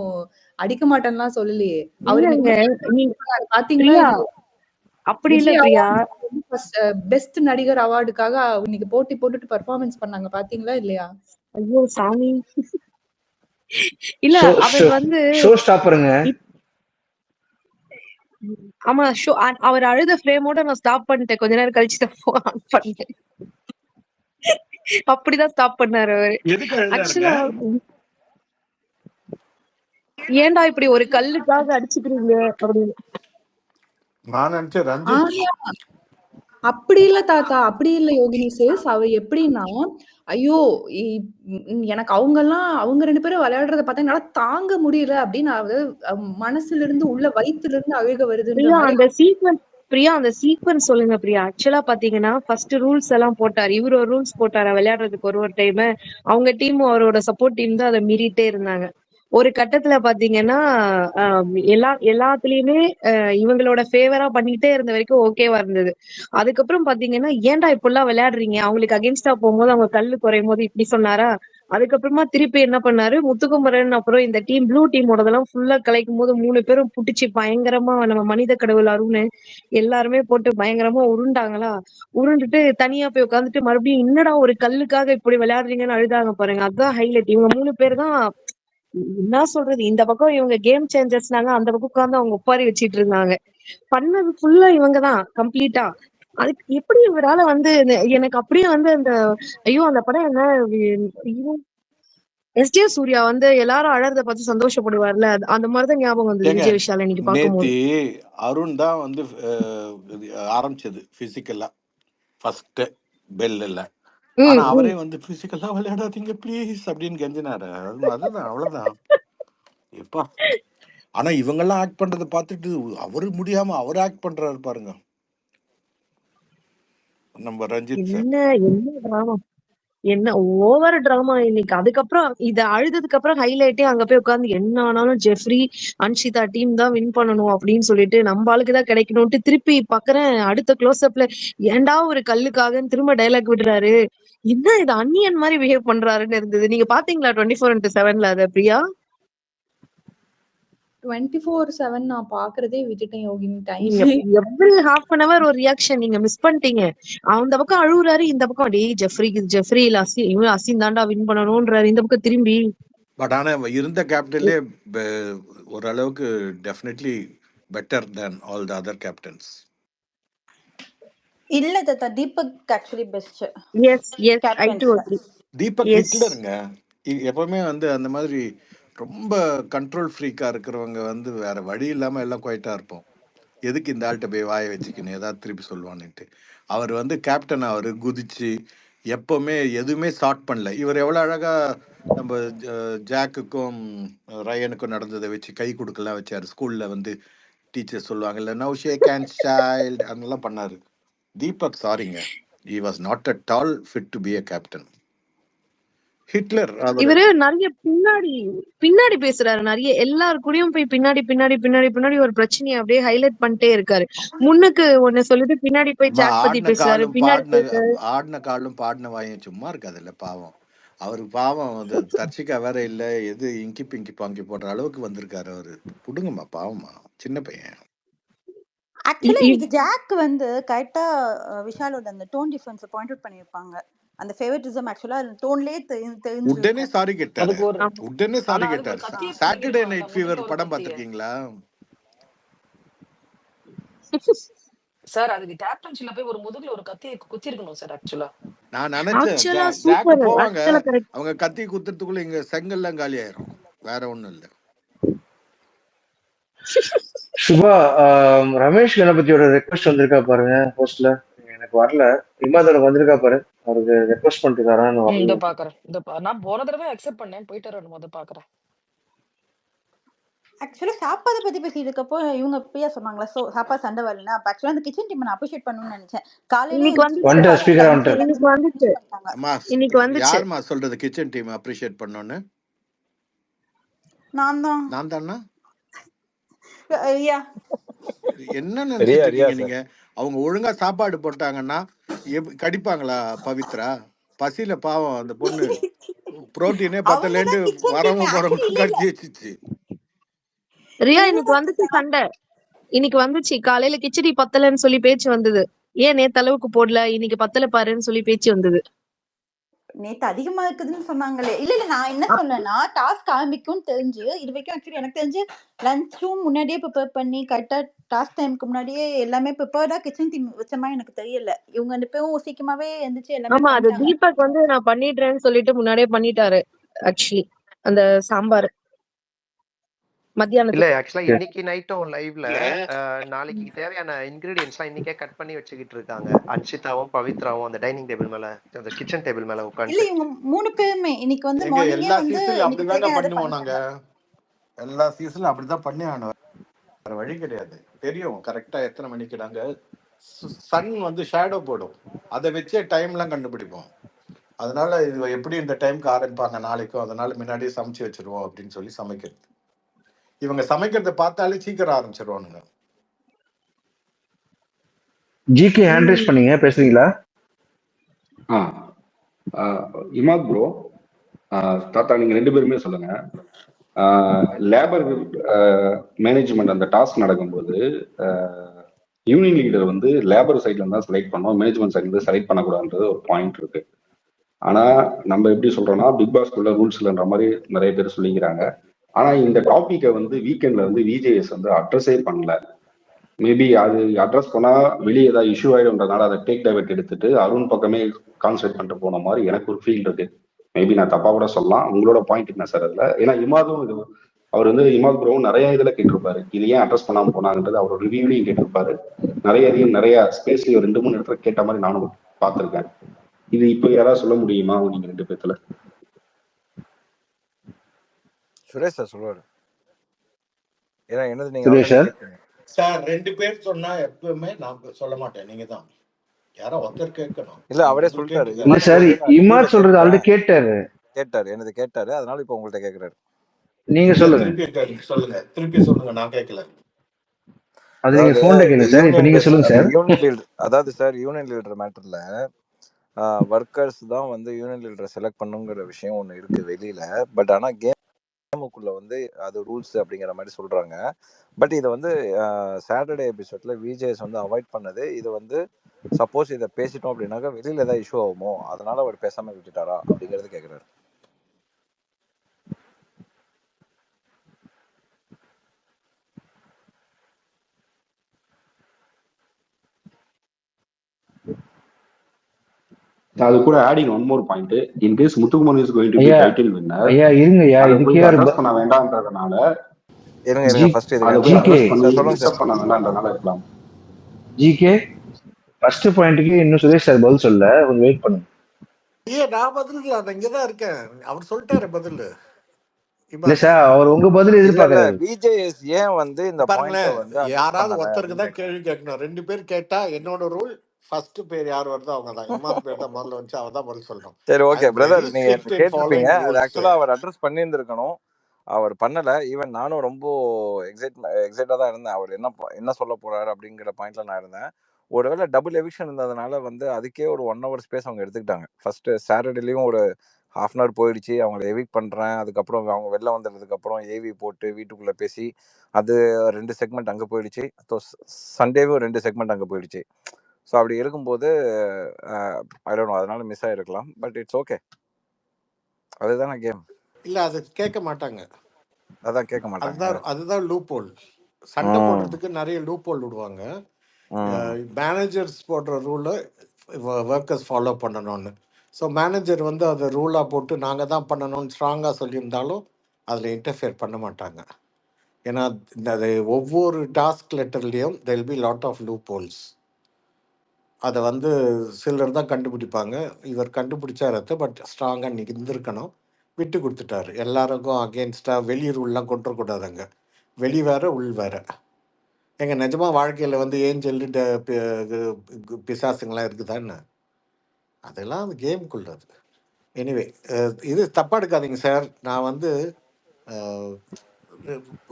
அடிக்க மாட்டேன்னுலாம் சொல்லலையே. அவரு இல்லங்க பாத்தீங்களா? பிரியா, அப்படி இல்ல பிரியா. பெஸ்ட் நடிகர் அவார்டுக்காக இன்னைக்கு போட்டி போட்டுட்டு பெர்ஃபார்மன்ஸ் பண்ணாங்க, பாத்தீங்களா இல்லையா? ஐயோ சாமி. இல்ல அவர் வந்து ஷோ ஸ்டாப்பருங்க. ஆமா, ஷோ அவர் அழுத ஃப்ரேமோட நான் ஸ்டாப் பண்ணிட்டேன். கொஞ்ச நேரம் கழிச்சு தான் ஆன் பண்ணேன். அப்படிதான் ஸ்டாப் பண்ணாரு அவரு. எதுக்கு அழுதாருங்க? ஆக்சுவலா ஏன்டா இப்படி ஒரு கல்லுக்காக அடிச்சுக்கிறீங்க அப்படின்னு நான் நினைச்சேன் ரஞ்சித். அப்படி இல்ல தாத்தா, அப்படி இல்ல யோகினி சேஸ். அவ எப்படின்னா, ஐயோ எனக்கு அவங்க 2 பேரும் விளையாடுறத பார்த்தா என்னால தாங்க முடியல அப்படின்னு மனசுல இருந்து உள்ள வயித்துல இருந்து அழுக வருதுன்ற பிரியா. மாதிரி. அந்த சீக்வன்ஸ் சொல்லுங்க பிரியா. ஆக்சுவலா பாத்தீங்கன்னா ஃபர்ஸ்ட் ரூல்ஸ் எல்லாம் போட்டாரு. இவரு ஒரு ரூல்ஸ் போட்டாரு விளையாடுறதுக்கு ஒரு டைம். அவங்க டீம் அவரோட சப்போர்ட் டீம் தான் அதை மீறிட்டே இருந்தாங்க. ஒரு கட்டத்துல பாத்தீங்கன்னா எல்லாத்துலயுமே இவங்களோட ஃபேவரா பண்ணிட்டே இருந்த வரைக்கும் ஓகேவா இருந்தது. அதுக்கப்புறம் பாத்தீங்கன்னா ஏன்டா இப்படிலாம் விளையாடுறீங்க, அவங்களுக்கு அகேன்ஸ்டா போகும்போது அவங்க கல்லு குறையும் போது இப்படி சொன்னாரா, அதுக்கப்புறமா திருப்பி என்ன பண்ணாரு முத்துக்குமரன், அப்புறம் இந்த டீம் ப்ளூ டீமோடதெல்லாம் ஃபுல்லா கலைக்கும் போது 3 பேரும் புடிச்சு பயங்கரமா நம்ம மனித கடவுள் அருண் எல்லாருமே போட்டு பயங்கரமா உருண்டாங்களா. உருண்டுட்டு தனியா போய் உட்காந்துட்டு மறுபடியும் என்னடா ஒரு கல்லுக்காக இப்படி விளையாடுறீங்கன்னு அழுதாங்க பாருங்க. அதுதான் ஹைலைட். இவங்க 3 பேர் தான் என்ன சொல்றது, இந்த பக்கம் இவங்க கேம் சேஞ்சர்ஸ்னாங்க, அந்த பக்கம் உட்கார்ந்து அவங்க ஒப்பாரி வச்சிட்டு இருந்தாங்க. பண்ணது ஃபுல்லா இவங்கதான் கம்ப்ளீட்டா. அதுக்கு எப்படி இவரால வந்து எனக்கு அப்படியே வந்து அந்த ஐயோ அந்த படம் என்ன எஸ்ஜே சூர்யா வந்து எல்லாரும் அழறத பார்த்து சந்தோஷப்படுவார்ல, அந்த மாதிரிதான் ஞாபகம் வந்தது ஏங்க விஜய் விஷால் இன்னைக்கு பார்க்கும்போது. நேத்தி அருண் தான் வந்து ஆரம்பிச்சது பிசிக்கலா ஃபர்ஸ்ட் பெல்ல. ஆனா அவரே வந்து பிசிக்கலா விளையாடாதீங்க ப்ளீஸ் அப்படின்னு கெஞ்சினாரு. அதுதான் அவ்வளவுதான். எப்பா ஆனா இவங்கெல்லாம் ஆக்ட் பண்றதை பார்த்துட்டு அவரு முடியாம அவர் ஆக்ட் பண்றாரு பாருங்க நம்ம ரஞ்சித் சார். என்ன டிராமா, என்ன ஓவர் டிராமா இன்னைக்கு. அதுக்கப்புறம் இத அழுததுக்கு அப்புறம் ஹைலைட்டே அங்க போய் உட்கார்ந்து என்ன ஆனாலும் ஜெஃப்ரி அன்ஷிதா டீம் தான் வின் பண்ணணும் அப்படின்னு சொல்லிட்டு நம்ம ஆளுக்குதான் கிடைக்கணும்ட்டு திருப்பி பாக்குறேன் அடுத்த க்ளோஸ் அப்ல ஏன்டா ஒரு கல்லுக்காக திரும்ப டைலாக் விடுறாரு. என்ன இது அன்னியன் மாதிரி பிஹேவ் பண்றாருன்னு இருந்தது. நீங்க பாத்தீங்களா 24/7 அத பிரியா? 24/7 நான் பாக்குறதே விட்டுட்டேன் யோகினி. நீங்க time every half an hour ஒரு ரியாக்ஷன் நீங்க மிஸ் பண்ணிட்டீங்க. அந்த பக்கம் அழுகுறாரு, இந்த பக்கம் டேய் ஜெஃப்ரி இல்ல இவன் அசின் தாண்டா வின் பண்ணணும்ன்றாரு, இந்த பக்கம் திரும்பி. பட் ஆனா இருந்த கேப்டன்லே ஓரளவுக்கு definitely better than all the other captains. இல்ல தத்தா, Deepak actually best yes yes I do கேப்டன்ஸ்ல. அக்ரி. தீபக் எஸ் ஹிட்லருங்க. எப்பவுமே வந்து அந்த மாதிரி ரொம்ப கண்ட்ரோல் ஃப்ரீக்கா இருக்கிறவங்க வந்து வேற வழி இல்லாம எல்லாம் குவைட்டா இருப்போம். எதுக்கு இந்த ஆள்கிட்ட போய் வாய வச்சுக்கின்னு ஏதாவது திருப்பி சொல்லுவான்னுட்டு. அவர் வந்து கேப்டன், அவர் குதிச்சு எப்பவுமே எதுவுமே ஷார்ட் பண்ணல. இவர் எவ்வளவு அழகா நம்ம ஜாக்குக்கும் ரயனுக்கும் நடந்ததை வச்சு கை கொடுக்கலாம் வச்சாரு. ஸ்கூல்ல வந்து டீச்சர் சொல்லுவாங்கல்ல நவ் ஷேக் ஹேண்ட்ஸ் சைல்ட் அதெல்லாம் பண்ணாரு. தீபக் சாரிங்க, he was not at all fit to be a captain. Hitler அவரு இவரு நிறைய பின்னாடி பேசுறாரு. நிறைய எல்லாரு கூடயும் போய் பின்னாடி ஒரு பிரச்சனையை அப்படியே ஹைலைட் பண்ணிட்டே இருக்காரு. முன்னுக்கு ஒண்ணு சொல்லிட்டு பின்னாடி போய் ஜாக் பத்தி பேசுறாரு, பின்னாடி பேசுறாரு. ஆடின காலும் பாடின வாயும் சும்மா இருக்காதுல்ல பாவம். அவருக்கு பாவம் அது தர்ச்சிக்கா வேற இல்ல, எது இங்கி பிங்கி பாங்கி போடுற அளவுக்கு வந்திருக்காரு அவரு. புடுங்கம்மா பாவமா சின்ன பையன். ஆக்சுவலா இன்னைக்கு ஜாக் வந்து கரெக்டா விஷாலோட அந்த டோன் டிஃபரன்ஸ் பாயிண்ட் அவுட் பண்ணிருப்பாங்க. அந்த ஃபேவரிட்டிசம் ஆக்சுவலா டோன்லயே தெரிஞ்சு. உடனே சாரி கேட்டாரு, அதுக்கு ஒரு உடனே சாரி ஆனா அதுக்கு கேட்டாரு. ஒரு கத்தியை சாட்டர்டே பிடிங்கிருக்கலாம்ல நைட் முதுகுல ஃபீவர் ஒரு படம் கத்திய. பார்த்திருக்கீங்களா? சார் அதுக்கு கேப்டன்ஷிப்ல போய் ஒரு முதுகுல ஒரு கத்தியை குத்தி இருக்கணும் சார். ஆக்சுவலா நான் நினைச்சேன் ஆக்சுவலா ஜாக் சூப்பர், போவாங்க, ஆக்சுவலா கரெக்ட். அவங்க கத்தி குத்துறதுக்குள்ள இங்க செங்கல்லாம் காலி ஆயிரும். வேற ஒண்ணும் இல்ல. சுபா, ரமேஷ் கணபதியோட ரெக்வஸ்ட் வந்திருக்கா பாருங்க போஸ்ட்ல. எனக்கு வரல. இமாதனுக்கு வந்திருக்கா பாரு, அவருக்கு ரெக்வஸ்ட் பண்ணிருக்காரான்னு இந்த வரல. பாக்குறேன். நான் போன தடவை அக்செப்ட் பண்ணேன், போயிட்டு முத பாக்குறேன். ஆக்சுவலா சாப்பாடு பத்தி பேசியிருக்கப்போ இவங்க பிரியா சொன்னாங்களா, சோ சாப்பாடு சண்டை வரலன்னா அப்ப ஆக்சுவலா அந்த கிச்சன் டீம் நான் அப்ரிஷியேட் பண்ணணும்னு நினைச்சேன். காலையில இன்னைக்கு வந்துட்டு ஸ்பீக்கர் வந்துட்டு இன்னைக்கு வந்துச்சு. அம்மா இன்னைக்கு வந்துச்சு. யாருமா சொல்றது கிச்சன் டீம் அப்ரிஷியேட் பண்ணோன்னு? நான் தானா? ஐயா ரியா என்ன நினைச்சிட்டு ரியா இருக்கீங்க சார். நீங்க? அவங்க ஒழுங்கா சாப்பாடு போட்டாங்கன்னா கடிப்பாங்களா பவித்ரா? பசியில பாவம் அந்த பொண்ணு புரோட்டீனே பத்தலேண்டு அவங்கதான் கிச்சன் டீம் வரவும் ஆக்சுவலி. போறவங்க இல்ல இல்ல கடிச்சு வச்சுச்சு. ரியா இன்னைக்கு வந்துச்சு சண்டை. இன்னைக்கு வந்துச்சு காலையில கிச்சடி பத்தலன்னு சொல்லி பேச்சு வந்தது. ஏன் நேத்து அளவுக்கு போடல, இன்னைக்கு பத்தல பாருன்னு சொல்லி பேச்சு வந்தது. நேத்து அதிகமா இருக்குதுன்னு சொன்னாங்களே. இல்ல நான் என்ன சொன்னேன்னா டாஸ்க் ஆரம்பிக்கும்னு தெரிஞ்சு இது வரைக்கும் ஆக்சுவலி எனக்கு தெரிஞ்சு லஞ்சும் முன்னாடியே ப்ரிப்பேர் பண்ணி கரெக்டா டாஸ்க் டைமுக்கு முன்னாடியே எல்லாமே ப்ரிப்பேர்டா கிச்சன் டீம் வச்ச மாதிரி எனக்கு தெரியல. இவங்க ரெண்டு பேரும் சீக்கிரமாவே எந்திரிச்சு எல்லாமே ஆமா, அது பண்ணிட்டாங்க. தீபக் வந்து நான் பண்ணிடுறேன்னு சொல்லிட்டு முன்னாடியே பண்ணிட்டாரு. ஆக்சுவலி அந்த சாம்பார் இல்ல மத்தியானத்துக்கு. ஆக்சுவலா இன்னைக்கு நைட்டும் லைவ்ல நாளைக்கு தேவையான இன்கிரீடியன்ஸ்லாம் இன்னைக்கே கட் பண்ணி வச்சுக்கிட்டு இருக்காங்க. அன்ஷிதாவும் பவித்ராவும் அந்த டைனிங் டேபிள் மேல, அந்த கிச்சன் டேபிள் மேல இல்ல உட்காந்து. இவங்க 3 பேருமே இன்னைக்கு வந்து எங்க மார்னிங்கே எல்லா வந்து சீசன்லயும் இன்னைக்கு அப்படிதாங்க தேவையானதை பண்ணுவோம் நாங்க. பண்ணிட்டாங்க. எல்லா சீசன்லயும் அப்படிதான் பண்ணி ஆகணும், வேற வழி கிடையாது. தெரியும் கரெக்டா எத்தனை மணிக்கு. நாங்க சன் வந்து ஷேடோ போடும், அதை வச்சே டைம்லாம் கண்டுபிடிப்போம். அதனால இது எப்படி இந்த டைம்க்கு ஆரம்பிப்பாங்க நாளைக்கும், அதனால முன்னாடியே சமைச்சு வச்சிருவோம் அப்படின்னு சொல்லி சமைக்கிறது. இவங்க சமைக்கிறத பார்த்தாலே சீக்கிரம் ஆரம்பிச்சிருவானுங்க. ஜிகே ஹேண்ட் ரைஸ் பண்ணீங்க, பேசுறீங்களா? இமாத் ப்ரோ, தாத்தா நீங்க 2 பேருமே சொல்லுங்க. லேபர் மேனேஜ்மெண்ட் அந்த டாஸ்க் நடக்கும்போது யூனியன் லீடர் வந்து லேபர் சைட்ல இருந்தா செலக்ட் பண்ணோம், மேனேஜ்மெண்ட் சைட்ல இருந்து செலக்ட் பண்ணக்கூடாதுன்றது ஒரு பாயிண்ட் இருக்கு. ஆனா நம்ம எப்படி சொல்றோம்னா பிக் பாஸ்குள்ள ரூல்ஸ் இல்லைன்ற மாதிரி நிறைய பேர் சொல்லிக்கிறாங்க. ஆனா இந்த டாபிக்கை வந்து வீக்கெண்ட்ல வந்து விஜேஎஸ் வந்து அட்ரஸே பண்ணல. மேபி அது அட்ரஸ் பண்ணா வெளியே ஏதாவது இஷ்யூ ஆயிடும்ன்றதுனால அதை டேக் டைவர்ட் எடுத்துட்டு அருண் பக்கமே கான்சென்ட்ரேட் பண்ணிட்டு போன மாதிரி எனக்கு ஒரு ஃபீல் இருக்கு. மேபி நான் தப்பா கூட சொல்லலாம். உங்களோட பாயிண்ட் என்ன சார் அதுல? ஏன்னா இமாதும் இது அவர் வந்து இமாத் ப்ரோவும் நிறைய இதுல கேட்டிருப்பாரு, இது ஏன் அட்ரஸ் பண்ணாம போனாங்கன்றது அவரோட ரிவ்யூலையும் கேட்டிருப்பாரு. நிறைய ஸ்பேஸ்லயும் 2-3 இடத்துல கேட்ட மாதிரி நானும் பார்த்திருக்கேன். இது இப்போ யாராவது சொல்ல முடியுமா நீங்க 2 பேத்துல? சுரேஷ் சார் சொல்லுவாரு. ஏன்னா என்னது நீங்க சுரேஷ் ஆல்ரெடி சார் கேட்டீங்க. சார் 2 பேர் சொன்னா எப்பவுமே நான் சொல்ல மாட்டேன், நீங்க தான் யாரோ ஒருத்தர் கேட்கணும். இல்ல அவரே உங்களுக்கு சொல்லிட்டாரு. கேட்டுக்க. இல்ல இமாத் சார், சொல்றது நான் இமாத் ரிவ்யூல சொல்றது ஆல்ரெடி கேட்டேன் கேட்டாரு, என்னது கேட்டாரு. அதனால இப்போ உங்கள்ட்ட கேக்குறாரு. நீங்க இல்ல சொல்லுங்க. திருப்பி சொல்லுங்க, திருப்பி சொல்லுங்க, நான் கேட்கல. அது நீங்க அதாவது போன்ல இந்த கேளுங்க சார். இப்ப யூனியன் நீங்க சொல்லுங்க அந்த சார். யூனியன் லீடர், அதாவது சார் யூனியன் லீடர் மேட்டர்ல ஒர்க்கர்ஸ் தான் வந்து யூனியன் லீடரை செலக்ட் பண்ணுங்கிற விஷயம் ஒன்று இருக்கு வெளியில. பட் ஆனால் கேமுக்குள்ள வந்து அது ரூல்ஸ் அப்படிங்கிற மாதிரி சொல்றாங்க. பட் இதை வந்து சாட்டர்டே எபிசோட்ல விஜேஎஸ் வந்து அவாய்ட் பண்ணது. இது வந்து சப்போஸ் இதை பேசிட்டோம் அப்படின்னாக்கா வெளியில ஏதாவது இஷ்யூ ஆகுமோ, அதனால அவர் பேசாம விட்டுட்டாரா அப்படிங்கறது கேக்குறாரு. அது கூட adding one more point, in case Muthukumaran is going to be ஐயா டைட்டில் வின்னர், ஐயா இருங்கய்யா, அதை இதுக்கே போய் ஒரு அட்ரஸ் பண்ண வேண்டாம்ன்றதுனால இருங்க ஃபர்ஸ்ட் அதை போய் ஜிகே அட்ரஸ் பண்ணி சார் சொல்லுங்க டிஸ்டர்ப் சார். பண்ண வேண்டாம்ன்றதுனால இருக்கலாம். ஜிகே ஃபர்ஸ்ட் பாயிண்ட்க்கு இன்னும் சுரேஷ் சார் பதில் சொல்ல, கொஞ்சம் வெயிட் பண்ணுங்க. ஐயா நான் பதில் அதை இங்கதான் இருக்கேன், அவர் சொல்லிட்டாரு பதில். இல்ல சார், அவர் உங்க பதில் இல்ல எதிர்பார்க்கறாரு. விஜேஎஸ் ஏன் வந்து இந்த பாருங்களேன், பாயிண்ட வந்து அட்ரஸ் யாராவது பண்ணல ஒருத்தருக்கு தான் அப்படின்னு கேள்வி கேட்கணும். 2 பேர் கேட்டா என்னோட ரூல் ஃபர்ஸ்ட் பேர் யார் வருதோ அவங்க தான். இமாத் பேர் தான் முதல்ல வந்துச்சு, அவர் தான் பதில் சொல்லணும். சரி ஐ ஓகே எம் பிரதர், வெரி நீங்க ஸ்ட்ரிக்ட் இன் கேட்டிருப்பீங்க. ஃபாலோயிங் அது ரூல்ஸ். ஆக்சுவலா அவர் அட்ரஸ் பண்ணியிருந்திருக்கணும், அவர் பண்ணல. ஈவன் நானும் ரொம்ப எக்ஸைட்டா தான் இருந்தேன், அவர் என்ன சொல்ல போறாரு அப்படிங்கிற பாயிண்ட்ல நான் இருந்தேன். ஒருவேளை டபுள் எவிக்ஷன் இருந்ததுனால வந்து அதுக்கே ஒரு 1 hour ஸ்பேஸ் அவங்க எடுத்துக்கிட்டாங்க. ஃபர்ஸ்ட் சாட்டர்டேலயும் ஒரு 1/2 hour போயிடுச்சு, அவங்களை எவிக் பண்றேன், அதுக்கப்புறம் அவங்க வெளில வந்ததுக்கு அப்புறம் ஏவி போட்டு வீட்டுக்குள்ள பேசி அது 2 செக்மெண்ட் அங்க போயிடுச்சு. சண்டேவும் 2 செக்மெண்ட் அங்க போயிடுச்சு. ஸோ அப்படி இருக்கும்போது ஐ டோன்ட் நோ, அதனால மிஸ் ஆயிருக்கலாம். பட் இட்ஸ் ஓகே, அதுதானே கேம். இல்ல அது கேட்க மாட்டாங்க, அதான் கேட்க மாட்டாங்க. அதுதான் லூப் ஹோல். சண்டை போடுறதுக்கு நிறைய லூப் ஹோல் விடுவாங்க. மேனேஜர்ஸ் போடுற ரூலை ஒர்க்கர்ஸ் ஃபாலோ பண்ணணும்னு. ஸோ மேனேஜர் வந்து அதை ரூலாக போட்டு நாங்கள் தான் பண்ணணும்னு ஸ்ட்ராங்காக சொல்லியிருந்தாலும் அதில் இன்டர்ஃபியர் பண்ண மாட்டாங்க. ஏன்னா அது ஒவ்வொரு டாஸ்க் லெட்டர்லேயும் there will be lot of loopholes. அதை வந்து சிலர் தான் கண்டுபிடிப்பாங்க. இவர் கண்டுபிடிச்சாரத்தை, பட் ஸ்ட்ராங்காக இருந்திருக்கணும், விட்டு கொடுத்துட்டாரு. எல்லாருக்கும் அகேன்ஸ்டாக வெளி ரூல்லாம் கொண்டு வரக்கூடாதுங்க. வெளி வேற உள் வேற. எங்கள் நிஜமாக வாழ்க்கையில் வந்து ஏஞ்சல் பிசாசுங்களாம் இருக்குதான்னு, அதெல்லாம் அந்த கேமுக்குள்ளது. எனிவே இது தப்பாக எடுக்காதீங்க சார். நான் வந்து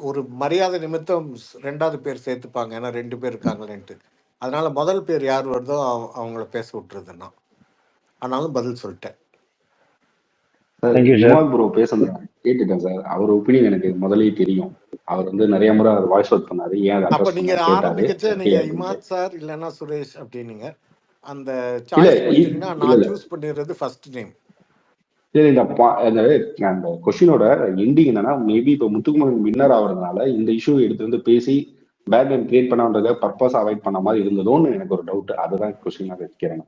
ஒரு மரியாதை நிமித்தம் 2வது பேர் சேர்த்துப்பாங்க, ஏன்னா 2 பேர் இருக்காங்களேன்ட்டு. அதனால முதல் பேர் யார் வருதோ அவங்கள பேச விட்டுருதுன்னா. ஆனாலும் பதில் சொல்லிட்டேன். இமாத் ப்ரோ பேசுனேன், கேட்டுட்டேன் சார். அவர் ஒப்பீனியன் எனக்கு முதல்லயே தெரியும். அவர் வந்து நிறைய முறை அவர் வாய்ஸ் அவுட் பண்ணாரு, ஏன் அப்ப அட்ரஸ் நீங்க பண்ண ஆரம்பிக்கச்சே கேட்டாரு. நீங்க இமாத் சார் இல்லைன்னா சுரேஷ் அப்படின்னீங்க. அந்த சாய்ஸ் கொடுத்தீங்கன்னா நான் சூஸ் பண்ணிடுறது ஃபர்ஸ்ட் நேம். சரி, அந்த கொஸ்டினோட எண்டிங் என்னன்னா, மேபி இப்போ முத்துக்குமரன் வின்னர் ஆகுறதுனால இந்த இஷ்யூ எடுத்து வந்து பேசி பேட் நேம் கிரியேட் பண்ணான்றத பர்பஸ் அவாய்ட் பண்ண மாதிரி இருந்ததோன்னு எனக்கு ஒரு டவுட். அதுதான் கொஸ்டினாக வைக்கிறேன்.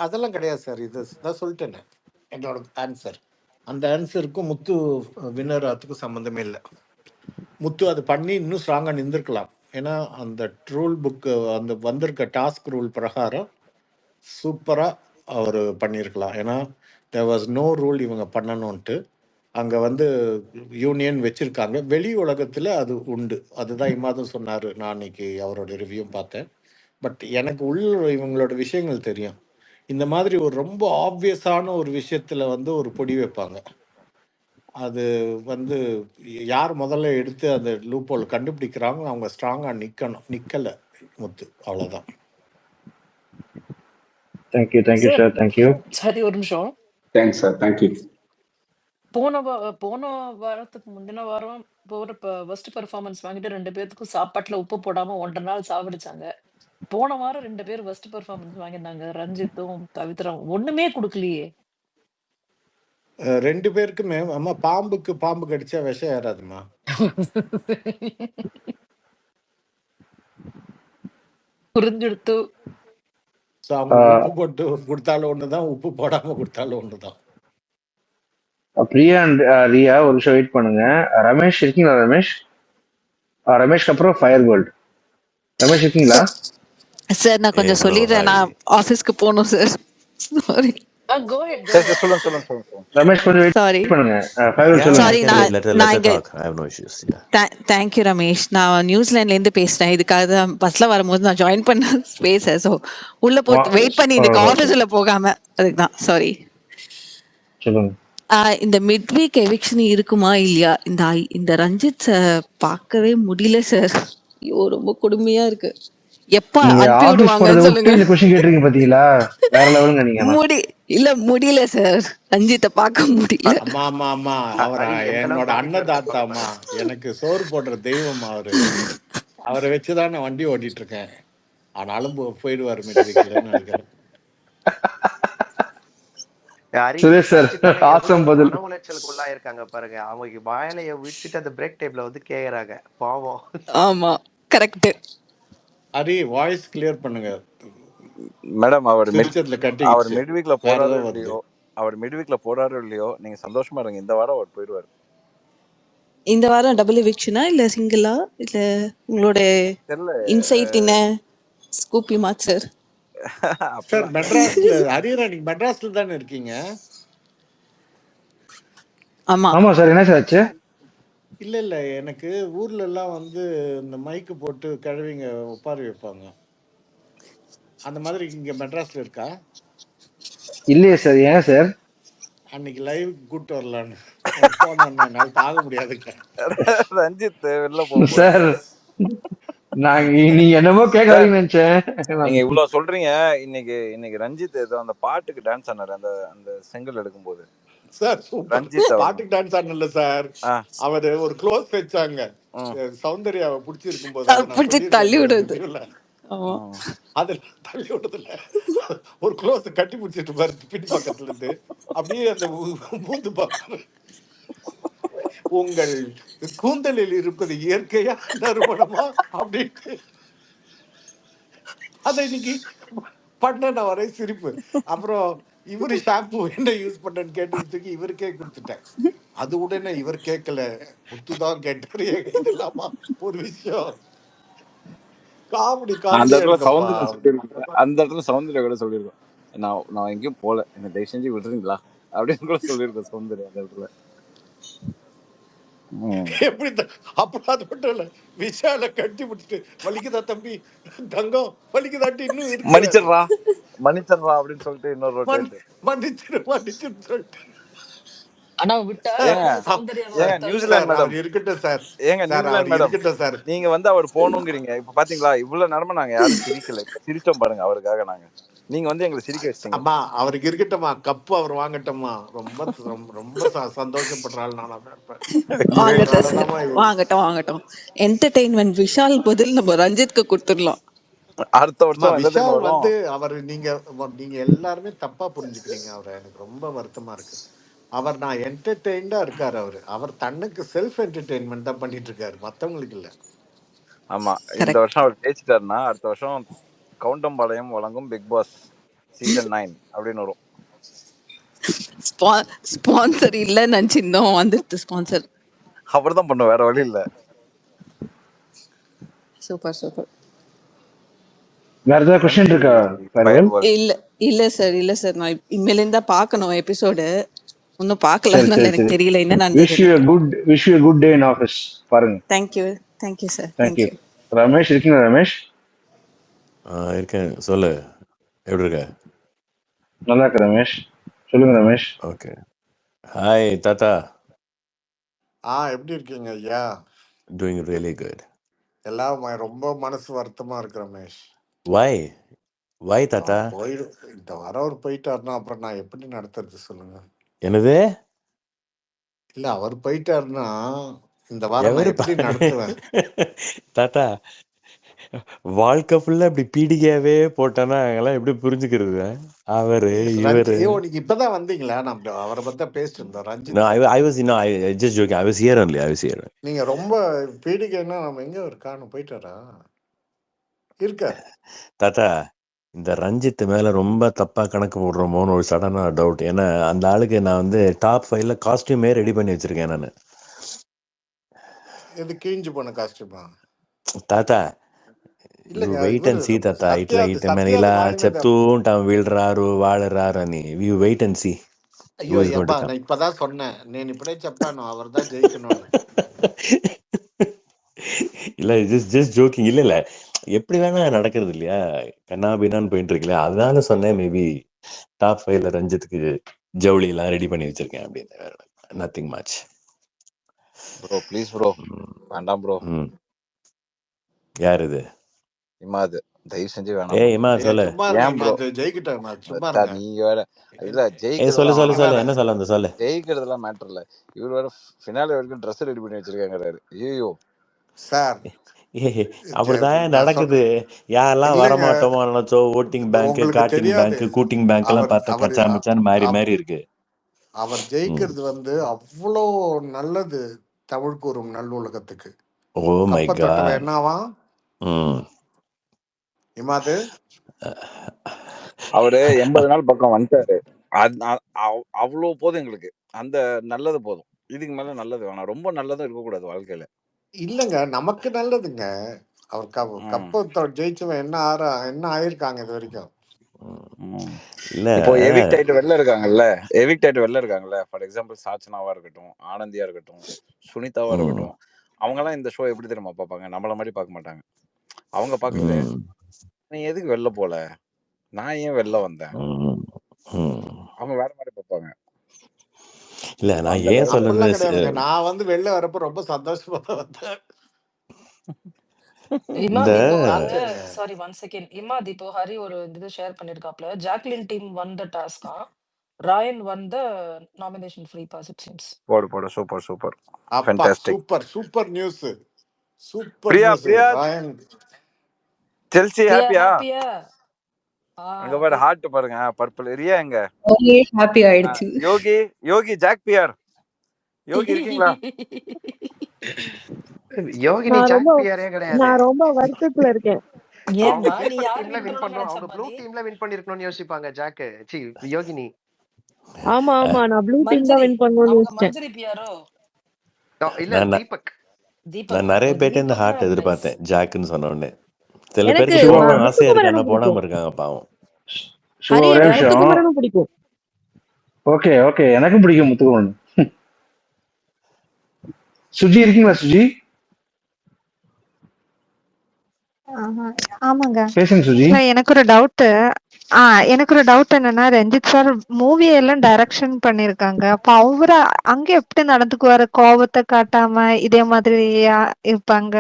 அதெல்லாம் கிடையாது சார், இது தான் சொல்லிட்டேன் என்னோட ஆன்சர். அந்த ஆன்சருக்கும் முத்து வின்னர் ஆகிறதுக்கும் சம்மந்தமே இல்லை. முத்து அது பண்ணி இன்னும் ஸ்ட்ராங்காக நின்றுருக்கலாம். ஏன்னா அந்த ரூல் புக்கு அந்த வந்திருக்க டாஸ்க் ரூல் பிரகாரம் சூப்பராக அவர் பண்ணியிருக்கலாம். ஏன்னா தேர் வாஸ் நோ ரூல் இவங்க பண்ணணுன்ட்டு. அங்கே வந்து யூனியன் வச்சுருக்காங்க, வெளி உலகத்தில் அது உண்டு. அதுதான் இமாதும் சொன்னார், நான் அன்றைக்கி அவரோட ரிவ்யூவும் பார்த்தேன். பட் எனக்கு இவங்களோட விஷயங்கள் தெரியும். இந்த மாதிரி ஒரு ரொம்ப ஆப்வியஸான ஒரு விஷயத்தில் வந்து ஒரு பொடி வைப்பாங்க. அது வந்து யார் முதல்ல எடுத்து அந்த லூப்போல் கண்டுபிடிக்கிறாங்க அவங்க ஸ்ட்ராங்காக நிற்கலை முத்து, அவ்வளோதான். Thank you sir, thank you. சரி ஒரு நிமிஷம். Thanks sir, thank you. போன வாரத்துக்கு முந்தின வாரம் ஃபர்ஸ்ட் பெர்ஃபார்மன்ஸ் வாங்கிட்டு 2 பேத்துக்கும் சாப்பாட்டுல உப்பு போடாம 1.5 நாள் சாவடிச்சாங்க. போன வாரம் 2 பேர் ஃபர்ஸ்ட் பெர்ஃபார்மன்ஸ் வாங்கியிருந்தாங்க. ரஞ்சித்தும் பவித்ராவும் ஒண்ணுமே குடுக்கலையே. 2 பேருக்குமே அம்மா பாம்புக்கு பாம்பு கடிச்சா விஷம் ஏறாதுமா. புரிஞ்சுடுத்து. ஸோ அவங்க உப்பு போட்டு கொடுத்தாலும் ஒண்ணுதான், உப்பு போடாம கொடுத்தாலும் ஒண்ணுதான். பிரியா அண்ட் ரியா ஒரு நிமிஷம் வெயிட் பண்ணுங்க. ரமேஷ் இருக்கீங்களா? ரமேஷ்க்கு அப்புறம் ஃபயர் வேர்ல்ட். ரமேஷ் இருக்கீங்களா? சார் நான் கொஞ்சம் சொல்லிடுறேன், நான் ஆஃபீஸ்க்கு போகணும் சார். Sorry Go ahead. சரி சரி சொல்லுங்க சொல்லுங்க சொல்லுங்க. ரமேஷ் கொஞ்சம் சாரி வெயிட் பண்ணுங்க. ஃபயர் வேர்ல்ட் சொல்லுங்க. சாரி நான் இங்க I have no issues. Yeah. Thank you Ramesh. நான் நியூசிலாண்ட்ல இருந்து பேசுறேன். இதுக்காக தான் பஸ்ல வரும்போது நான் ஜாயின் பண்ண ஸ்பேஸ். ஸோ உள்ள போ வெயிட் பண்ணி இதுக்கு ஆஃபீஸ் உள்ள போகாம அதுக்கு தான் சாரி. சொல்லுங்க. இந்த மிட் வீக் எவிக்ஷன் இருக்குமா இல்லையா? இந்த ரஞ்சித் பார்க்கவே முடியல சார். ஐயோ ரொம்ப கொடுமையா இருக்கு. எப்ப நீங்க அனுப்பி ஆபீஸ் விடுவாங்கன்னு போறத விட்டு சொல்லுங்க. இந்த கொஸ்டின் கேட்டிருக்கீங்க பாத்தீங்களா? வேற லெவலுங்க நீங்க. முடியல சார், ரஞ்சித்தை பார்க்க முடியல. அம்மா அம்மா அம்மா அவரை என்னோட அன்னதாத்தாம்மா, எனக்கு சோறு போடுற தெய்வம் அவரு. அவரை வச்சுதான் நான் வண்டி ஓட்டிட்டு இருக்கேன். ஆனாலும் போயிடுவாரு மெட்ரிக்லன்னு நினைக்கிறேன். சுரேஷ் சார் ஆசம் பதில். மன உளைச்சலுக்கு உள்ளாயிருக்காங்க பாருங்க. அவங்க வாயிலைய விட்டுட்டு அந்த பிரேக் டேபிள்ல வந்து கேக்குறாங்க பாவம். ஆமா கரெக்ட். ஹரி வாய்ஸ் கிளியர் பண்ணுங்க மேடம். அவர் கட்டி மிட் வீக்ல போறாரோ இல்லையோ, நீங்க சந்தோஷமா இருங்க. இந்த வாரம் அவர் போயிடுவாரு. இந்த வாரம் டபுள் எவிக்ஷனா இல்ல சிங்கிளா இல்ல உங்களோட இன்சைட் என்ன ஸ்கூப்பி மார்க் சார்? சார் மெட்ராஸ்ல ஹரிரா நீங்க மெட்ராஸ்ல தானே இருக்கீங்க? ஆமா ஆமா சார். என்ன சார் ஆச்சு? இல்ல எனக்கு ஊர்ல எல்லாம் வந்து இந்த மைக்கு போட்டு கிழவிங்க ஒப்பாரி வைப்பாங்க. அந்த மாதிரி இங்க மெட்ராஸ்ல இருக்கா? இல்லையே சார். ஏன் சார்? அன்னைக்கு லைவ் கூட்டு வரலான்னு போனால தாங்க முடியாதுங்க. ரஞ்சித் வெளில போ சார். நீங்க என்னமோ கேட்காதீங்கன்னு நினைச்சேன். நீங்க இவ்வளவு சொல்றீங்க. இன்னைக்கு ரஞ்சித் ஏதோ அந்த பாட்டுக்கு டான்ஸ் ஆனாரு அந்த செங்கல் எடுக்கும்போது. சார் ரஞ்சித் பாட்டுக்கு டான்ஸ் ஆடல சார். அவரு ஒரு க்ளோஸ் வச்சாங்க சௌந்தர்யாவை பிடிச்சிருக்கும் போது தள்ளி விடுறது. அதுல தள்ளி விடுறதுல ஒரு க்ளோஸ் கட்டி பிடிச்சிட்டு பாரு பின் பக்கத்துல இருந்து அப்படியே அந்த மூந்து பாக்குற. உங்கள் கூந்தலில் இருப்பது இயற்கையா நறுமணமா அப்படின்ட்டு அதை இன்னைக்கு பண்ண நான் வரை சிரிப்பு. அப்புறம் இவரு ஷாம்பு என்ன யூஸ் பண்றேன்னு கேட்டதுக்கு இவருக்கே கொடுத்துட்டேன். அது உடனே இவர் கேட்கல, முத்துதான் கேட்டாரு. இதெல்லாமா ஒரு விஷயம். காமெடி அந்த இடத்துல சௌந்தர்யா கூட சொல்லிருக்கோம், நான் எங்கேயும் போல, என்ன தயவு செஞ்சு விடுறீங்களா அப்படின்னு கூட சொல்லியிருக்கோம் சௌந்தர்யா அந்த இடத்துல. எப்படி அப்புறம் அது மட்டும் இல்ல, விஷால கட்டி விட்டுட்டு வலிக்குதா தம்பி தங்கம் வலிக்குதாட்டி இன்னும் இருக்கு மன்னிச்சிடுறா அப்படின்னு சொல்லிட்டு இன்னொரு மன்னிச்சிரு சொல்லிட்டு. ஆனா விட்டா நியூசிலாந்து மேடம் இருக்கட்டும் சார். நியூசிலாந்து மேடம் இருக்கட்டும் சார். நீங்க வந்து அவர் போகணுங்கிறீங்க. இப்ப பாத்தீங்களா இவ்வளவு நேரமா நாங்க யாரும் சிரிக்கல, சிரிச்சோம் பாருங்க அவருக்காக. நீங்க வந்து எங்களை சிரிக்க வச்சீங்க. அம்மா அவருக்கு இருக்கட்டும்மா, கப்பு அவர் வாங்கட்டும்மா. ரொம்ப ரொம்ப சந்தோஷப்படுறாள். வாங்கட்டும். என்டர்டெயின்மெண்ட் விஷால் பதில் நம்ம ரஞ்சித்க்கு கொடுத்துடலாம். அடுத்த வருஷம் விஷால் வந்து அவர் நீங்க எல்லாருமே தப்பா புரிஞ்சுக்கிறீங்க அவரை. எனக்கு ரொம்ப வருத்தமா இருக்கு. அவர் நான் என்டர்டெயின்டா இருக்காரு. அவர் தன்னுக்கு செல்ஃப் என்டர்டெயின்மெண்ட் தான் பண்ணிட்டு இருக்காரு, மத்தவங்களுக்கு இல்ல. ஆமா, இந்த வருஷம் அவர் ஜெயிச்சிட்டாருன்னா அடுத்த வருஷம் கவுண்டம்பாளையம் வழங்கும் பிக் பாஸ் சீசன் 9 அப்படின்னு வரும். ஸ்பான்சர் இல்ல நினைச்சிருந்தோம், வந்துட்டு ஸ்பான்சர் அவர் தான் பண்ணும், வேற வழி இல்ல. சூப்பர். வேற ஏதாவது क्वेश्चन இருக்கா? இல்ல சார் நான் இனிமேல இருந்தா பார்க்கணும் எபிசோட். இன்னும் பார்க்கலன்னு எனக்கு தெரியல என்ன நடந்துச்சு. wish you a good day in office. பாருங்க. thank you sir. thank you. Ramesh இருக்கீங்க? ரமேஷ் இருக்கேன். சொல்லு, எப்படி இருக்க? நல்லா இருக்கு ரமேஷ். சொல்லுங்க ரமேஷ். ஓகே. ஹாய் தாத்தா. எப்படி இருக்கீங்க ஐயா? Doing really good. எல்லாம் ரொம்ப மனசு வருத்தமா இருக்கு ரமேஷ். வை தாத்தா? இந்த வாரம் அவர் போயிட்டாருன்னா அப்புறம் நான் எப்படி நடத்துறது சொல்லுங்க. என்னது? இல்ல அவர் போயிட்டாருன்னா இந்த வாரம் நான் எவரு எப்படி நடத்துவேன்? தாத்தா வாழ்க்கை ஃபுல்லா இப்படி பீடிகையாவே போட்டானா எல்லாம் எப்படி புரிஞ்சுக்கிறது? அவரு இவரு ஐயோ நீங்க இப்பதான் வந்தீங்களா? நம்ம அவரை பத்தி தான் பேசிட்டு இருந்தோம். No, Ranjith I was just joking. I was here only. I was here. நீங்க ரொம்ப பீடிகைன்னா நம்ம எங்க இருக்கான்னு போயிட்டாரா? இருக்கார். தாத்தா இந்த ரஞ்சித் மேல ரொம்ப தப்பா கணக்கு போடுறோமோன்னு ஒரு சடனா டவுட். ஏன்னா அந்த ஆளுக்கு நான் வந்து டாப் 5ல காஸ்டியூமே ரெடி பண்ணி வச்சிருக்கேன் நான். இது கிழிஞ்சு போன காஸ்டியூமா? தாத்தா you இல்லங்க wait and see இவரு தாத்தா. ఇట్లా సత్యాది మన ఇలా వాడినది. చెప్తూ ఉంటాం వీళ్ళు రారు వాళ్ళు రారు అని. You wait and see who అయ్యో is going అబ్బా to come. నేను ఇప్పదా சொன்னேன். నేను ఇప్పుడే చెప్పాను அவர்தான் ஜெயிக்கணும்னு. இல்ல ஜஸ்ட் ஜோக்கிங். இல்ல இல்ல எப்படி வேணா நடக்கிறது இல்லையா, கண்ணா பின்னான்னு போயிட்டு இருக்குல்ல, அதனால சொன்னேன் மேபி டாப் 5ல ரஞ்சித்துக்கு ஜவுளி எல்லாம் ரெடி பண்ணி வச்சிருக்கேன் அப்படின்னு. Nothing much. Bro please bro, வேண்டாம் ப்ரோ. யார் இது? இமாது, தயவு செஞ்சு வேணாம் ஏ ப்ரோ. இமா சொல்லு. சும்மா இருங்க. ஏன் ப்ரோ? ஜெயிக்கிட்டாங்க. சும்மா இருங்க. நீங்க வேற இல்ல, ஏ ஜெயிக்கிறதெல்லாம் சொல்லு வேணாம். சொல்லு என்ன சொல்ல அந்த சொல்லு. ஜெயிக்கிறதெல்லாம் மேட்டர் இல்ல. இவர் வேற ஃபினாலே வரைக்கும் ட்ரெஸ் ரெடி பண்ணி வச்சிருக்காங்க. ஐயோ சார் அப்படிதான் நான் நடக்குது. சொல்றேன். யாரெல்லாம் இல்லைங்க வரமாட்டோமோ நினைச்சோ ஓட்டிங் பேங்க், உங்களுக்கு காட்டிங் தெரியாது. பேங்க், கூட்டிங் பேங்க் எல்லாம் அவர் பார்த்தா அவர் கச்சா மச்சான்னு மாறி அவ- மாறி இருக்கு. அவர் ஜெயிக்கிறது அவ்வளோ நல்லது தமிழ் கூறும் நல்லுலகத்துக்கு. ஓ மை கப்ப தொட்டவன் காட். என்னவா இமாது? அவரு 80 நாள் பக்கம் வந்துட்டாரு. அவ்வளவு போதும் எங்களுக்கு. அந்த நல்லது போதும். இதுக்கு மேல நல்லது வேணாம். ரொம்ப நல்லதும் இருக்கக்கூடாது வாழ்க்கையில. இல்லைங்க நமக்கு நல்லதுங்க. அவர் கப்ப ஜெயிச்சவன் என்ன ஆயிருக்காங்க இது வரைக்கும்? இல்ல இப்போ எவிக்ட் ஆயிட்டு வெளில இருக்காங்கல்ல. ஃபார் எக்ஸாம்பிள் சாச்சனாவா இருக்கட்டும், ஆனந்தியா இருக்கட்டும், சுனிதாவா இருக்கட்டும், அவங்க எல்லாம் இந்த ஷோ எப்படி தெரியுமா பார்ப்பாங்க? நம்மள மாதிரி பார்க்க மாட்டாங்க. அவங்க பார்க்கறது, நீ எதுக்கு வெளில போல, நான் ஏன் வெளில வந்தேன், அவங்க வேற மாதிரி பார்ப்பாங்க. இல்ல நான் ஏன் அப்படிலாம் சொல்றது, கிடையாதுங்க. நான் வெளில வரப்ப ரொம்ப சந்தோஷமா தான் வந்தேன். இமாத் இப்போ காத்து சாரி 1 செகண்ட். இமாத் இப்போ ஹரி ஒரு இது ஷேர் பண்ணிருக்காப்ல. Jacqueline team won the task. Rayan won the nomination free pass it seems. போடு சூப்பர் அப்பா fantastic. Super news. Super Priya news. Priya Rayan செல்சி ஹாப்பியா? ஹாப்பியா? அங்க பாரு ஹார்ட் பாருங்க, பர்பிள். ரியா எங்க? ஒரே ஹாப்பி ஆயிடுச்சு. யோகி ஜாக் பியர், யோகி இருக்கீங்களா? யோகினி ஜாக் பியரே கிடையாது. நான் ரொம்ப வருத்தத்துல இருக்கேன். ஏமா நீ சூப்பர் யார் டீம்ல வின் வின் பண்ணனும்னு பண்றோம். நினைச்ச அவங்க ப்ளூ மாதிரி? டீம்ல வின் பண்ணிருக்கணும்னு யோசிப்பாங்க ஜாக். யோகினி. ஆமா நான் ப்ளூ டீம் தான் மஞ்சரி, வின் பண்ணணும்னு அவங்க யோசிச்சேன். மஞ்சரி பியாரோ? இல்ல தீபக். நான் நிறைய பேர்ட்ட இந்த ஹார்ட் தீபக் எதிர்பார்த்தேன் ஜாக்குன்னு சொன்ன உடனே. சில எனக்கு பேருக்கு போகணும்னு ஆசையா இருக்கு, ஆனா முத்துக்குமரனும் போடாம பிடிக்கும். இருக்காங்க பாவம். ஹரி ஒரே எனக்கு நிமிஷம். முத்துக்குமரனும் பிடிக்கும். ஓகே எனக்கும் பிடிக்கும் முத்துக்குமரன். சுஜி இருக்கீங்களா? சுஜி ஆமாங்க. பேசுங்க சுஜி. இல்ல எனக்கு ஒரு டவுட் என்னன்னா, ரஞ்சித் சார் மூவி எல்லாம் டைரக்ஷன் பண்ணிருக்காங்க. அப்ப அவரு அங்க எப்படி நடந்துக்குவாரு? கோபத்தை காட்டாம இதே மாதிரியா இருப்பாங்க?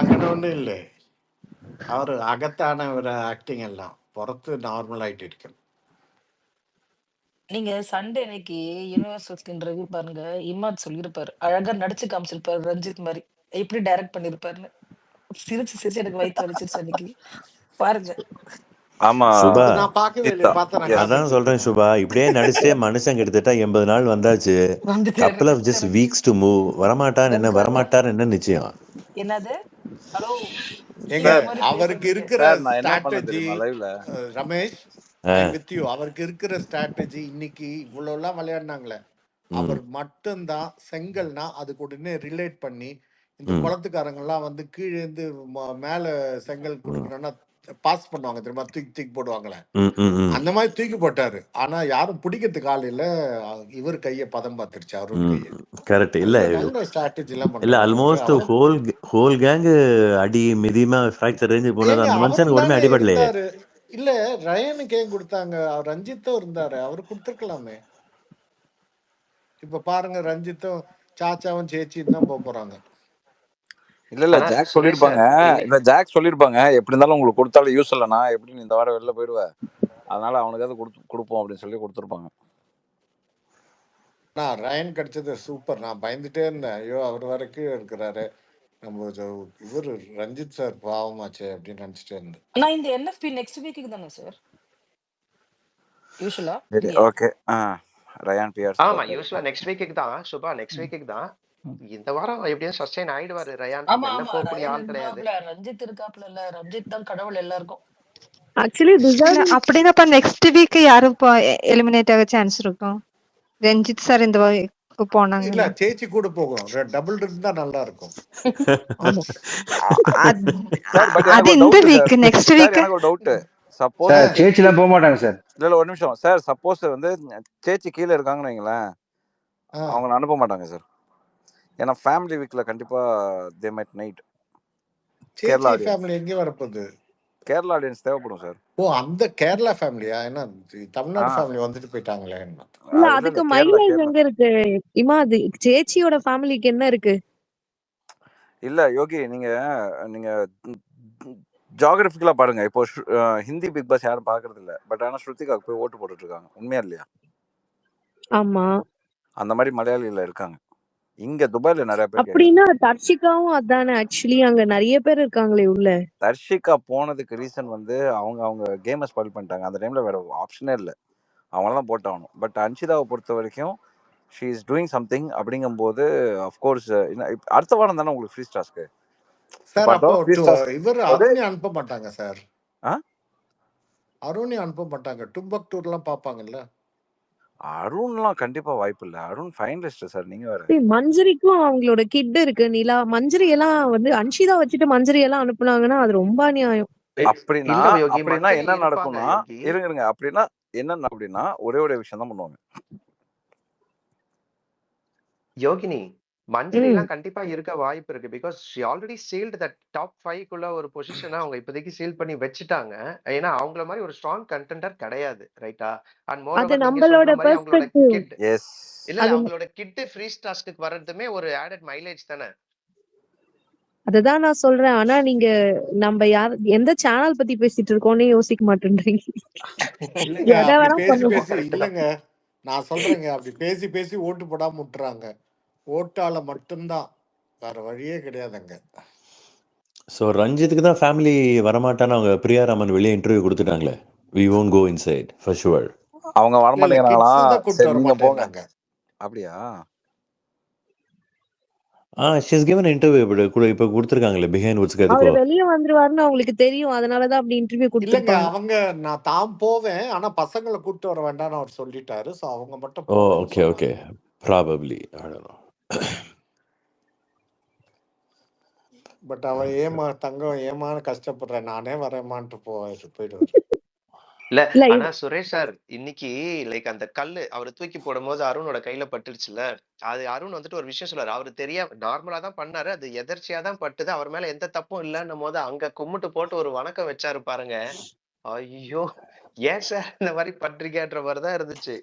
അങ്ങനെ ഒന്നും ഇല്ലേ. அவர் அகத்தான ஒரு ஆக்டிங் எல்லாம் புறத்து நார்மல் ஆயிட்டு இருக்கும். நீங்க சண்டே அன்னைக்கு யுனிவர்சல் ஸ்கின் ரிவ்யூ பாருங்க. இமாத் சொல்லியிருப்பாரு, அழகா நடிச்சு காமிச்சிருப்பாரு ரஞ்சித் மாதிரி. எப்படி டைரக்ட் பண்ணிருப்பாருன்னு சிரிச்சு எனக்கு வயிற்று வலிச்சிருச்சு அன்னைக்கு. பாருங்க. ஆமா சுபா, நான் பார்க்கவே இல்லையே. பார்த்தா நான் அதான் காத்துட்டு சொல்றேன் இருக்கேன். சுபா, இப்படியே நடிச்சுட்டே மனுஷன் கிட்டத்தட்ட 80 நாள் வந்தாச்சு. வந்துட்டாரு. Couple of just weeks to move. வரமாட்டார் என்ன நிச்சயம்? என்னது? ஹலோ, எங்க ஹீரோ மாதிரி அவருக்கு பேசுறதுக்கு. இருக்கிற சார், நான் என்ன பண்ண ஸ்ட்ராட்டஜி தெரியுமா லைவ்ல? Ramesh, I with you. அவருக்கு இருக்கிற ஸ்ட்ராட்டஜி இன்னைக்கு இவ்வளவு எல்லாம் விளையாடினாங்களே, அவர் மட்டும்தான் செங்கல்னா அதுக்கு உடனே ரிலேட் பண்ணி இந்த குளத்துக்காரங்க எல்லாம் கீழே இருந்து மேல செங்கல் குடிக்கணும்னா பாஸ் பண்ணுவாங்க தெரியுமா, தூக்கி போடுவாங்களே, அந்த மாதிரி தூக்கி போட்டாரு. ஆனா யாரும் பிடிக்கிறதுக்கு ஆள் இல்ல. இவர் கைய பதம் பார்த்துருச்சு, அருண் கைய. கரெக்ட். இல்ல நல்ல ஸ்ட்ராட்டஜி எல்லாம் இல்ல பண்றாரு. ஆல்மோஸ்ட் ஹோல் கேங் அடி மிதிமா ஃபிராக்சர் ரேஞ்சு போனது. அந்த மனுஷனுக்கு அவரும் உடனே தானே அடிபடலையே. இருந்தாரு. இல்ல ரயனுக்கு ஏன் கொடுத்தாங்க? அவர் ரஞ்சித்தும் இருந்தாரு, அவரு கொடுத்துருக்கலாமே. இப்ப பாருங்க, ரஞ்சித்தும் சாச்சாவும் சேச்சியும் தான் போறாங்க. இல்ல ஜாக் சொல்லிருப்பாங்க, எப்படி இருந்தாலும் உங்களுக்கு கொடுத்தாலும் யூஸ் இல்லைனா எப்படி நீ இந்த வாரம் வெளில போயிடுவ, அதனால அவனுக்காவது கொடுப்போம் அப்படின்னு சொல்லி கொடுத்துருப்பாங்க. நான் ரயன் கிடைச்சது சூப்பர். நான் பயந்துட்டே இருந்தேன். ஐயோ அவர் வர கீழே இருக்கிறாரு, நம்ம இவர் ரஞ்சித் சார் பாவமாச்சே அப்படின்னு நினைச்சிட்டே இருந்தேன். ஆனா இந்த என்எஃப்பி நெக்ஸ்ட் வீக்குக்கு தானே சார் யூஷுவலா சரி, இல்லையா? ஓகே. ரயான் பியர்ஸ் ஆமா போட்டாரு. யூஸ்வலா நெக்ஸ்ட் வீக்குக்கு தான் சுபா, நெக்ஸ்ட் வீக்குக்கு தான். இந்த வாரம் எப்படியும் சஸ்டைன் ஆயிடுவாரு ரயான். ஆமா வெளில ஆமா போகக்கூடிய ரயான் ஆள் கிடையாது. இருக்காப்ல, ரஞ்சித் இருக்காப்ல. இல்ல ரஞ்சித் தான் கடவுள் எல்லாருக்கும். ஆக்சுவலி இல்ல டிசர்விங் அப்படின்னா அப்ப நெக்ஸ்ட் வீக் யாரு எலிமினேட் ஆக சான்ஸ் இருக்கும்? ரஞ்சித் சார் இந்த இல்ல போனாங்கன்னா சேச்சி கூட போகும், டபுள் இருந்தா நல்லா இருக்கும். ஆமா. சார் பட் அது எனக்கு ஒரு இந்த doubt sir. Week next sir week எனக்கு ஒரு டவுட். சப்போஸ் சார் சேச்சிலாம் போக மாட்டாங்க சார். இல்ல ஒரு நிமிஷம் சார், சப்போஸ் வந்து சேச்சி கீழே இருக்காங்கன்னு வைங்களேன், அவங்கள அனுப்ப மாட்டாங்க சார். ஏன்னா ஃபேமிலி வீக்ல கண்டிப்பா தே மைட் நைட் கேரளா சேச்சி ஃபேமிலி எங்கே வரப்போகுது? கேரளா ஆடியன்ஸ் தேவைப்படும் சார். ஓ அந்த கேரளா ஃபேமிலியா? ஏன்னா தமிழ்நாடு ஃபேமிலி வந்துட்டு போயிட்டாங்களே. இல்ல அதுக்கு மைலேஜ் எங்க இருக்கு இமா? அது சேச்சியோட ஃபேமிலிக்கு என்ன இருக்கு? இல்ல யோகி, நீங்க ஜியோகிராபிக்கலா பாருங்க. இப்போ ஹிந்தி பிக் பாஸ் யாரும் பாக்குறது இல்ல, பட் ஆனா ஸ்ருதிகாக்கு போய் ஓட்டு போட்டுட்டு இருக்காங்க. உண்மையா இல்லையா? ஆமா. அந்த மாதிரி மலையாளில இருக்காங்க இங்க துபாய்ல நிறைய பேர். அப்படின்னா தர்ஷிகாவும் அதானே? ஆக்சுவலி அங்க நிறைய பேர் இருக்காங்களே உள்ள. தர்ஷிகா போனதுக்கு ரீசன் வந்து அவங்க கேமை ஸ்பாயில் பண்ணிட்டாங்க. அந்த டைம்ல வேற ஆப்ஷனே இல்லை, அவங்களாம் போட்டாகணும். பட் அன்ஷிதாவை பொறுத்த வரைக்கும் ஷீ இஸ் டூயிங் சம்திங். அப்படிங்கும்போது அஃப்கோர்ஸ் அடுத்த வாரம் தானே உங்களுக்கு ஃப்ரீ டாஸ்க்கு சார். அப்போ இவர் அருணி அனுப்ப மாட்டாங்க சார். அருணி அனுப்ப மாட்டாங்க. டும்பக் டூர்லாம் பார்ப்பாங்கல்ல. அருண்லாம் கண்டிப்பா வாய்ப்பு இல்ல. Arun finalist sir. நீங்க வேற. மஞ்சரிக்கும் அவங்களோட கிட் இருக்கு நிலா. மஞ்சரி எல்லாம் வந்து அன்ஷிதா வச்சுட்டு மஞ்சரி எல்லாம் அனுப்புனாங்கன்னா அது ரொம்ப அநியாயம். அப்படின்னா என்ன நடக்கும்னா, இருங்க அப்படின்னா என்ன அப்படின்னா ஒரே விஷயம் தான் பண்ணுவாங்க யோகினி. மஞ்சரி எல்லாம் கண்டிப்பா இருக்க வாய்ப்பு இருக்கு. Because she already sealed that top 5 குள்ள ஒரு பொசிஷனை அவங்க இப்போதைக்கு சீல் பண்ணி வச்சுட்டாங்க. ஏன்னா அவங்கள மாதிரி ஒரு ஸ்ட்ராங் கண்டெண்டர் கிடையாது, ரைட்டா? அண்ட் மோர் ஓவர் நீங்க சொல்ற மாதிரி அவங்களோட கிட் இல்ல அவங்களோட கிட் ஃப்ரீ டாஸ்க்கு வர்றதுமே ஒரு ஆடட் மைலேஜ் தானே. அததான் நான் சொல்றேன். ஆனா நீங்க நம்ம யார் எந்த சேனல் பத்தி பேசிட்டு இருக்கோம்னே யோசிக்க மாட்டேன்றீங்க. இல்லங்க நான் சொல்றேங்க, அப்படி பேசி பேசி ஓட்டு போடாம விட்டுறாங்க. ஓட்டால மட்டும்தான், வேற வழியே கிடையாதுங்க. ஸோ ரஞ்சித்துக்கு தான் ஃபேமிலி வரமாட்டான்னு அவங்க பிரியா ராமன் வெளியே இன்டர்வியூ கொடுத்துட்டாங்களே. We won't go inside for sure. அவங்க வரமாட்டேங்கிறாங்களா? சரி நீங்க போங்க. அப்படியா? ஷீஸ் given இன்டர்வியூ இப்ப கொடுத்திருக்காங்களே பிஹைண்ட் வுட்ஸ்க்கு. அவர் வெளிய வந்துருவாருன்னு அவங்களுக்கு தெரியும், அதனாலதான் அப்படி இன்டர்வியூ கொடுத்திருப்பாங்க. அவங்க நான் தாம் போவேன், ஆனா பசங்களை கூப்பிட்டு வர வேண்டாம்னு அவர் சொல்லிட்டாரு. சோ அவங்க மட்டும் okay okay probably I don't no. But அவ தங்கம் ஏமான்னு கஷ்டப்படுறேன், நானே வரேமான்ட்டு போயிடுவாரு. இல்ல ஆனா சுரேஷ் சார் இன்னைக்கு லைக் அந்த கல்லு அவரு தூக்கி போடும் போது அருணோட கையில பட்டுருச்சுல, அது அருண் வந்துட்டு ஒரு விஷயம் சொல்றாரு. அவரு தெரியாம நார்மலா தான் பண்ணாரு, அது எதர்ச்சியா தான் பட்டுது, அவர் மேல எந்த தப்பும் இல்லன்னும் போது அங்க கும்பிட்டு போட்டு ஒரு வணக்கம் வச்சாரு பாருங்க. ஐயோ ஏன் சார் இந்த மாதிரி பண்றீங்கன்ற மாதிரிதான் இருந்துச்சு.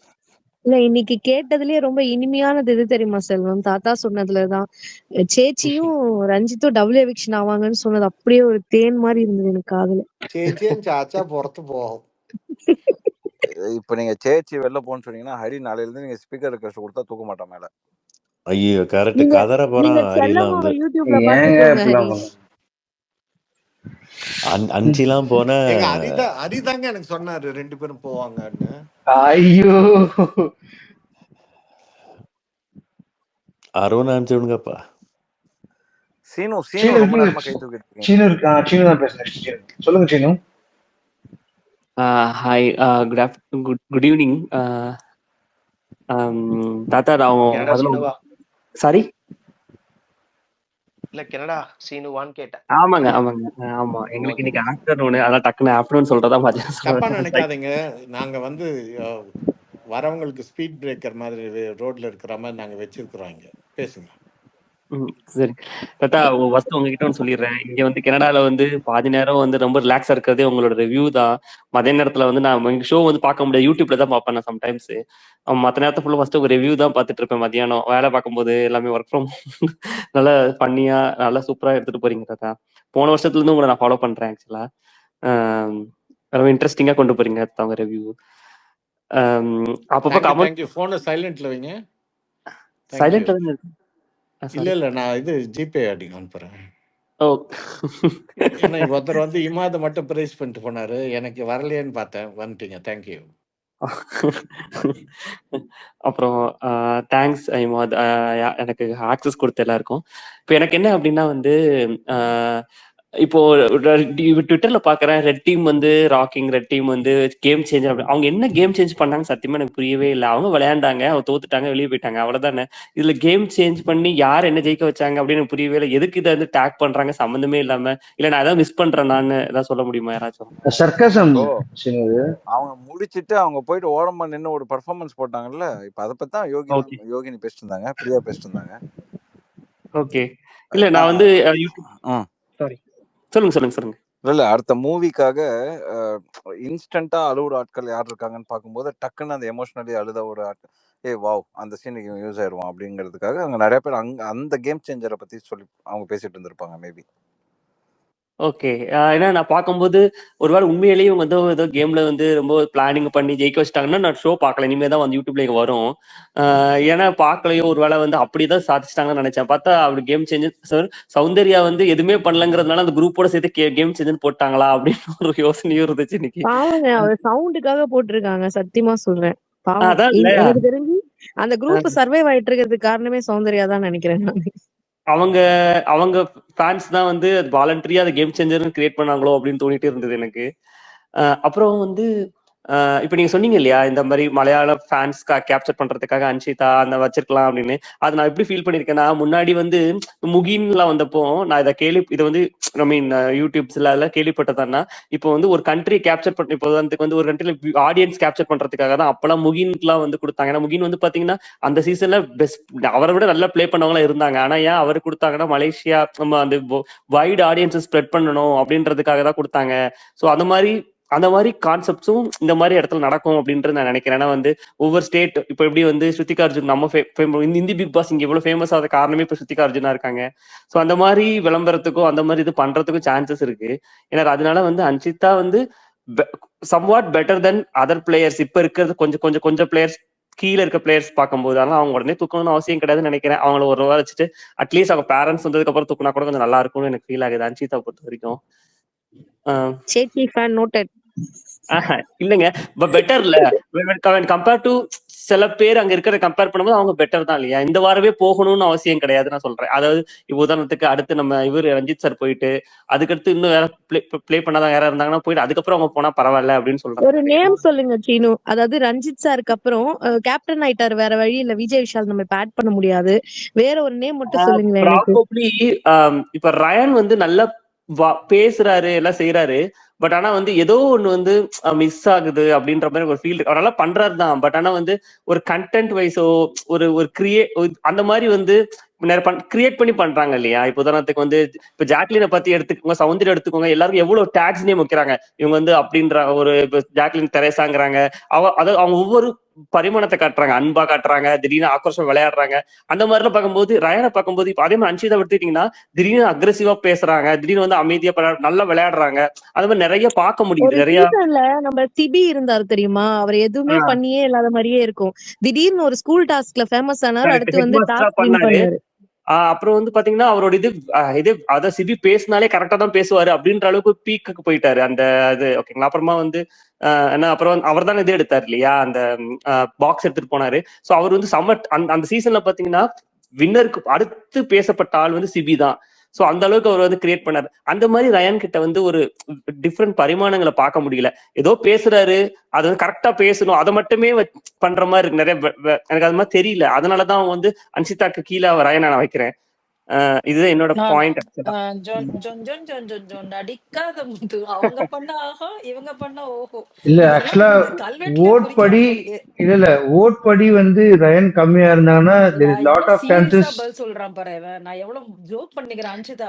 இல்ல இன்னைக்கு கேட்டதுலயே ரொம்ப இனிமையானது எது தெரியுமா செல்வம்? தாத்தா சொன்னதுலதான் சேச்சியும் ரஞ்சித்தும் டபுள் எவிக்ஷன் ஆவாங்கன்னு சொன்னது அப்படியே ஒரு தேன் மாதிரி இருந்தது எனக்கு காதுல. சேச்சியும் சாச்சா புறத்து போகும். இப்ப நீங்க சேச்சி வெளில போன்னு சொன்னீங்கன்னா ஹரி நாளையில இருந்து நீங்க ஸ்பீக்கர் ரெக்வெஸ்ட் கொடுத்தா தூக்க மாட்டோம் மேல. ஐயோ கரெக்ட். கதற போறான் ஹரிலாம் வந்து. அஞ்சிலாம் போன ஹரிதாங்க எனக்கு சொன்னாரு 2 பேரும் போவாங்கன்னு. ஐயோ அருண் அனுப்பிச்சுடுங்கப்பா. சீனு ரொம்ப நேரமா கை தூக்கிட்டு சீனு தான் பேசுறேன். சொல்லுங்க சீனு. ஹாய், குட் ஈவினிங் தாத்தா. நான் சாரி இல்ல கனடா சீனுவான்னு கேட்டேன். ஆமாங்க ஆமா எங்களுக்கு இன்னைக்கு ஆஃப்டர்நூன், அதான் டக்குன்னு ஆஃப்டர்நூன் சொல்றதா மதியம் தப்பா நினைக்காதீங்க. நாங்க வந்து வரவங்களுக்கு ஸ்பீட் பிரேக்கர் மாதிரி ரோட்ல இருக்கிற மாதிரி நாங்க வச்சிருக்கிறோம். இங்க பேசுங்க. சரி தாத்தா, ஃபர்ஸ்ட் உங்ககிட்ட ஒன்று சொல்லிடுறேன். இங்க வந்து கனடால வந்து பாதி நேரம் வந்து ரொம்ப ரிலாக்ஸா இருக்கிறதே உங்களோட ரிவ்யூ தான். மதிய நேரத்துல வந்து நான் எங்க ஷோ வந்து பார்க்க முடியாது, யூடியூப்ல தான் பார்ப்பேன் நான் சம்டைம்ஸ். மற்ற நேரத்தை ஃபுல்லாக ஃபர்ஸ்ட் உங்க ரிவ்யூ தான் பார்த்துட்டு இருப்பேன். மதியானம் வேலை பார்க்கும்போது எல்லாமே ஒர்க் ஃப்ரம் நல்லா பண்ணியா நல்லா சூப்பரா எடுத்துட்டு போறீங்க தாத்தா. போன வருஷத்துல இருந்து உங்களை நான் ஃபாலோ பண்றேன். ஆக்சுவலா ரொம்ப இன்ட்ரெஸ்டிங்கா கொண்டு போறீங்க தாத்தா உங்க ரிவ்யூ. அப்பப்போ கமெண்ட் போனை சைலண்ட்ல வைங்க. தேங்க்யூ. சைலண்ட்ல தானே இருக்கு. இல்ல சாரி. இல்ல நான் இது ஜிபே அனுப்புறேன். ஓ ஏன்னா ஒருத்தர் வந்து இமாத மட்டும் பிரைஸ் பண்ணிட்டு போனாரு. எனக்கு வரலையேன்னு பார்த்தேன். வந்துட்டீங்க. தேங்க்யூ. அப்புறம் தேங்க்ஸ் ஐமாத், எனக்கு ஆக்சஸ் கொடுத்த எல்லாருக்கும். இப்போ எனக்கு என்ன அப்படின்னா வந்து இப்போ ட்விட்டர்ல பாக்குறேன், ரெட் டீம் வந்து ராக்கிங், ரெட் டீம் வந்து கேம் சேஞ்ச். அவங்க என்ன கேம் சேஞ்ச் பண்ணாங்க சத்தியமா எனக்கு புரியவே இல்லை. அவங்க விளையாண்டாங்க, அவங்க தோத்துட்டாங்க, வெளியே போயிட்டாங்க, அவ்வளவுதானே. இதுல கேம் சேஞ்ச் பண்ணி யார் என்ன ஜெயிக்க வச்சாங்க அப்படின்னு எனக்கு புரியவே இல்லை. எதுக்கு இதை வந்து டேக் பண்றாங்க சம்மந்தமே இல்லாம? இல்ல நான் ஏதாவது மிஸ் பண்றேன், நான் ஏதாவது சொல்ல முடியுமா யாராச்சும்? சர்க்கசம் அவங்க முடிச்சிட்டு அவங்க போயிட்டு ஓரமா நின்று ஒரு பர்ஃபார்மன்ஸ் போட்டாங்கல்ல. இப்ப அதை பத்தி தான் யோகினி பேசிட்டு இருந்தாங்க, பிரியா பேசிட்டு இருந்தாங்க. ஓகே, இல்ல நான் வந்து சாரி, சொல்லுங்க. இல்ல அடுத்த மூவிக்காக இன்ஸ்டன்டா அழுவுற ஆட்கள் யார் இருக்காங்கன்னு பார்க்கும்போது டக்குன்னு அந்த எமோஷனலி அழுத ஒரு ஆட்கள், வாவ் அந்த சீனுக்கு யூஸ் ஆயிடுவோம் அப்படிங்கிறதுக்காக அங்க நிறைய பேர் அந்த கேம் சேஞ்சரை பத்தி சொல்லி அவங்க பேசிட்டு இருந்திருப்பாங்க மேபி. ஓகே, ஏன்னா நான் பார்க்கும்போது ஒருவேளை உண்மையிலேயே இவங்க வந்து ஏதோ கேம்ல வந்து ரொம்ப பிளானிங் பண்ணி ஜெயிக்க வச்சிட்டாங்கன்னா நான் ஷோ பார்க்கல. இனிமே தான் வந்து யூடியூப்ல இங்க வரும். ஏன்னா பார்க்கலையோ, ஒருவேளை வந்து அப்படிதான் சாதிச்சிட்டாங்கன்னு நினைச்சேன். பார்த்தா அப்படி கேம் சேஞ்சர் சௌந்தர்யா வந்து எதுவுமே பண்ணலங்கிறதுனால அந்த குரூப்போட சேர்த்து கேம் சேஞ்சர் போட்டாங்களா அப்படின்னு ஒரு யோசனையும் இருந்துச்சு இன்னைக்கு. பாவங்க, அவர் சவுண்டுக்காக போட்டிருக்காங்க, சத்தியமா சொல்றேன். பாவம். அதான் இல்லையா, எனக்கு தெரிஞ்சு அந்த குரூப் சர்வைவ் ஆயிட்டு இருக்கிறதுக்கு காரணமே சௌந்தர்யா தான் நினைக்கிறேன் நான். அவங்க ஃபேன்ஸ் தான் வந்து வாலண்டரியா அந்த கேம் சேஞ்சர்னு கிரியேட் பண்ணாங்களோ அப்படின்னு தோணிட்டே இருந்தது எனக்கு. அப்புறம் வந்து இப்ப நீங்க சொன்னீங்க இல்லையா, இந்த மாதிரி மலையாள ஃபேன்ஸ் கேப்சர் பண்றதுக்காக அன்ஷிதா அந்த வச்சிருக்கலாம் அப்படின்னு. அது நான் எப்படி ஃபீல் பண்ணிருக்கேன்னா, முன்னாடி வந்து முகின்லாம் வந்தப்போ நான் இதை வந்து ஐ மீன் யூடியூப்ஸ்ல எல்லாம் கேள்விப்பட்டதான்னா, இப்போ வந்து ஒரு கண்ட்ரி கேப்சர் பண்ண, இப்போ வந்து ஒரு கண்ட்ரில ஆடியன்ஸ் கேப்சர் பண்றதுக்காக தான் அப்பெல்லாம் முகின்க்குலாம் வந்து கொடுத்தாங்க. ஏன்னா முகின் வந்து பாத்தீங்கன்னா அந்த சீசன்ல பெஸ்ட், அவரை விட நல்லா பிளே பண்ணவங்களா இருந்தாங்க. ஆனா ஏன் அவர் கொடுத்தாங்கன்னா, மலேசியா நம்ம அந்த வைடு ஆடியன்ஸ் ஸ்ப்ரெட் பண்ணணும் அப்படின்றதுக்காக தான் கொடுத்தாங்க. ஸோ அந்த மாதிரி கான்செப்ட்ஸும் இந்த மாதிரி இடத்துல நடக்கும் அப்படின்றது நான் நினைக்கிறேன். ஏன்னா வந்து ஒவ்வொரு ஸ்டேட் இப்போ எப்படி வந்து ஸ்ருதிகா அர்ஜுன் நம்ம இந்தி பிக் பாஸ் இங்க இவ்வளவு ஃபேமஸ் ஆகுது காரணமே இப்போ ஸ்ருதிகா அர்ஜுனா இருக்காங்க. ஸோ அந்த மாதிரி விளம்பரத்துக்கும் அந்த மாதிரி இது பண்றதுக்கும் சான்சஸ் இருக்கு. ஏன்னா அதனால வந்து அன்ஷிதா வந்து somewhat better then other players. இப்ப இருக்கிறது கொஞ்சம் பிளேயர்ஸ் கீழே இருக்க பிளேயர்ஸ் பார்க்கும்போது, ஆனால் அவங்க உடனே தூக்கணும்னு அவசியம் கிடையாதுன்னு நினைக்கிறேன். அவங்கள ஒரு ரூபா வச்சுட்டு அட்லீஸ்ட் அவங்க பேரண்ட்ஸ் வந்ததுக்கு அப்புறம் தூக்கினா கூட கொஞ்சம் நல்லா இருக்கும்னு எனக்கு ஃபீல் ஆகுது அன்ஷிதா பொறுத்த வரைக்கும். சேச்சி ஃபேன் நோட்டட். இல்லைங்க, பெட்டர் இல்ல கம்பேர் டு சில பேர் அங்க இருக்கிறத கம்பேர் பண்ணும்போது அவங்க பெட்டர் தான் இல்லையா. இந்த வாரமே போகணும்னு அவசியம் கிடையாது நான் சொல்றேன். அதாவது உதாரணத்துக்கு அடுத்து நம்ம ரஞ்சித் சார் போயிட்டு அதுக்கடுத்து இன்னும் வேற பிளே பண்ணாதான் யாரா இருந்தாங்கன்னா போயிட்டு அதுக்கப்புறம் அவங்க போனா பரவாயில்ல அப்படின்னு சொல்றாங்க. ஒரு நேம் சொல்லுங்க சீனு. அதாவது ரஞ்சித் சாருக்கு அப்புறம் கேப்டன் ஆயிட்டாரு, வேற வழி இல்ல, விஜய் விஷால் நம்ம இப்ப ஆட் பண்ண முடியாது. வேற ஒரு நேம் மட்டும் சொல்லுங்களேன் எனக்கு. ப்ராபப்ளி இப்ப ரயன் வந்து நல்லா பேசுறாரு, எல்லாம் செய்யறாரு. பட் ஆனா வந்து ஏதோ ஒண்ணு வந்து மிஸ் ஆகுது அப்படின்ற மாதிரி ஒரு ஃபீல். அவர் நல்லா பண்றாரு தான். பட் ஆனா வந்து ஒரு கண்டென்ட் வைஸோ ஒரு அந்த மாதிரி வந்து கிரியேட் பண்ணி பண்றாங்க இல்லையா. இப்போ உதாரணத்துக்கு வந்து இப்ப ஜாக்லினை பத்தி எடுத்துக்கோங்க, சௌந்தர்யா எடுத்துக்கோங்க, எல்லாருக்கும் எவ்வளவு டேக்ஸ் நேம் வைக்கிறாங்க. இவங்க வந்து அப்படின்ற ஒரு ஜாக்லின் தெரேசாங்கிறாங்க. அதாவது அவங்க ஒவ்வொரு பரிமாணத்தை காட்டுறாங்க, அன்பா காட்டுறாங்க, திடீர்னு ஆக்ரோஷம் விளையாடுறாங்க. அந்த மாதிரிலாம் பார்க்கும்போது ரயனை பார்க்கும்போது இப்ப அதே மாதிரி அன்ஷிதா எடுத்துக்கிட்டீங்கன்னா திடீர்னு அக்ரெசிவா பேசுறாங்க, திடீர்னு வந்து அமைதியா நல்லா விளையாடுறாங்க. அது மாதிரி நிறைய பார்க்க முடியுது. நிறைய நம்ம சிபி இருந்தாரு தெரியுமா, அவர் எதுவுமே பண்ணியே இல்லாத மாதிரியே இருக்கும். திடீர்னு ஒரு ஸ்கூல் டாஸ்க்ல ஃபேமஸ் ஆனாரு, அடுத்து வந்து டாஸ்க் வின் பண்ணாரு. அப்புறம் வந்து பாத்தீங்கன்னா அவரோட இது அத சிபி பேசினாலே கரெக்டா தான் பேசுவாரு அப்படின்ற அளவுக்கு பீக்கு போயிட்டாரு அந்த இது. ஓகேங்களா. அப்புறமா வந்து அப்புறம் அவர் தான் இது எடுத்தாரு இல்லையா, அந்த பாக்ஸ் எடுத்துட்டு போனாரு. சோ அவர் வந்து அந்த சீசன்ல பாத்தீங்கன்னா வின்னருக்கு அடுத்து பேசப்பட்ட ஆள் வந்து சிபி தான். சோ அந்த அளவுக்கு அவர் வந்து கிரியேட் பண்ணாரு. அந்த மாதிரி ரயான் கிட்ட வந்து ஒரு டிஃப்ரெண்ட் பரிமாணங்களை பார்க்க முடியல. ஏதோ பேசுறாரு, அது வந்து கரெக்டா பேசணும், அதை மட்டுமே பண்ற மாதிரி இருக்கு நிறைய. எனக்கு அது மாதிரி தெரியல. அதனாலதான் அவங்க வந்து அன்ஷிதாக்கு கீழே ரயானை நான் வைக்கிறேன். இதுதான் என்னோட பாயிண்ட். நடிக்காத முத்து அவங்க பண்ண ஆஹா, இவங்க பண்ண ஓஹோ. இல்ல ஆக்சுவலா ஓட் படி ஓட் படி வந்து ரயன் கம்மியா இருந்தாங்கன்னா there is lot of chances. சொல்றான் பாரு, நான் எவ்வளவு ஜோக் பண்ணிக்கிறேன் அன்ஷிதா.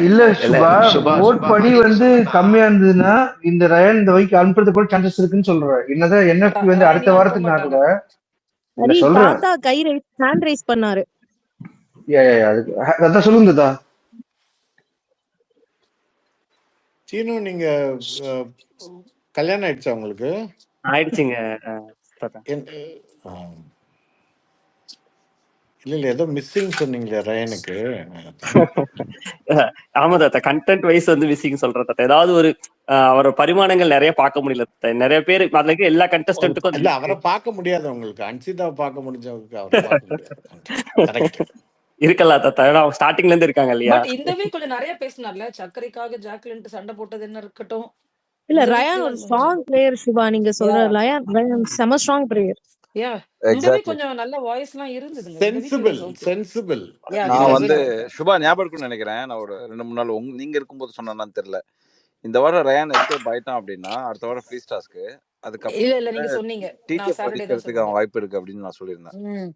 இல்ல சுபா ஓட் படி வந்து கம்மியா இருந்ததுன்னா இந்த ரயன் இந்த வைக்கு அனுப்புறது கூட சான்சஸ் இருக்குன்னு சொல்றேன். என்னதான் என்எஃப்டி வந்து அடுத்த வாரத்துக்கு நான் கூட சொல்றேன். தாத்தா கை ஹேண்ட் ரைஸ் பண்ணாரு. அதான் சொல்லுங்கதா. சீனு நீங்க கல்யாணம் ஆயிடுச்சா உங்களுக்கு? ஆயிடுச்சுங்க. இல்ல ஏதோ மிஸ்ஸிங் சொன்னீங்களே ரயனுக்கு. ஆமா தாத்தா, கண்டென்ட் வைஸ் வந்து மிஸ்ஸிங் சொல்றேன் தாத்தா. ஏதாவது ஒரு அவரோட பரிமாணங்கள் நிறைய பார்க்க முடியல தாத்தா. நிறைய பேர் அதுல இருக்க எல்லா கண்டஸ்டன்ட்டுக்கும் இல்ல அவரை பார்க்க முடியாது உங்களுக்கு. அன்சிதாவை பார்க்க முடிஞ்சவங்களுக்கு அவரை பார்க்க முடியாது. கரெக்ட் இருக்கலாம் தாத்தா, ஏன்னா அவங்க ஸ்டார்டிங்ல இருந்து இருக்காங்க இல்லையா. பட் இந்த வீக் கொஞ்சம் நிறைய பேசினார்ல, சர்க்கரைக்காக ஜாக்லின் சண்டை போட்டது என்ன இருக்கட்டும். இல்ல இந்த ரயான் வீக் ஒரு ஸ்ட்ராங் பிளேயர் சிவா. நீங்க சொல்ற ரயான் செம ஸ்ட்ராங் பிளேயர். யா இந்த வீக் கொஞ்சம் நல்ல வாய்ஸ்லாம் இருந்ததுங்க. இந்த week sensible was okay. Sensible. Yeah நான் குட் வந்து குட். சுபா ஞாபகம் இருக்குன்னு நினைக்கிறேன். நான் ஒரு 2-3 நாள் நீங்க இருக்கும்போது சொன்னான்னு தெரியல. இந்த வாரம் ரயான் எஸ்கேப் ஆயிட்டான் அப்படின்னா அடுத்த வாரம் ஃப்ரீ ஸ்டார்ஸ்க்கு அதுக்கப்புறம் இல்ல இல்ல நீங்க சொன்னீங்க. நான் டிடிஎஃப் சாட்டர்டே தான் அடிக்கிறதுக்கு அவன் சொன்னீங்க. வாய்ப்பு இருக்கு அப்படின்னு நான் சொல்லியிருந்தேன்.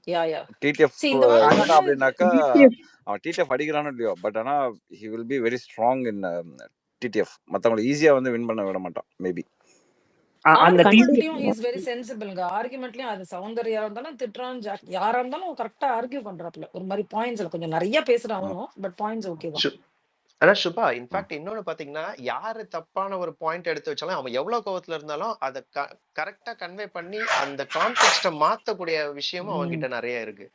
யா யா டிடிஎஃப் see இந்த வாரம் அடிக்கிறான் நல்ல அப்படின்னாக்கா அவன் டிடிஎஃப் அடிக்கிறானோ இல்லையோ, பட் ஆனா he will be very strong in TTF. மற்றவங்களை ஈஸியா வந்து வின் பண்ண விட மாட்டான் மேபி. அந்த ஆர்குமெண்ட்லயும் இஸ் வெரி சென்சிபிள்ங்க. ஆர்குமெண்ட்லயும் அது சௌந்தர்யா இருந்தாலும் திட்டுறான், யாரா இருந்தாலும் கரெக்டா ஆர்கியூ பண்றாப்ல. ஒரு மாதிரி பாயிண்ட்ஸ்ல கொஞ்சம் நிறைய பேசுறான், பட் பாயிண்ட்ஸ் ஓகே தான். ஆனா சுபா இன்ஃபேக்ட் இன்னொன்னு பாத்தீங்கன்னா, யாரு தப்பான ஒரு பாயிண்ட் எடுத்து வச்சாலும் அவன் எவ்வளவு கோவத்துல இருந்தாலும் அதை கரெக்டா கன்வே பண்ணி அந்த கான்டெக்ஸ்ட மாத்தக்கூடிய விஷயமும் அவங்க கிட்ட நிறைய இருக்கு.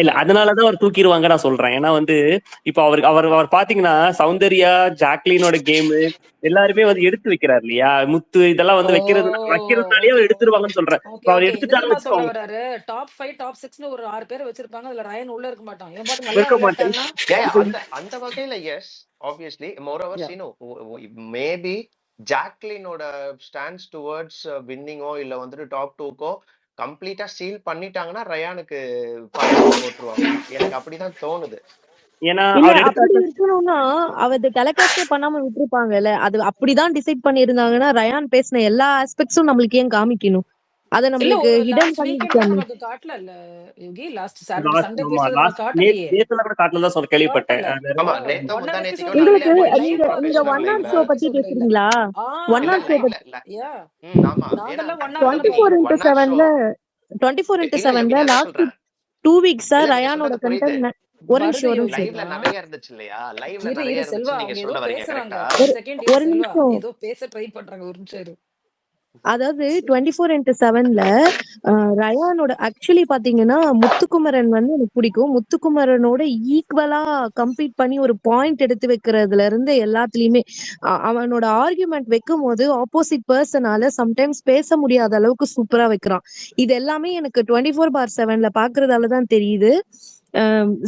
இல்ல அதனாலதான் அவர் தூக்கிடுவாங்க நான் சொல்றேன். ஏன்னா வந்து இப்ப அவர் பாத்தீங்கன்னா சௌந்தர்யா ஜாக்லினோட கேம் எல்லாருமே வந்து எடுத்து வைக்கிறாரு இல்லையா. முத்து இதெல்லாம் வந்து வைக்கிறதுனாலே அவர் எடுத்துருவாங்கன்னு சொல்றேன். இப்ப அவர் எடுத்துட்டாங்க சொல்ல வராரு. டாப் 5 டாப் 6னு ஒரு 6 பேர் வச்சிருப்பாங்க. அதுல ரயன் உள்ள இருக்க மாட்டான். இவன் பாட்டு நல்லா இருக்க மாட்டேன். விளையாட்டானா அந்த வகையில எஸ் ஆப்வியஸ்லி மோரோவர் சீனோ மேபி ஜாக்லினோட ஸ்டாண்ட்ஸ் டுவர்ட்ஸ் வின்னிங்கோ இல்ல வந்துட்டு டாப் 2க்கோ கம்ப்ளீட்டா சீல் பண்ணிட்டாங்கன்னா ரயானுக்கு போட்டுருவாங்க. எனக்கு அப்படிதான் தோணுது. இல்ல அப்படி இருக்கணும்னா அவ டெலிகாஸ்டே பண்ணாம விட்டுருப்பாங்கல்ல. அது அப்படிதான் டிசைட் பண்ணி இருந்தாங்கன்னா ரயான் பேசின எல்லா ஆஸ்பெக்ட்ஸும் நம்மளுக்கு ஏன் காமிக்கணும்? அத நம்மளுக்கு ஹிடன் பண்ணிருக்காங்க. நமக்கு காட்டல இல்ல யுகி. லாஸ்ட் சாட்டர்டே சண்டே பேசுறது நமக்கு காட்டலையே. நேத்துல கூட காட்டல தான் சொல்ல கேள்விப்பட்டேன். ஆமா நேத்து முந்தா நேத்துக்கு உங்களுக்கு நீங்க ஒன் நாட் ஷோ பத்தி பேசுறீங்களா? ஒன் நாட் ஷோ பத்தி ஆமா நாங்கெல்லாம் 24x7ல 24x7ல லாஸ்ட் 2 வீக்ஸா ரயானோட கண்டென்ட் ஒரு நிமிஷம் லைவ்ல நிறைய இருந்துச்சு இல்லையா. லைவ்ல நிறைய இருந்துச்சு. நீங்க சொல்ல வரீங்க கரெக்ட்டா? ஒரு நிமிஷம் ஏதோ பேச ட்ரை பண்றாங்க. ஒரு நிமிஷம் இரு. அதாவது 24x7ல ரயானோட ஆக்சுவலி பாத்தீங்கன்னா முத்துக்குமரன் வந்து எனக்கு பிடிக்கும். முத்துக்குமரனோட ஈக்குவலா கம்பீட் பண்ணி ஒரு பாயிண்ட் எடுத்து வைக்கிறதுல இருந்து எல்லாத்துலயுமே அவனோட ஆர்குமெண்ட் வைக்கும் போது ஆப்போசிட் பர்சனால சம்டைம்ஸ் பேச முடியாத அளவுக்கு சூப்பரா வைக்கிறான். இது எல்லாமே எனக்கு 24/7ல பாக்குறதாலதான் தெரியுது.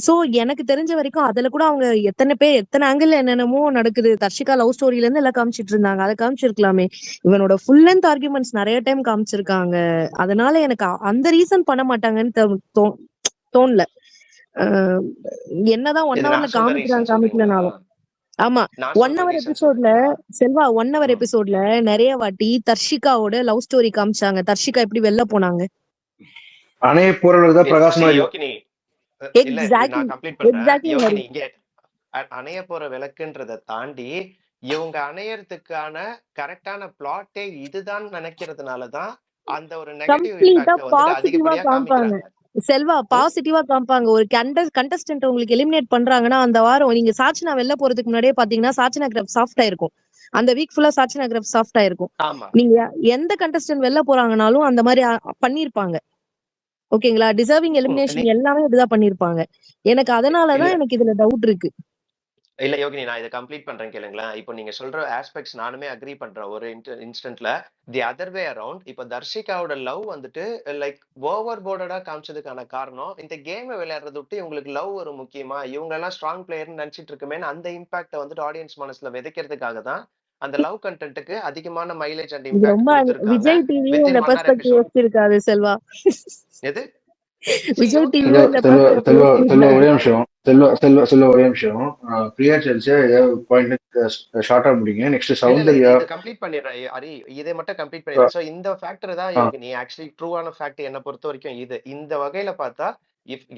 சோ எனக்கு தெரிஞ்ச வரைக்கும் அதுல கூட அவங்க எத்தனை ஆங்கிள் என்னென்னமோ நடக்குது. தர்ஷிகா லவ் ஸ்டோரியில இருந்து எல்லாம் காமிச்சிட்டு இருந்தாங்க. அதை காமிச்சிருக்கலாமே. இவனோட ஃபுல் லென்த் ஆர்குமெண்ட்ஸ் நிறைய டைம் காமிச்சிருக்காங்க. அதனால எனக்கு அந்த ரீசன் பண்ண மாட்டாங்கன்னு தோணல. என்னதான் 1 ஹவர்ல காமிக்கலனாலும் ஆமா 1 ஹவர் எபிசோட்ல செல்வா 1 ஹவர் எபிசோட்ல நிறைய வாட்டி தர்ஷிகாவோட லவ் ஸ்டோரி காமிச்சாங்க. தர்ஷிகா எப்படி வெளில போனாங்க. அணைய போறவங்களுக்கு பிரகாசமா அணைய போற விளக்குன்றதை தாண்டி இவங்க அணையறதுக்கான கரெக்டான பிளாட்டே இதுதான் நினைக்கிறதுனாலதான் அந்த ஒரு நெகட்டிவ் இம்பாக்ட் வந்து அதிகப்படியா காமிக்கிறாங்க. செல்வா பாசிட்டிவா காமிப்பாங்க. ஒரு கண்டஸ்டன்ட் உங்களுக்கு எலிமினேட் பண்றாங்கன்னா அந்த வாரம் நீங்க சாச்சனா வெளில போறதுக்கு முன்னாடியே பாத்தீங்கன்னா சாச்சனா கிராஃப் சாஃப்ட் ஆயிருக்கும். அந்த வீக் ஃபுல்லா சாச்சனா கிராஃப் சாஃப்ட் ஆயிருக்கும். நீங்க எந்த கண்டஸ்டன்ட் வெளில போறாங்கனாலும் அந்த மாதிரி பண்ணிருப்பாங்க. ஓகேங்களா. டிசர்விங் எலிமினேஷன் எல்லாமே இதுதான் பண்ணிருப்பாங்க. எனக்கு அதனாலதான் எனக்கு இதுல டவுட் இருக்கு. இல்ல யோகினி, நான் இதை கம்ப்ளீட் பண்றேன் கேளுங்களேன். இப்போ நீங்க சொல்ற ஆஸ்பெக்ட்ஸ் நானுமே அக்ரி பண்றேன். ஒரு இன்ஸ்டன்ட்ல தி அதர் வே அரவுண்ட் இப்ப தர்ஷிகாவோட லவ் வந்துட்டு லைக் ஓவர் போர்டடா காமிச்சதுக்கான காரணம் இந்த கேமை விளையாடுறத விட்டு இவங்களுக்கு லவ் ஒரு முக்கியமா, இவங்க எல்லாம் ஸ்ட்ராங் பிளேயர்னு நினைச்சிட்டு இருக்குமே அந்த இம்பாக்ட வந்துட்டு ஆடியன்ஸ் மனசுல விதைக்கிறதுக்காக தான் அந்த லவ் கண்டென்ட்க்கு அதிகமான மைலேஜ் அண்ட் இம்பாக்ட் கொடுத்திருக்காங்க. விஜய் டிவி இந்த பெர்ஸ்பெக்டிவ் வச்சிருக்காரு செல்வா. எது விஜய் டிவி ஒரே நிமிஷம் ஒரே நிமிஷம் பிரியா செல்ஸ் பாயிண்ட் ஷார்ட்டா முடிங்க. நெக்ஸ்ட் சௌந்தர்யா இத கம்ப்ளீட் பண்ணிடுறேன். அரி இதை மட்டும் கம்ப்ளீட் பண்ணிடுறேன். சோ இந்த ஃபேக்டர் தான் யோகினி ஆக்சுவலி ட்ரூவான ஃபேக்ட் என்ன பொறுத்த வரைக்கும். இது இந்த வகையில பார்த்தா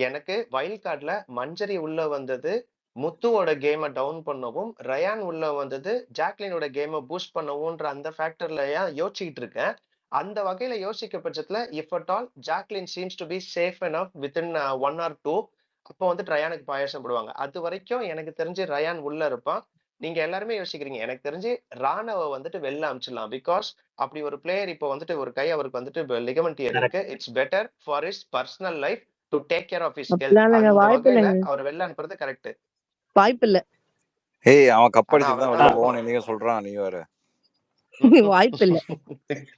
எனக்கு வைல்ட் கார்ட்ல மஞ்சரி உள்ள வந்தது முத்துவோட கேமை டவுன் பண்ணவும், ரயான் உள்ள வந்தது ஜாக்லினோட கேமை பூஸ்ட் பண்ணவும்ன்ற அந்த ஃபேக்டர்ல யோசிச்சுட்டு இருக்கேன். அந்த வகையில யோசிக்க பட்சத்துல if at all Jacqueline seems to be safe enough within 1 or 2 அப்போ வந்து ரயானுக்கு பாயாசம் போடுவாங்க. அது வரைக்கும் எனக்கு தெரிஞ்சு ரயான் உள்ள இருப்பான். நீங்க எல்லாருமே யோசிக்கிறீங்க. எனக்கு தெரிஞ்சு ராணவ வந்துட்டு வெளில அமிச்சிடலாம். பிகாஸ் அப்படி ஒரு பிளேயர் இப்போ வந்துட்டு ஒரு கை அவருக்கு வந்துட்டு லிகமெண்ட் இருக்கு. It's better for his personal life to take care of his health. அப்படிலாம் இல்லைங்க, அந்த வாய்ப்பு வகையில இல்லைங்க, அவர் வெளில அனுப்புறது கரெக்ட். வாய்ப்பு இல்ல, அவன் கப் ஆனா அடிச்சுட்டு அவர் தான் வெளில வெளில போவான்னு போகணும். நீங்க சொல்றான், நீ வேற. வாய்ப்பு இல்ல.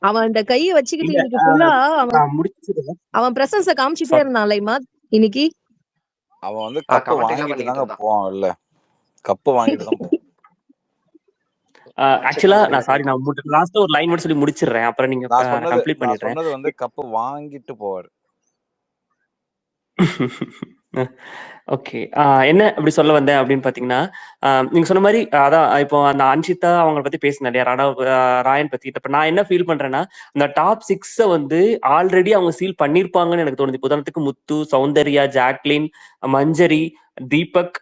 அவன் அந்த கையை வச்சுக்கிட்டு இல்ல இன்னைக்கு ஃபுல்லா முடிச்சிருக்கேன். அவன் பிரசன்ஸ காமிச்சிட்டே இருந்தான் இமாத் இன்னைக்கு. அவன் வந்து கப்பு கமெண்ட் எல்லாம் வாங்கிட்டு பண்ணிட்டு தாங்க இருந்தான். போவான் இல்ல, கப்பு வாங்கிட்டு தான் போவான். ஆக்சுவலா அச்சீவ்மெண்ட் நான் சாரி, கிடைக்கும். நான் லாஸ்டா ஒரு லைன் மட்டும் சொல்லி முடிச்சிடுறேன், அப்புறம் நீங்க கம்ப்ளீட் நான் பண்ணிடுறேன். சொன்னது வந்து கப்பு வாங்கிட்டு போவாரு. ஓகே. என்ன அப்படி சொல்ல வந்தேன் அப்படின்னு பாத்தீங்கன்னா, நீங்க சொன்ன மாதிரி அதான் இப்போ அந்த அன்ஷிதா அவங்களை பத்தி பேசினேன் இல்லையா, ராயன் பத்தி. இப்ப நான் என்ன ஃபீல் பண்றேன்னா, அந்த டாப் 6 வந்து ஆல்ரெடி அவங்க சீல் பண்ணிருப்பாங்கன்னு எனக்கு தோணுது. உதாரணத்துக்கு முத்து, சௌந்தர்யா, ஜாக்லின், மஞ்சரி, தீபக்,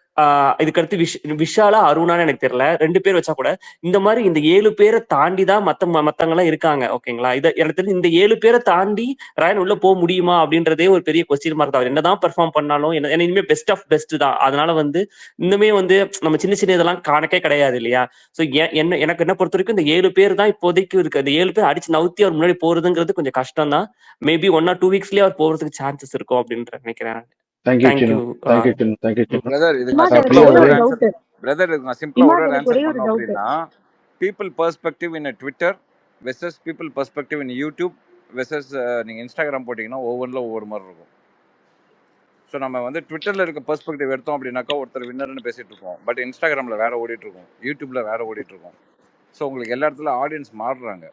இதுக்கடுத்து விஷாலா, அருணான்னு எனக்கு தெரியல, 2 பேர் வச்சா கூட இந்த மாதிரி இந்த 7 பேரை தாண்டி தான் மத்தவங்க எல்லாம் இருக்காங்க. ஓகேங்களா, இதை எனக்கு தெரிஞ்சு இந்த 7 பேரை தாண்டி ராயன் உள்ள போக முடியுமா அப்படின்றதே ஒரு பெரிய கொஸ்டின் மார்க் தான். அவர் என்னதான் பெர்ஃபார்ம் பண்ணாலும் இனிமே பெஸ்ட் ஆஃப் பெஸ்ட் தான். அதனால வந்து இன்னுமே வந்து நம்ம சின்ன சின்ன இதெல்லாம் கணக்கே கிடையாது இல்லையா. ஸோ எனக்கு என்ன பொறுத்த வரைக்கும் இந்த 7 பேர் தான் இப்போதைக்கு இருக்கு. அந்த 7 பேர் அடிச்சு நவுத்தி அவர் முன்னாடி போறதுங்கிறது கொஞ்சம் கஷ்டம் தான். மேபி 1 or 2 வீக்ஸ்லயே அவர் போறதுக்கு சான்சஸ் இருக்கும் அப்படின்னு நினைக்கிறேன். தேங்க்யூ. பிரதர், இதுக்கு நான் இமாத் சிம்பிளா எனக்கு ஒரே ஒரு ஒரு ஆன்சர் டவுட். பிரதர் இதுக்கு நான் சிம்பிளா இமாத் ஒரு எனக்கு ஆன்சர் ஒரே ஒரு பண்ணோம் டவுட். அப்படின்னா, people perspective in Twitter versus people perspective in YouTube versus நீங்க இன்ஸ்டாகிராம் போட்டீங்கன்னா ஒவ்வொன்றில் ஒவ்வொரு மாதிரி இருக்கும். ஸோ நம்ம வந்து ட்விட்டரில் இருக்க பெர்ஸ்பெக்டிவ் எடுத்தோம் அப்படின்னாக்கா ஒருத்தர் வின்னர்னு பேசிட்டு இருக்கோம், பட் இன்ஸ்டாகிராமில் வேற ஓடிட்டு இருக்கோம், யூடியூப்ல வேற ஓடிட்டு இருக்கோம். ஸோ உங்களுக்கு எல்லா இடத்துல ஆடியன்ஸ் மாறுறாங்க.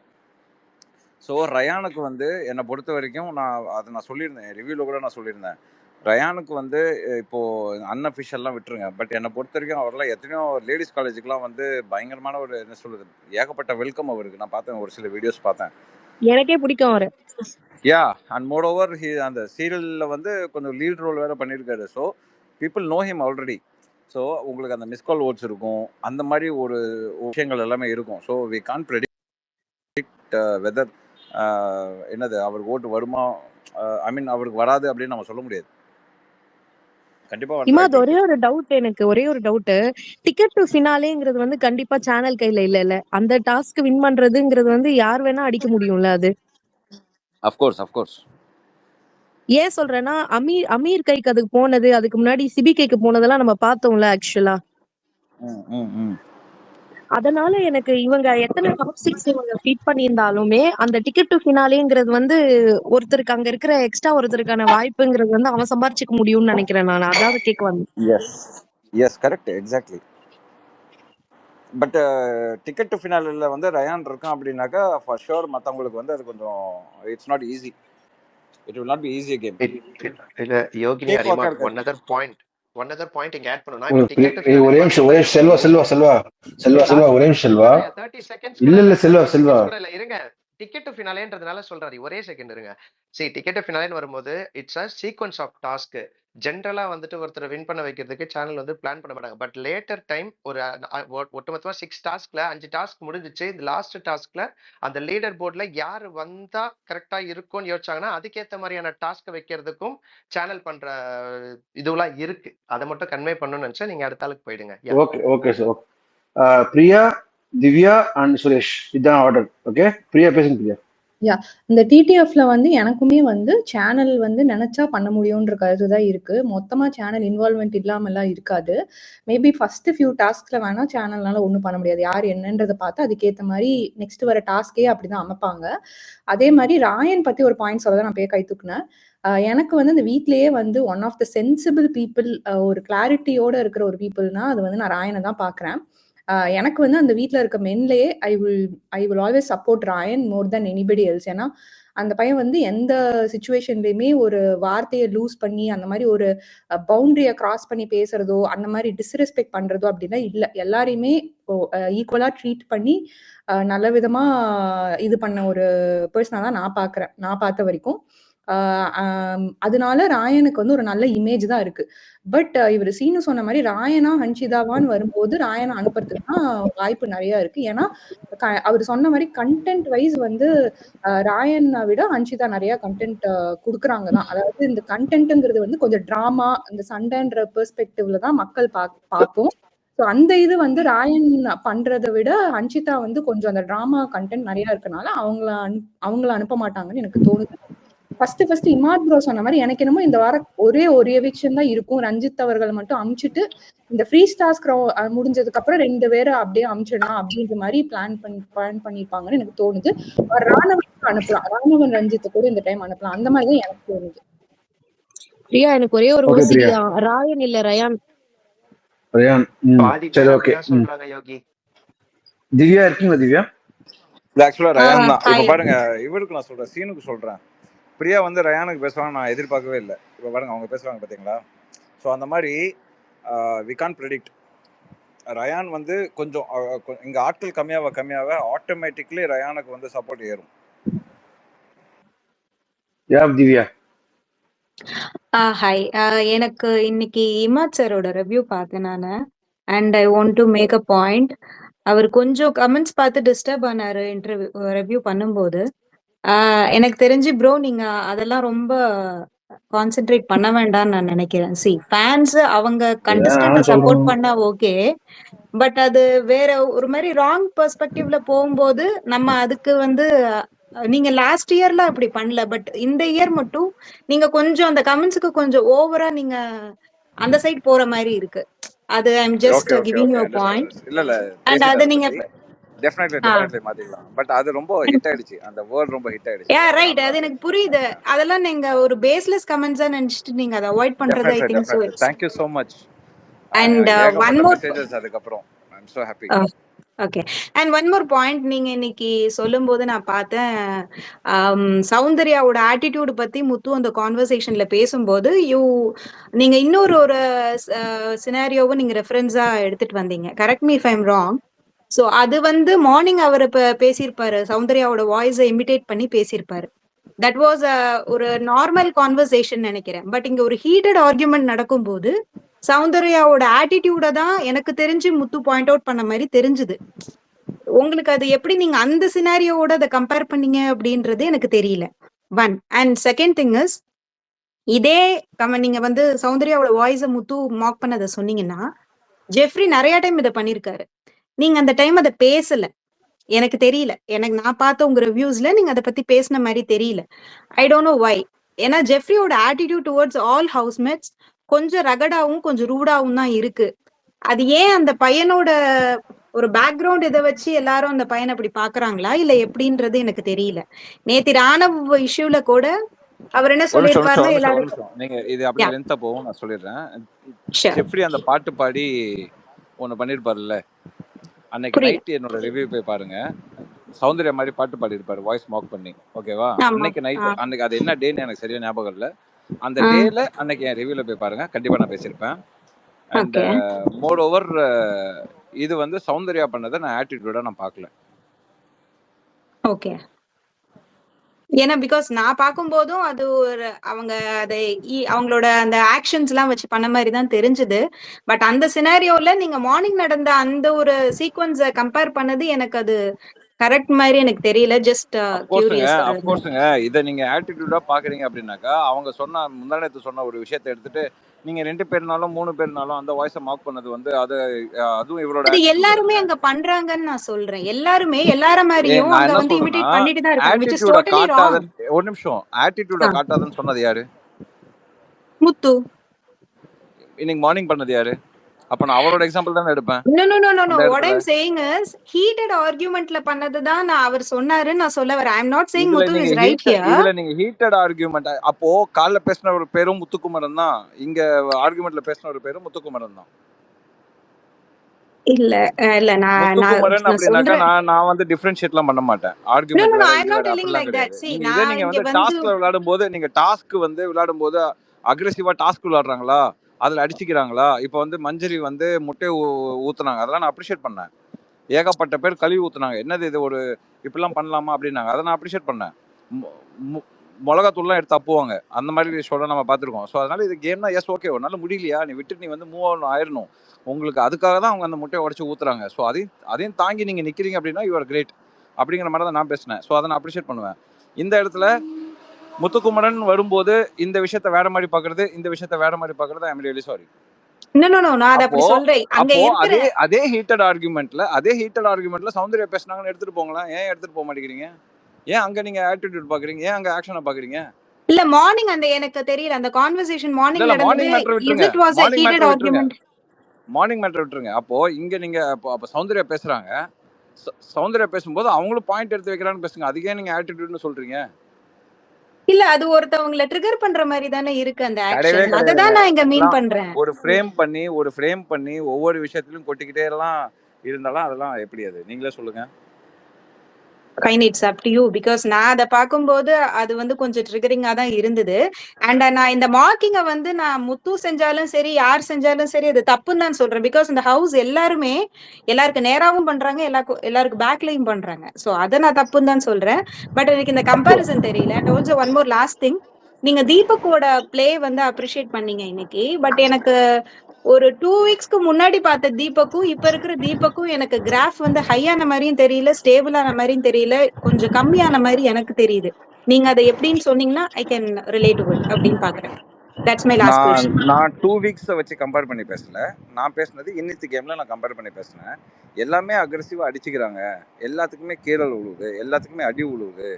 ஸோ ரயானுக்கு வந்து என்னை பொறுத்த வரைக்கும் நான் சொல்லியிருந்தேன், ரிவ்யூவில் கூட நான் சொல்லியிருந்தேன், ரயானுக்கு வந்து இப்போது அன்அஃபிஷியல்லாம் விட்டுருங்க, பட் என்னை பொறுத்த வரைக்கும் அவரெல்லாம் எத்தனையோ லேடிஸ் காலேஜுக்குலாம் வந்து பயங்கரமான ஒரு என்ன சொல்கிறது ஏகப்பட்ட வெல்கம் அவருக்கு. நான் பார்த்தேன், ஒரு சில வீடியோஸ் பார்த்தேன், எனக்கே பிடிக்கும் அவரை. அண்ட் மோர் ஓவர் அந்த சீரியலில் வந்து கொஞ்சம் லீட் ரோல் வேறு பண்ணியிருக்காரு. So people know him already. So உங்களுக்கு அந்த மிஸ்கால் ஓட்ஸ் இருக்கும், அந்த மாதிரி ஒரு விஷயங்கள் எல்லாமே இருக்கும். So we can't predict whether என்னது அவருக்கு ஓட்டு வருமா, ஐ மீன் அவருக்கு வராது அப்படின்னு நம்ம சொல்ல முடியாது. கண்டிப்பா இமாத் ஒரே ஒரு டவுட், எனக்கு ஒரே ஒரு டவுட். டிக்கெட் டு ஃபினாலேங்கிறது வந்து கண்டிப்பா சேனல் கையில இல்ல. அந்த டாஸ்க் வின் பண்றதுங்கிறது வந்து யார் வேணா அடிக்க முடியும்ல அது. அஃப்கோர்ஸ். ஏன் சொல்றேன்னா அமீர் கைக்கு அதுக்கு போனது, அதுக்கு முன்னாடி சிபிகேக்கு போனதெல்லாம் நம்ம பார்த்தோம்ல ஆக்சுவலா. அதனால எனக்கு இவங்க எத்தனை டாப் 6 இவங்க ஃபீட் பண்ணியிருந்தாலுமே அந்த டிக்கெட் டு ஃபினாலேங்கிறது வந்து ஒருத்தருக்கு அங்க இருக்கிற எக்ஸ்ட்ரா ஒருத்தருக்கான வாய்ப்புங்கிறது வந்து அவன் சம்பாரிச்சுக்க முடியும்னு நினைக்கிறேன் நான். அதாவது கேட்க வந்தேன். Yes correct, exactly. But ticket to ஃபினாலில் வந்து ரயான் இருக்கான் அப்படின்னாக்கா ஃபார் ஷுர் மற்றவங்களுக்கு வந்து அது கொஞ்சம் it's not easy. It will not be easy game. இல்ல யோகினி அரிமா, ஒன் அதர் பாயிண்ட் இங்க ஆட் பண்ணனும். இப்போ டிக்கெட் டு ஃபினாலே ஒரே நிமிஷம் செல்வா 30 செகண்ட்ஸ் இல்ல செல்வா இல்ல இருங்க, டிக்கெட் டு ஃபினாலேன்றதுனால சொல்றாரு, ஒரே செகண்ட் இருங்க. சரி, டிக்கெட் டு ஃபினாலேன்னு வரும்போது it's a sequence of task. ஜென்ரலா வந்துட்டு ஒருத்தரை வின் பண்ண வைக்கிறதுக்கு சேனல் வந்து பிளான் பண்ண மாட்டாங்க. பட் லேட்டர் டைம் ஒரு ஒட்டுமொத்தமா 6 டாஸ்க்ல 5 டாஸ்க் முடிஞ்சிச்சு. இந்த லாஸ்ட் டாஸ்க்ல அந்த லீடர் போர்ட்ல யாரு வந்தா கரெக்டா இருக்கும்னு யோசிச்சாங்கன்னா அதுக்கேற்ற மாதிரியான டாஸ்க் வைக்கிறதுக்கும் சேனல் பண்ற இதுவெல்லாம் இருக்கு. அதை மட்டும் கன்வே பண்ணணும்னு நினைச்சா நீங்க அடுத்த ஆளுக்கு போயிடுங்க. Okay sir. Priya, Divya and Suresh, இதான் ஆர்டர். ஓகே, பிரியா பேசுங்க. பிரியா. இந்த டிடிஎஃப்ல வந்து எனக்குமே வந்து சேனல் வந்து நினைச்சா பண்ண முடியும்ன்ற கருத்து தான் இருக்கு. மொத்தமா சேனல் இன்வால்வ்மெண்ட் இல்லாமலாம் இருக்காது. மேபி ஃபர்ஸ்ட் ஃபியூ டாஸ்க்ல வேணா சேனல்னால ஒன்றும் பண்ண முடியாது. யார் என்னன்றதை பார்த்து அதுக்கேற்ற மாதிரி நெக்ஸ்ட் வர டாஸ்கே அப்படிதான் அமைப்பாங்க. அதே மாதிரி ராயன் பத்தி ஒரு பாயிண்ட் சொல்லதான் நான் கை தூக்குனேன். எனக்கு வந்து இந்த வீட்லயே வந்து one of the sensible people, ஒரு கிளாரிட்டியோட இருக்கிற ஒரு பீப்புள்னா அது வந்து நான் ராயனை தான் பாக்குறேன். எனக்கு வந்து அந்த வீட்டில் இருக்க மென்லேயே I will always support Rayan more than anybody else. ஏன்னா அந்த பையன் வந்து எந்த சுச்சுவேஷன்லையுமே ஒரு வார்த்தையை லூஸ் பண்ணி அந்த மாதிரி ஒரு பவுண்டரியை கிராஸ் பண்ணி பேசுறதோ அந்த மாதிரி டிஸ்ரெஸ்பெக்ட் பண்றதோ அப்படின்னா இல்லை. எல்லாரையுமே ஈக்குவலா ட்ரீட் பண்ணி நல்ல விதமா இது பண்ண ஒரு பர்சனா தான் நான் பார்க்குறேன், நான் பார்த்த வரைக்கும். அதனால ராயனுக்கு வந்து ஒரு நல்ல இமேஜ் தான் இருக்கு. பட் இவர் சீனு சொன்ன மாதிரி ராயனா ஹன்ஷிதாவான்னு வரும்போது ராயனை அனுப்புறதுக்கு தான் வாய்ப்பு நிறைய இருக்கு. ஏன்னா அவர் சொன்ன மாதிரி கண்டென்ட் வைஸ் வந்து ராயனை விட ஹன்ஷிதா நிறைய கண்டென்ட் கொடுக்குறாங்க தான். அதாவது இந்த கண்டென்ட்ங்கிறது வந்து கொஞ்சம் டிராமா, இந்த சண்டைன்ற பெர்ஸ்பெக்டிவ்ல தான் மக்கள் பார்ப்போம். ஸோ அந்த இது வந்து ராயன் பண்றதை விட ஹன்ஷிதா வந்து கொஞ்சம் அந்த டிராமா கண்டென்ட் நிறைய இருக்கனால அவங்கள அனுப்ப மாட்டாங்கன்னு எனக்கு தோணுது. ஃபர்ஸ்ட் இமாத் ப்ரோ சொன்ன மாதிரி எனக்கு என்னமோ இந்த வாரம் ஒரே ஒரு எவிக்ஷன் தான் இருக்கும். ரஞ்சித் அவர்களை மட்டும் அமுச்சிட்டு இந்த ஃப்ரீ ஸ்டார்ஸ் முடிஞ்சதுக்கு அப்புறம் 2 பேரை அப்படியே அமுச்சிடலாம் அப்படின்ற மாதிரி பிளான் பண்ணிருப்பாங்கன்னு எனக்கு தோணுது. ராணவனுக்கு அனுப்பலாம், ராணவன் ரஞ்சித்தை கூட இந்த டைம் அனுப்பலாம், அந்த மாதிரி தான் எனக்கு தோணுது. பிரியா எனக்கு ஒரே ஒரு ஓசிடி தான், ராயன் இல்ல ரயான். பாதி பேர் அப்படிதான் சொல்றாங்க யோகி. திவ்யா இருக்கீங்களா? திவ்யா ஆக்சுவலா ரயான் தான். இப்ப பாருங்க, இவருக்கு நான் சொல்றேன், சீனுக்கு சொல்றேன், பிரியா வந்து ரயானுக்கு பேசுவாங்க நான் எதிர்பார்க்கவே இல்லை. இப்ப பாருங்க அவங்க பேசுவாங்க பாத்தீங்களா. ஸோ அந்த மாதிரி வி கான் ப்ரெடிக்ட். ரயான் வந்து கொஞ்சம் இங்க ஆட்கள் கம்மியாக ஆட்டோமேட்டிக்லி ரயானுக்கு வந்து சப்போர்ட் ஏறும். திவ்யா ஹாய். எனக்கு இன்னைக்கு இமாத் சாரோட ரிவ்யூ பார்த்தேன் நான். And I want to make a point. அவர் கொஞ்சம் கமெண்ட்ஸ் பார்த்து டிஸ்டர்ப் ஆனாரு ரிவ்யூ பண்ணும்போது. எனக்கு தெரிஞ்சு ப்ரோ நீங்க அதெல்லாம் ரொம்ப கான்சென்ட்ரேட் பண்ண வேண்டாம்னு நான் நினைக்கிறேன். ஃபேன்ஸ் அவங்க கண்டஸ்டன்ட சப்போர்ட் பண்ணா ஓகே, பட் அது வேற ஒரு மாதிரி ராங் பெர்ஸ்பெக்டிவ்ல போகும்போது நம்ம அதுக்கு வந்து நீங்க லாஸ்ட் இயர்ல அப்படி பண்ணல, பட் இந்த இயர் மட்டும் நீங்க கொஞ்சம் அந்த கமெண்ட்ஸ்க்கு கொஞ்சம் ஓவரா நீங்க அந்த சைடு போற மாதிரி இருக்கு. அது I am just giving you a point. இல்ல அண்ட் அது நீங்க டெஃபினெட்லி மாத்திக்கலாம். பட் அது ரொம்ப ஹிட் ஆயிடுச்சு, அந்த வேர்ட் ரொம்ப ஹிட் ஆயிடுச்சு. ரைட், அது எனக்கு புரியுது. அதெல்லாம் நீங்க ஒரு பேஸ்லெஸ் கமெண்ட்ஸா நினைச்சிட்டு நீங்க அதை அவாய்ட் பண்றது I think so. Thank you so much. And one more messages அதுக்கப்புறம் I'm so happy. Okay. And one more point, நீங்க இன்னைக்கு சொல்லும்போது நான் பார்த்தேன், சௌந்தர்யாவோட ஆட்டிடியூட் பத்தி முத்து அந்த கான்வர்சேஷன்ல பேசும்போது நீங்க இன்னொரு சினாரியோவை நீங்க ரெஃபரன்ஸா எடுத்துட்டு வந்தீங்க. Correct me if I am wrong. So அது வந்து மார்னிங் அவர் பேசியிருப்பாரு, சௌந்தர்யாவோட வாய்ஸை இமிடேட் பண்ணி பேசியிருப்பாரு. தட் வாஸ் ஒரு நார்மல் கான்வர்சேஷன் நினைக்கிறேன். பட் இங்க ஒரு ஹீட்டட் ஆர்குமெண்ட் நடக்கும்போது சௌந்தர்யாவோட ஆட்டிடியூட தான் எனக்கு தெரிஞ்சு முத்து பாயிண்ட் அவுட் பண்ண மாதிரி தெரிஞ்சுது. உங்களுக்கு அது எப்படி நீங்க அந்த சினாரியோட அதை கம்பேர் பண்ணீங்க அப்படின்றது எனக்கு தெரியல. One. And second thing is, இதே நீங்க வந்து சௌந்தர்யாவோட வாய்ஸை முத்து மார்க் பண்ணதை சொன்னீங்கன்னா, ஜெஃப்ரி நிறைய டைம் இதை பண்ணிருக்காரு. நீங்க அந்த டைம் அதை பேசல, எனக்கு தெரியல. எனக்கு நான் பார்த்த உங்க ரிவ்யூஸ்ல நீங்க அதை பத்தி பேசின மாதிரி தெரியல. I don't know why. ஏன்னா ஜெஃப்ரியோட ஆட்டிடியூட் டுவர்ட்ஸ் ஆல் ஹவுஸ்மேட்ஸ் கொஞ்சம் ரகடாவும் கொஞ்சம் ரூடாவும் தான் இருக்கு. அது ஏன் அந்த பையனோட ஒரு பேக்ரவுண்ட் இதை வச்சு எல்லாரும் அந்த பையனை அப்படி பாக்குறாங்களா இல்ல எப்படின்றது எனக்கு தெரியல. நேத்து ராணவ் இஷ்யூல கூட அவர் என்ன சொல்லிருப்பாருன்னா, எல்லாரும் நீங்க இது அப்படியே லென்த்தா போகும், நான் சொல்லிடுறேன். ஜெஃப்ரி அந்த பாட்டு பாடி ஒன்னு பண்ணிருப்பாருல்ல அன்னைக்கு நைட், என்னோட ரிவ்யூ போய் பாருங்க. சௌந்தர்யா மாதிரி பாட்டு பாடி இருப்பாரு, வாய்ஸ் மார்க் பண்ணி. ஓகேவா? அன்னைக்கு நைட், அன்னைக்கு அது என்ன டேன்னு எனக்கு சரியா ஞாபகம் இல்லை. அந்த டேல அன்னைக்கு என் ரிவ்யூல போய் பாருங்க, கண்டிப்பா நான் பேசியிருப்பேன். அண்ட் மோர் ஓவர் இது வந்து சௌந்தர்யா பண்ணதை நான் ஆட்டிடியூடா நான் பார்க்கல. ஓகே. ஏன்னா பிகாஸ் நான் பார்க்கும்போதும் அது ஒரு அவங்க அதை அவங்களோட அந்த ஆக்ஷன்ஸ் எல்லாம் வச்சு பண்ண மாதிரி தான் தெரிஞ்சுது. பட் அந்த சினாரியோல நீங்க மார்னிங் நடந்த அந்த ஒரு சீக்வன்ஸை கம்பேர் பண்ணது எனக்கு அது கரெக்ட் மாதிரி எனக்கு தெரியல. ஜஸ்ட் அப்கோர்ஸ்ங்க, இதை நீங்க ஆட்டிடியூடா பாக்குறீங்க அப்படின்னாக்கா, அவங்க முந்தானத்து சொன்ன ஒரு விஷயத்தை எடுத்துட்டு நீங்க 2 பேர்னாலும் 3 பேர்னாலும் அந்த வாய்ஸை மார்க் பண்ணது வந்து அதுவும் இவரோட எல்லாருமே அங்க பண்றாங்கன்னு நான் சொல்றேன். எல்லாருமே எல்லார மாதிரியும் அங்க வந்து இமிடேட் பண்ணிட்டு தான் இருக்காங்க, which is totally wrong. ஒரு நிமிஷம், ஆட்டிடியூட காட்டாதன்னு சொன்னது யாரு? முத்து. இன்னைக்கு மார்னிங் பண்ணது யாரு? அப்ப நான் அவரோட எக்ஸாம்பிள் தான் எடுப்பேன். No. What I'm saying is heated argumentல பண்ணது தான் நான் அவர் சொன்னாரு நான் சொல்ல வரேன். I'm not saying Muthu is right here. இதுல நீங்க heated argument, அப்போ கால்ல பேசின ஒரு பேரும் முத்துக்குமரன் தான், இங்க ஆர்குமெண்ட்ல பேசின ஒரு பேரும் முத்துக்குமரன் தான். இல்ல நான் வந்து டிஃபரன்ஷியேட்லாம் பண்ண மாட்டேன். ஆர்குமெண்ட் நீங்க வந்து டாஸ்க்ல விளையாடும் போது, நீங்க டாஸ்க் வந்து விளையாடும் போது அக்ரெசிவா டாஸ்க் விளையாடுறாங்களா, அதுல அடிச்சுக்கிறாங்களா? இப்ப வந்து மஞ்சரி வந்து முட்டையை ஊத்துனாங்க, அதெல்லாம் நான் அப்ரிஷியேட் பண்ணேன். ஏகப்பட்ட பேர் கழுவி ஊத்துனாங்க, என்னது இது ஒரு இப்படிலாம் பண்ணலாமா அப்படின்னாங்க, அதை நான் அப்ரிஷியேட் பண்ணேன். மிளகாத்தூள்லாம் எடுத்து அப்புவாங்க, அந்த மாதிரி ஷோலாம் நம்ம பார்த்துருக்கோம். ஸோ அதனால இது கேம்னா எஸ் ஓகே, ஒரு நாள் முடியலையா நீ விட்டு நீ வந்து மூவ் ஆயிடணும், உங்களுக்கு அதுக்காக தான் அவங்க அந்த முட்டையை உடச்சு ஊத்துறாங்க. ஸோ அதையும் தாங்கி நீங்க நிக்கிறீங்க அப்படின்னா யூ ஆர் கிரேட் அப்படிங்கிற மாதிரி தான் நான் பேசினேன். ஸோ அதை நான் அப்ரிஷியேட் பண்ணுவேன். இந்த இடத்துல முத்துக்குமரன் வரும்போது இந்த விஷயத்த வேற மாதிரி பாக்குறது, இந்த விஷயத்த வேற மாதிரி பாக்குறது, ஐ அம் ரியலி சாரி. அதே ஹீட்டட் ஆர்குமெண்ட்ல சௌந்தர்யா பேசினாங்கன்னு எடுத்துட்டு போங்களேன். ஏன் எடுத்துட்டு போக மாட்டேங்கிறீங்க? ஏன் அங்க நீங்க ஆட்டிடியூட் பாக்குறீங்க? ஏன் அங்க ஆக்ஷனை பாக்குறீங்க? இல்ல மார்னிங் அந்த எனக்கு தெரியல அந்த கான்வர்சேஷன் இல்ல மார்னிங் இல்ல நடந்தது. மார்னிங் மேட்டர் இஸ் விட்டுருங்க, it was a morning heated matter விட்டுருங்க, argument? மார்னிங் மேட்டர் விட்டுருங்க. அப்போ இங்க நீங்க அப்போ சௌந்தர்யா பேசுறாங்க, சௌந்தர்யா பேசும்போது அவங்களும் பாயிண்ட் எடுத்து வைக்கிறான்னு பேசுங்க. அதுக்கே நீங்க ஆட்டிடியூட்னு சொல்றீங்க. இல்ல அது ஒருத்தவங்கள ட்ரிகர் பண்ற மாதிரி தானே இருக்கு அந்த கிடையவே ஆக்ஷன். கிடையாது. அததான் நான் இங்க மீன் எல்லாம் பண்றேன். ஒரு ஃப்ரேம் பண்ணி ஒவ்வொரு விஷயத்திலும் கொட்டிக்கிட்டே எல்லாம் இருந்தாலும் அதெல்லாம் எப்படி? அது நீங்களே சொல்லுங்க. Fine, it's up to you because நான் அதை பார்க்கும்போது அது வந்து கொஞ்சம் ட்ரிகரிங்கா தான் இருந்தது. அண்ட் நான் இந்த மார்க்கிங்கை வந்து நான் முத்து செஞ்சாலும் சரி யார் செஞ்சாலும் சரி அது தப்புன்னு தான் சொல்றேன். பிகாஸ் இந்த ஹவுஸ் எல்லாருமே எல்லாருக்கும் நேராவும் பண்றாங்க, எல்லாருக்கும் பேக்லையும் பண்றாங்க. ஸோ அதை நான் தப்புன்னு தான் சொல்றேன். பட் எனக்கு இந்த கம்பாரிசன் தெரியல. And also one more last thing, நீங்க தீபக்கோட பிளே வந்து அப்ரிஷியேட் பண்ணீங்க இன்னைக்கு. பட் எனக்கு ஒரு 2 வீக்ஸ்க்கு முன்னாடி பார்த்த தீபக்கும் இப்ப இருக்கிற தீபக்கும் எனக்கு கிராஃப் வந்து ஹையான மாதிரியும் தெரியல, ஸ்டேபிளான மாதிரியும் தெரியல, கொஞ்சம் கம்மியான மாதிரி எனக்கு தெரியுது. நீங்க அதை எப்படின்னு சொன்னீங்கன்னா I can relate to it அப்படின்னு பாக்குறேன். That's my last question. நான் 2 வீக்ஸை வச்சு கம்பேர் பண்ணி பேசல. நான் பேசுனது இன்னித்து கேம்ல நான் கம்பேர் பண்ணி பேசினேன். எல்லாமே அக்ரெசிவா அடிச்சுக்கிறாங்க, எல்லாத்துக்குமே கீரல் விழுவுது, எல்லாத்துக்குமே அடி விழுவுது,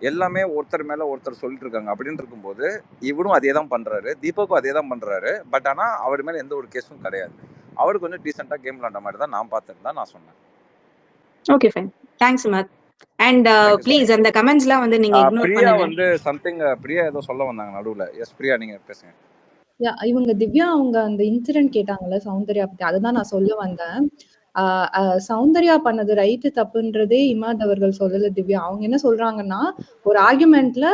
எல்லாமே ஒருத்தர் மேல ஒருத்தர் சொல்லிட்டு இருக்காங்க அப்படின்னு இருக்கும்போது இவரும் அதே தான் பண்றாரு, தீபக்கும் அதே தான் பண்றாரு. பட் ஆனா அவர் மேல எந்த ஒரு கேஸும் கிடையாது. அவர் கொஞ்சம் டீசெண்டா கேம் விளையாண்ட மாதிரி தான் நான் பார்த்துருந்தேன், நான் சொன்னேன். ஓகே ஃபைன், தேங்க்ஸ் மத். And thank you so please much. அந்த கமெண்ட்ஸ்லாம் வந்து நீங்க இக்னோர் பிரியா பண்ணுங்க. வந்து சம்திங் பிரியா ஏதோ சொல்ல வந்தாங்க நடுவுல. எஸ் பிரியா, நீங்க பேசுங்க. இவங்க திவ்யா அவங்க அந்த இன்சிடென்ட் கேட்டாங்கல்ல சௌந்தர்யா பத்தி, அதுதான் நான் சொல்ல வந்தேன். சௌந்தர்யா பண்ணது ரைட்டு தப்புன்றதே இமாத் அவர்கள் சொல்லல திவ்யா. அவங்க என்ன சொல்றாங்கன்னா, ஒரு ஆர்குமெண்ட்ல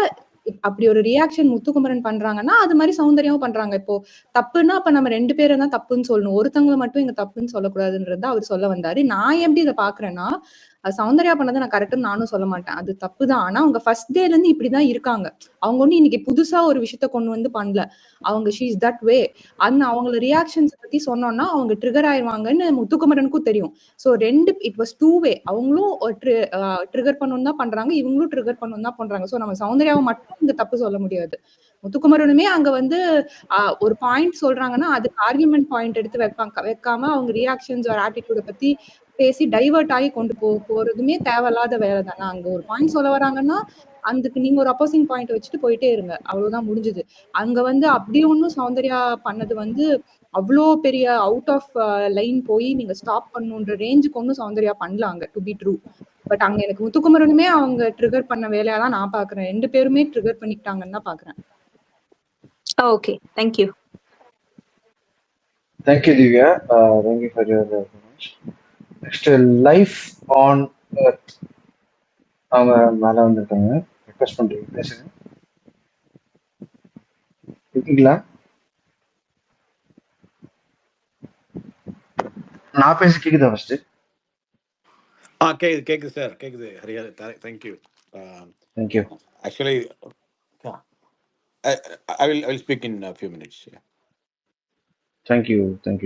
அப்படி ஒரு ரியாக்ஷன் முத்துக்குமரன் பண்றாங்கன்னா அது மாதிரி சௌந்தர்யாவும் பண்றாங்க. இப்போ தப்புன்னா அப்ப நம்ம 2 பேரும் தான் தப்புன்னு சொல்லணும், ஒருத்தவங்களை மட்டும் இங்க தப்புன்னு சொல்லக்கூடாதுன்றது அவர் சொல்ல வந்தாரு. நான் எப்படி இதை பாக்குறேன்னா, சௌந்தர்யா பண்ணதை நான் கரெக்டுன்னு நானும் சொல்ல மாட்டேன், அது தப்பு தான். ஆனா அவங்க ஃபர்ஸ்ட் டேல இருந்து இப்படிதான் இருக்காங்க. அவங்க ஒண்ணு இன்னைக்கு புதுசா ஒரு விஷயத்த கொண்டு வந்து பண்ணல, அவங்க ஷீ இஸ் தட் வே. அந்த அவங்கள ரியாக்ஷன்ஸ் பத்தி சொன்னோம்னா அவங்க ட்ரிகர் ஆயிடுவாங்கன்னு முத்துக்குமரனுக்கும் தெரியும். ஸோ இட் வாஸ் 2 வே. அவங்களும் ட்ரிகர் பண்ணணும் தான் பண்றாங்க, இவங்களும் ட்ரிகர் பண்ணணும் தான் பண்றாங்க. ஸோ நம்ம சௌந்தர்யாவை மட்டும் இங்க தப்பு சொல்ல முடியாது. முத்துக்குமரனுமே அங்க வந்து ஒரு பாயிண்ட் சொல்றாங்கன்னா அதுக்கு ஆர்குமெண்ட் பாயிண்ட் எடுத்து வைக்காம அவங்க ரியாக்ஷன்ஸ் ஒரு ஆட்டிடியூட பத்தி பேசி டைவர்ட் ஆகி கொண்டு போறதுமே தேவையில்லாத வேலை தானே. அங்க ஒரு பாயிண்ட் சொல்ல வராங்கன்னா அதுக்கு நீங்க ஒரு அப்போசிங் பாயிண்ட் வச்சுட்டு போயிட்டே இருங்க, அவ்வளவுதான் முடிஞ்சுது. அங்க வந்து அப்படி ஒன்னும் சௌந்தர்யா பண்ணது வந்து அவ்வளோ பெரிய அவுட் ஆஃப் லைன் போய் நீங்க ஸ்டாப் பண்ணுன்ற ரேஞ்சுக்கு ஒன்னும் சௌந்தர்யா பண்ணல அங்க, டு பி ட்ரூ. பட் அங்க எனக்கு முத்துக்குமரனுமே அவங்க ட்ரிகர் பண்ண வேலையா தான் நான் பாக்குறேன். 2 பேருமே ட்ரிகர் பண்ணிக்கிட்டாங்கன்னு தான் பாக்குறேன். Okay, thank you. Thank you Divya, thank you for your next life on earth. அவங்க மேல வந்துருக்காங்க, ரெக்வஸ்ட் பண்றீங்க, பேசுங்க. இருக்கீங்களா? நான் பேச கேக்குதா ஃபர்ஸ்ட்? கேக்குது சார், கேக்குது Hariya. Thank you. Thank you. Actually I will speak in a few minutes. Thank you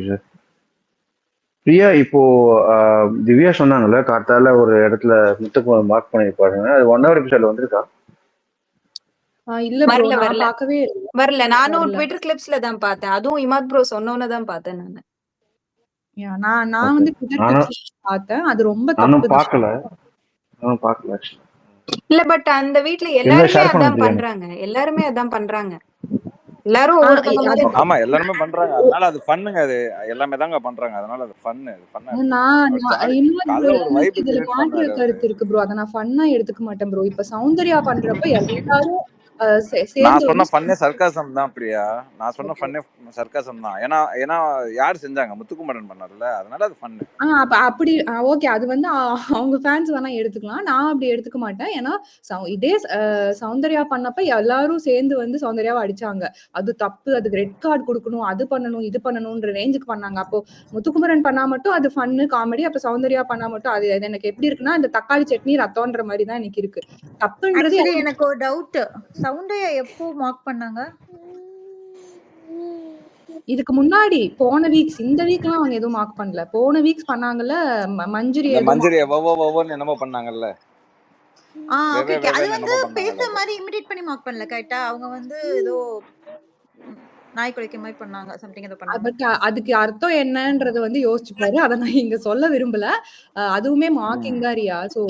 sir. Priya, இப்போ திவ்யா சொன்னாங்கல்ல கார்த்தால ஒரு இடத்துல முத்துக்குமரன் மார்க் பண்ணிருப்பாருங்க, அது 1 hour எபிசோட்ல வந்திருக்கா? இல்ல ப்ரோ, நான் பார்க்கவே வரல. நானும் ட்விட்டர் கிளிப்ஸ்ல தான் பார்த்தேன், அதுவும் இமாத் ப்ரோ சொன்னோன்னு தான் பார்த்தேன் நானு. நான் வந்து ட்விட்டர் கிளிப்ஸ் பார்த்தேன், அது ரொம்ப தப்பு. நானும் பார்க்கல. இல்ல பட் அந்த வீட்ல எல்லாருமே அதான் பண்றாங்க, எல்லாரும் ஆமா எல்லாருமே பண்றாங்க. அதனால அது ஃபன்னுங்க, அது எல்லாமே தாங்க பண்றாங்க. அதனால அது ஃபன்னு. இதுல மாற்று கருத்து இருக்கு ப்ரோ, அத நான் ஃபன்னா எடுத்துக்க மாட்டேன் ப்ரோ. இப்ப சௌந்தர்யா பண்றப்ப எல்லாரும் நான் சொன்ன ஃபன்னே சர்க்காசம் தான் பிரியா, நான் சொன்ன ஃபன்னே சர்க்காசம் தான். ஏன்னா யார் செஞ்சாங்க? முத்துக்குமரன் பண்ணார்ல, அதனால அது ஃபன்னு. அப்படி ஓகே, அது வந்து அவங்க ஃபேன்ஸ் வேணா எடுத்துக்கலாம், நான் அப்படி எடுத்துக்க மாட்டேன். ஏன்னா இதே சௌந்தர்யா பண்ணப்ப எல்லாரும் சேர்ந்து வந்து சௌந்தர்யாவை அடிச்சாங்க, அது தப்பு, அதுக்கு ரெட் கார்டு கொடுக்கணும், அது பண்ணணும் இது பண்ணணும்ன்ற ரேஞ்சுக்கு பண்ணாங்க. அப்போ முத்துக்குமரன் பண்ணா மட்டும் அது ஃபன்னு காமெடி, அப்ப சௌந்தர்யா பண்ணா மட்டும் அது எனக்கு எப்படி இருக்குன்னா இந்த தக்காளி சட்னி ரத்தம்ன்ற மாதிரி தான் எனக்கு இருக்கு. தப்புன்றது எனக்கு ஒரு டவுட், சௌந்தர்யா எப்போ மார்க் பண்ணாங்க? இதுக்கு முன்னாடி போன வீக்ஸ், இந்த வீக்லாம் அவங்க எதுவும் மார்க் பண்ணல. போன வீக்ஸ் பண்ணாங்கல்ல மஞ்சுரி என்னமோ பண்ணாங்கல்ல. ஓகே, அது வந்து பேசுற மாதிரி இமிடியேட் பண்ணி மார்க் பண்ணல, கரெக்ட்டா? அவங்க வந்து ஏதோ நாய் குலைக்க மாதிரி பண்ணாங்க, சம்திங் ஏதோ பண்ணாங்க. பட் அதுக்கு அர்த்தம் என்னன்றது வந்து யோசிச்சுப்பாரு. அதை நான் இங்க சொல்ல விரும்பல. அதுவுமே மார்க்கிங் தான் ரியா. சோ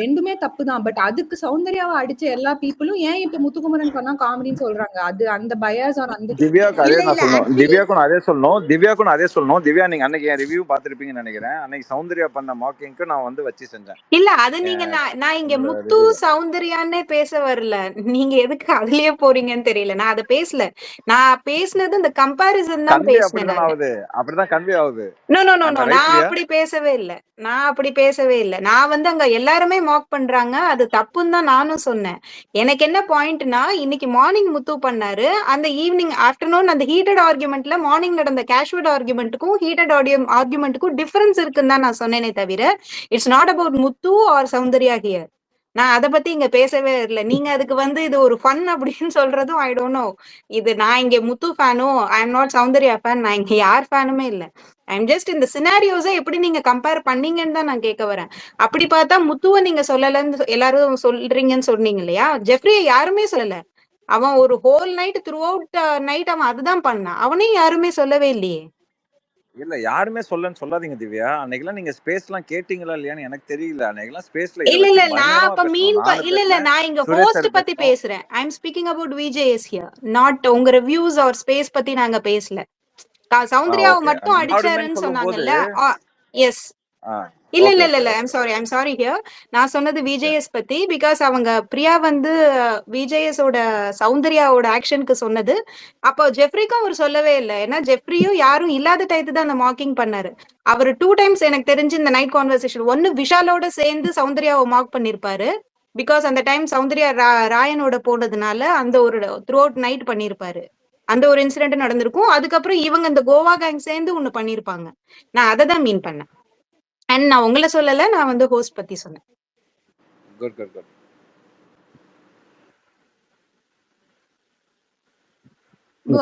ரெண்டுமே தப்பு தான். பட் அதுக்கு சௌந்தர்யாவை அடிச்ச எல்லா பீப்புளும் ஏன் இப்ப முத்துக்குமரன் பண்ணா காமெடின்னு சொல்றாங்க? அது அந்த பயாஸ் ஆன் அந்த திவ்யாவுக்கு அதே இல்ல நான் இல்ல சொல்லணும். ஆக்சுவலி திவ்யாவுக்கும் அதே சொல்லணும். திவ்யா நீங்க அன்னைக்கு என் ரிவ்யூ பார்த்திருப்பீங்கன்னு நினைக்கிறேன். அன்னைக்கு சௌந்தர்யா பண்ண மார்க்கிங்க்கு நான் வந்து வச்சு செஞ்சேன். இல்ல அது நீங்க நான் இங்க இந்த முத்து ரிவ்யூல சௌந்தர்யான்னே பேச வரல. நீங்க எதுக்கு அதுலயே போறீங்கன்னு தெரியல. நான் அதை பேசல. நான் பேசினது இந்த கம்பாரிசன் தான் கன்வே பேசினேன் அப்படிதான் நானு. ஆகுது. அப்படிதான் கன்வே ஆகுது. No no no Am no I right, நான் பிரியா? அப்படி பேசவே இல்ல. நான் வந்து அங்க எல்லாருமே மார்க் பண்றாங்க, அது தப்புன்னு தான் நானும் சொன்னேன். எனக்கு என்ன பாயிண்ட்னா, இன்னைக்கு மார்னிங் முத்து பண்ணாரு, அந்த ஈவினிங் ஆஃப்டர்நூன் அந்த ஹீட்டட் ஆர்குமெண்ட்ல மார்னிங் நடந்த கேஷுவல் ஆர்குமெண்ட்டுக்கும் ஹீட்டட் ஆர்குமெண்ட்டுக்கும் டிஃபரன்ஸ் இருக்குன்னு தான் நான் சொன்னேனே தவிர, it's not about Muthu or Soundarya here. நான் அதை பத்தி இங்க பேசவே இல்லை. நீங்க அதுக்கு வந்து இது ஒரு ஃபன் அப்படின்னு சொல்றதும் ஐ டோன்ட் நோ. இது நான் இங்க முத்து ஃபேனோ, I am not Soundarya fan, நான் இங்க யார் ஃபேனுமே இல்ல. ஐம் ஜஸ்ட் இந்த சினாரியோஸை எப்படி நீங்க கம்பேர் பண்ணீங்கன்னு தான் நான் கேட்க வரேன். அப்படி பார்த்தா முத்துவை நீங்க சொல்லலன்னு எல்லாரும் சொல்றீங்கன்னு சொன்னீங்க இல்லையா? ஜெஃப்ரியை யாருமே சொல்லல. அவன் ஒரு whole night through out night அவன் அதுதான் பண்ணான். அவனையும் யாருமே சொல்லவே இல்லையே. இல்ல யாருமே சொல்லன்னு சொல்லாதீங்க திவ்யா. அன்னைக்கெல்லாம் நீங்க ஸ்பேஸ் எல்லாம் கேட்டீங்களா இல்லையான்னு எனக்கு தெரியல. அன்னைக்கெல்லாம் ஸ்பேஸ்ல இதை இல்ல இல்ல வச்சு நான் பயங்கரமா அப்ப பேசணும். நானும் இல்ல பேசினேன், நான் இங்க சுரேஷ் ஹோஸ்ட் சார் பத்தி பேசணும். பேசுறேன். ஐ am speaking about VJS here, not உங்க ரிவ்யூஸ் ஆர் ஸ்பேஸ் பத்தி நாங்க பேசல. சௌந்தர்யாவை ஓகே. மட்டும் லார்டுமேன் அடிச்சாருன்னு சொல்லும் போது சொன்னாங்கல்ல. எஸ். இல்ல இல்ல இல்ல இல்ல ஐம் சாரி ஹியர். நான் சொன்னது விஜேஎஸ் பத்தி. பிகாஸ் அவங்க பிரியா வந்து விஜேஎஸ் ஓட சௌந்தர்யாவோட ஆக்ஷனுக்கு சொன்னது. அப்போ ஜெஃப்ரிக்கும் அவர் சொல்லவே இல்லை. ஏன்னா ஜெஃப்ரியும் யாரும் இல்லாத டயத்து தான் அந்த மார்க்கிங் பண்ணாரு. அவர் 2 டைம்ஸ் எனக்கு தெரிஞ்சு இந்த நைட் கான்வர்சேஷன் ஒன்னு விஷாலோட சேர்ந்து சௌந்தர்யாவை மார்க் பண்ணிருப்பாரு. பிகாஸ் அந்த டைம் சௌந்தர்யா ராயனோட போனதுனால அந்த ஒரு த்ரூ அவுட் நைட் பண்ணிருப்பாரு. அந்த ஒரு இன்சிடென்ட் நடந்திருக்கும். அதுக்கப்புறம் இவங்க இந்த கோவா கேங் சேர்ந்து ஒண்ணு பண்ணிருப்பாங்க. நான் அதை தான் மீன் பண்ணேன். அண்ட் நான் உங்களை சொல்லல, நான் வந்து ஹோஸ்ட் பத்தி சொன்னேன். Good good good.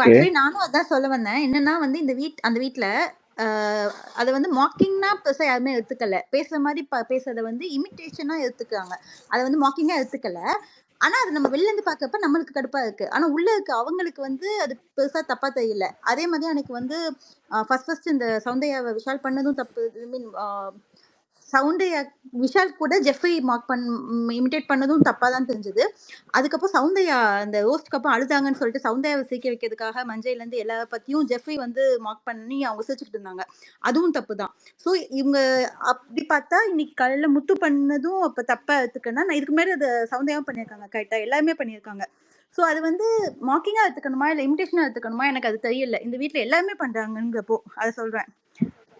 ஆக்சுவலி நானும் அதான் சொல்ல வந்தேன். என்னன்னா வந்து இந்த அந்த வீட்ல அதை வந்து மாக்கிங்னா பெருசாக யாருமே எடுத்துக்கல. பேசுற மாதிரி பேசுறத வந்து இமிட்டேஷனா எடுத்துக்கிறாங்க. அதை வந்து மாக்கிங்கா எடுத்துக்கல. ஆனா அது நம்ம வெளில இருந்து பார்க்கப்ப நம்மளுக்கு கடுப்பா இருக்கு. ஆனா உள்ள இருக்கு அவங்களுக்கு வந்து அது பெருசா தப்பா தெரியல. அதே மாதிரி எனக்கு வந்து ஃபர்ஸ்ட் இந்த சௌந்தர்யாவை விஷால் பண்ணதும் தப்பு. ஐ மீன் சௌந்தர்யா விஷால் கூட ஜெஃப்ரி இமிட்டேட் பண்ணதும் தப்பா தான் தெரிஞ்சது. அதுக்கப்புறம் சௌந்தர்யா அந்த ரோஸ்ட்க்கு அப்புறம் அழுதாங்கன்னு சொல்லிட்டு சௌந்தர்யாவை சிரிக்க வைக்கிறதுக்காக மஞ்சையில இருந்து எல்லா பத்தியும் ஜெஃப்ரி வந்து மார்க் பண்ணி அவங்க சிரிச்சுக்கிட்டு இருந்தாங்க. அதுவும் தப்பு தான். ஸோ இவங்க அப்படி பார்த்தா இன்னைக்கு காலையில முத்து பண்ணதும் அப்ப தப்பா எடுத்துக்கன்னா, நான் இதுக்கு மேல அதை சௌந்தர்யாவும் பண்ணியிருக்காங்க. கரெக்டா எல்லாருமே பண்ணியிருக்காங்க. ஸோ அது வந்து மார்க்கிங்கா எடுத்துக்கணுமா இல்லை இமிட்டேஷனா எடுத்துக்கணுமா எனக்கு அது தெரியல. இந்த வீட்டில் எல்லாருமே பண்றாங்கிறப்போ அதை சொல்றேன்.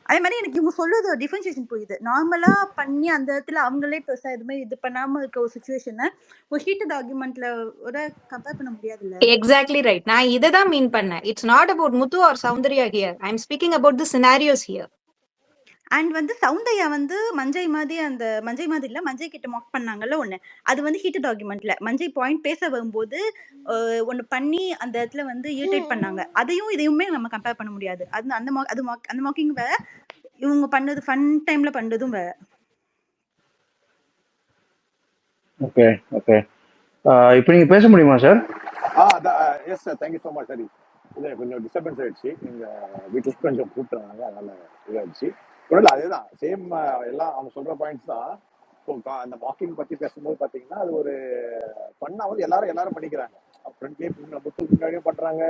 அதே மாதிரி எனக்கு இவங்க சொல்றது டிஃபரன்சியேஷன் புரியுது. நார்மலா பண்ணி அந்த இடத்துல அவங்களே பெருசா எதுவுமே இது பண்ணாம இருக்க ஒரு சுச்சுவேஷனை ஒரு ஹீட்டட் ஆர்குமெண்ட்ல கம்பேர் பண்ண முடியாதுல்ல. Exactly right. நான் இதை தான் மீன் பண்ணேன். It's not about Muthu or Soundarya here. I am speaking about the scenarios here. And வந்து சௌந்தர்யா வந்து மஞ்சை மாதிரி இல்ல மஞ்சை கிட்ட மார்க் பண்ணாங்கல்ல ஒண்ணு. அது வந்து ஹீட்டட் ஆர்குமெண்ட்ல மஞ்சை பாயிண்ட் பேச வரும்போது ஒண்ணு பண்ணி அந்த இடத்துல வந்து இரிட்டேட் பண்ணாங்க. அதையும் இதையுமே நம்ம கம்பேர் பண்ண முடியாது. அது அந்த மார்க்கிங் வேற, இவங்க பண்ணது ஃபன் டைம்ல பண்றதும் வேற. Okay okay. இப்போ நீங்க பேச முடியுமா sir? Yes sir, thank you so much. சரி, இல்லை கொஞ்சம் டிஸ்டர்பன்ஸ் ஆயிடுச்சு. எங்கள் வீட்டில் கொஞ்சம் கூப்பிட்டுறாங்க, அதனால இதாகிடுச்சு. ஒன்றும் இல்லை, அதுதான் சேம் எல்லாம் அவங்க சொல்கிற பாயிண்ட்ஸ் தான். இப்போ அந்த மார்க்கிங் பற்றி பேசும்போது பார்த்தீங்கன்னா அது ஒரு ஃபன்னாக வந்து எல்லாரும் பண்ணிக்கிறாங்க. ஃப்ரெண்ட்லேயே முத்துக்கு முன்னாடியும் பண்ணுறாங்க,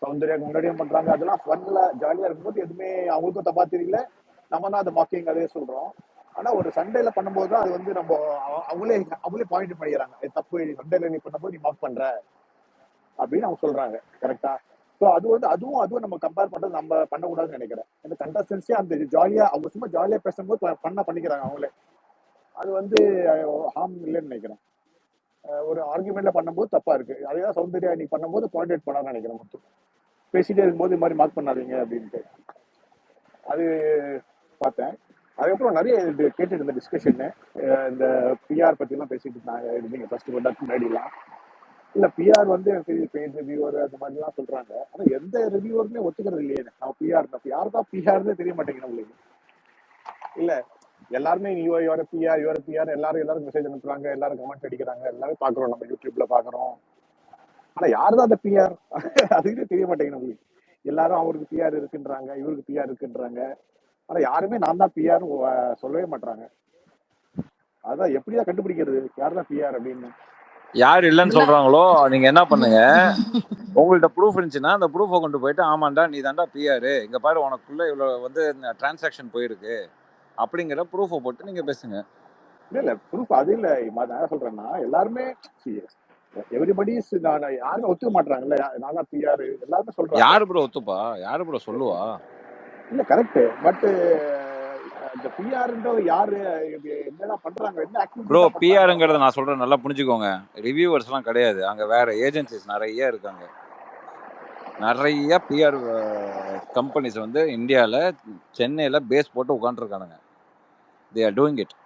சௌந்தர்யாவுக்கு முன்னாடியும் பண்ணுறாங்க. அதெல்லாம் ஃபன்னில் ஜாலியாக இருக்கும்போது எதுவுமே அவங்களுக்கும் தப்பா தெரியல. நம்ம தான் அந்த மார்க்கிங் அதே சொல்கிறோம். ஆனால் ஒரு சண்டேல பண்ணும்போது தான் அது வந்து நம்ம அவங்களே பாயிண்ட் பண்ணிக்கிறாங்க. தப்பு, சண்டேல நீ பண்ணும்போது நீ மார்க் பண்ணுற அப்படின்னு அவங்க சொல்றாங்க. கரெக்டா? ஸோ அது வந்து அதுவும் நம்ம கம்பேர் பண்றது நம்ம பண்ணக்கூடாதுன்னு நினைக்கிறேன். ஏன்னா கண்டஸ்டன்ஸே அந்த ஜாலியா அவங்க சும்மா ஜாலியா பேசும்போது பண்ண பண்ணிக்கிறாங்க அவங்களே. அது வந்து ஹார்ம் இல்லைன்னு நினைக்கிறேன். ஒரு ஆர்குமெண்ட்ல பண்ணும்போது தப்பா இருக்கு. அதேதான் சௌந்தர்யா நீ பண்ணும்போது பாயிண்ட் அவுட் பண்ணான்னு நினைக்கிறேன். மட்டும் பேசிட்டே இருக்கும்போது இது மாதிரி மார்க் பண்ணாதீங்க அப்படின்ட்டு அது பார்த்தேன். அதுக்கப்புறம் நிறைய கேட்டுட்டு இருந்த டிஸ்கஷன்னு இந்த பிஆர் பத்தி எல்லாம் பேசிட்டு இருந்தீங்க ஃபர்ஸ்ட் முன்னாடிலாம். இல்ல பிஆர் வந்து பெயிண்ட் ரிவ்யூவர் அந்த மாதிரி எல்லாம் சொல்றாங்க. ஆனா எந்த ரிவ்யூவருமே ஒத்துக்கிறது இல்லையே. நான் பிஆர் தான் பிஆர்னு தெரிய மாட்டேங்குது உங்களுக்கு. இல்ல எல்லாருமே பிஆர் எல்லாரும் மெசேஜ் அனுப்புறாங்க, எல்லாரும் கமெண்ட் அடிக்கிறாங்க, எல்லாமே பாக்குறோம், நம்ம யூடியூப்ல பாக்குறோம். ஆனா யாருதான் அந்த பிஆர் அதுவே தெரிய மாட்டேங்குது உங்களுக்கு. எல்லாரும் அவருக்கு பிஆர் இருக்குன்றாங்க, இவருக்கு பிஆர் இருக்குன்றாங்க. ஆனா யாருமே நான் தான் பிஆர் சொல்லவே மாட்டாங்க. அதான் எப்படிதான் கண்டுபிடிக்கிறது யார் தான் பிஆர் அப்படின்னு? யார் இல்லைன்னு சொல்றாங்களோ நீங்க என்ன பண்ணுங்க, உங்கள்ட்ட ப்ரூஃப் இருந்துச்சுன்னா அந்த ப்ரூஃபை கொண்டு போயிட்டு ஆமாண்டா நீ தாண்டா பிஆர், இங்க பாரு உனக்குள்ள இவ்வளவு வந்து டிரான்சாக்ஷன் போயிருக்கு அப்படிங்கிற ப்ரூஃபை போட்டு நீங்க பேசுங்க. இல்ல ப்ரூஃப் அது இல்ல. நான் என்ன சொல்றேன்னா எல்லாருமே எவ்ரிபடி யாருமே ஒத்துக்க மாட்டாங்கல்ல, நான் தான் பிஆர் எல்லாருமே சொல்றாங்க. யாரு ப்ரோ ஒத்துப்பா, யாரு ப்ரோ சொல்லுவா? இல்ல கரெக்ட், பட் இந்த பிஆர்ன்றது யாரு என்னதான் பண்றாங்க, என்ன ப்ரோ ஆக்டிவிட்டி பிஆருங்கிறத நான் சொல்றேன் நல்லா புரிஞ்சுக்கோங்க. ரிவ்யூவர்ஸ்லாம் கிடையாது, அங்க வேற ஏஜென்சிஸ் நிறைய இருக்காங்க. நிறைய பிஆர் கம்பெனிஸ் வந்து இந்தியாவில் சென்னையில் பேஸ் போட்டு உட்காந்துருக்கானுங்க. They are doing it.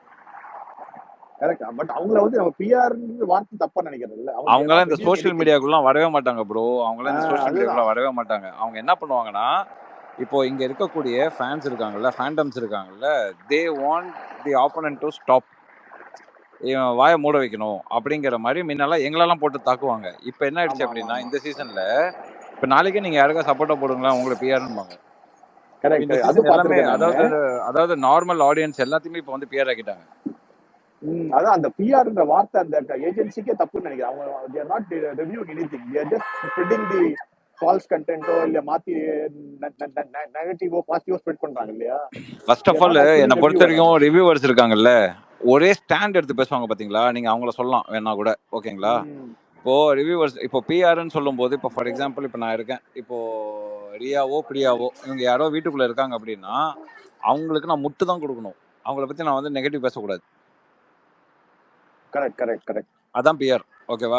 Correct, but அவங்கள வந்து நம்ம பிஆர் வார்த்தை தப்பா நினைக்கிறதில்ல. அவங்களாம் இந்த சோஷியல் மீடியாக்குலாம் வரவே மாட்டாங்க ப்ரோ. அவங்களாம் இந்த சோஷியல் மீடியாக்குலாம் வரவே மாட்டாங்க. அவங்க என்ன பண்ணுவாங்கன்னா, இப்போ இங்க இருக்கக்கூடிய ஃபேன்ஸ் இருக்காங்கல்ல, ஃபேண்டம்ஸ் இருக்காங்கல்ல, they want the opponent to stop, இவன் வாயை மூட வைக்கணும் அப்படிங்கிற மாதிரி முன்னெல்லாம் எங்களெல்லாம் போட்டு தாக்குவாங்க. இப்போ என்ன ஆயிடுச்சு அப்படின்னா, இந்த சீசன்ல இப்போ நாளைக்கே நீங்க யாருக்கா சப்போர்ட்டா போடுங்களா உங்களை பிஆர்னுவாங்க. இந்த சீசன் எல்லாமே அதாவது நார்மல் ஆடியன்ஸ் எல்லாத்தையுமே இப்போ வந்து பிஆர் ஆக்கிட்டாங்க. அதான் அந்த பிஆர்ன்ற வார்த்தை அந்த ஏஜென்சிக்கே தப்புன்னு நினைக்கிறேன். அவங்க they are not reviewing anything, they are just spreading the false contentோ இல்ல மாத்தி நெகட்டிவோ பாசிட்டிவோ ஸ்ப்ரெட் பண்றாங்க இல்லையா? ஃபர்ஸ்ட் ஆஃப் ஆல் என்னை பொறுத்த வரைக்கும் ரிவ்யூவர்ஸ் இருக்காங்கல்ல, ஒரே ஸ்டாண்ட் எடுத்து பேசுவாங்க பாத்தீங்களா, நீங்க அவங்கள சொல்லலாம் வேணா கூட, ஓகேங்களா? இப்போ ரிவ்யூவர்ஸ் இப்போ பிஆர்ன்னு சொல்லும் போது, இப்போ ஃபார் எக்ஸாம்பிள் இப்போ நான் இருக்கேன், இப்போ ரியாவோ பிரியாவோ இவங்க யாரோ வீட்டுக்குள்ள இருக்காங்க அப்படின்னா அவங்களுக்கு நான் முட்டு தான் கொடுக்கணும், அவங்கள பத்தி நான் வந்து நெகட்டிவ் பேசக்கூடாது. கரெக்ட் கரெக்ட் கரெக்ட், அதான் பிஆர், ஓகேவா?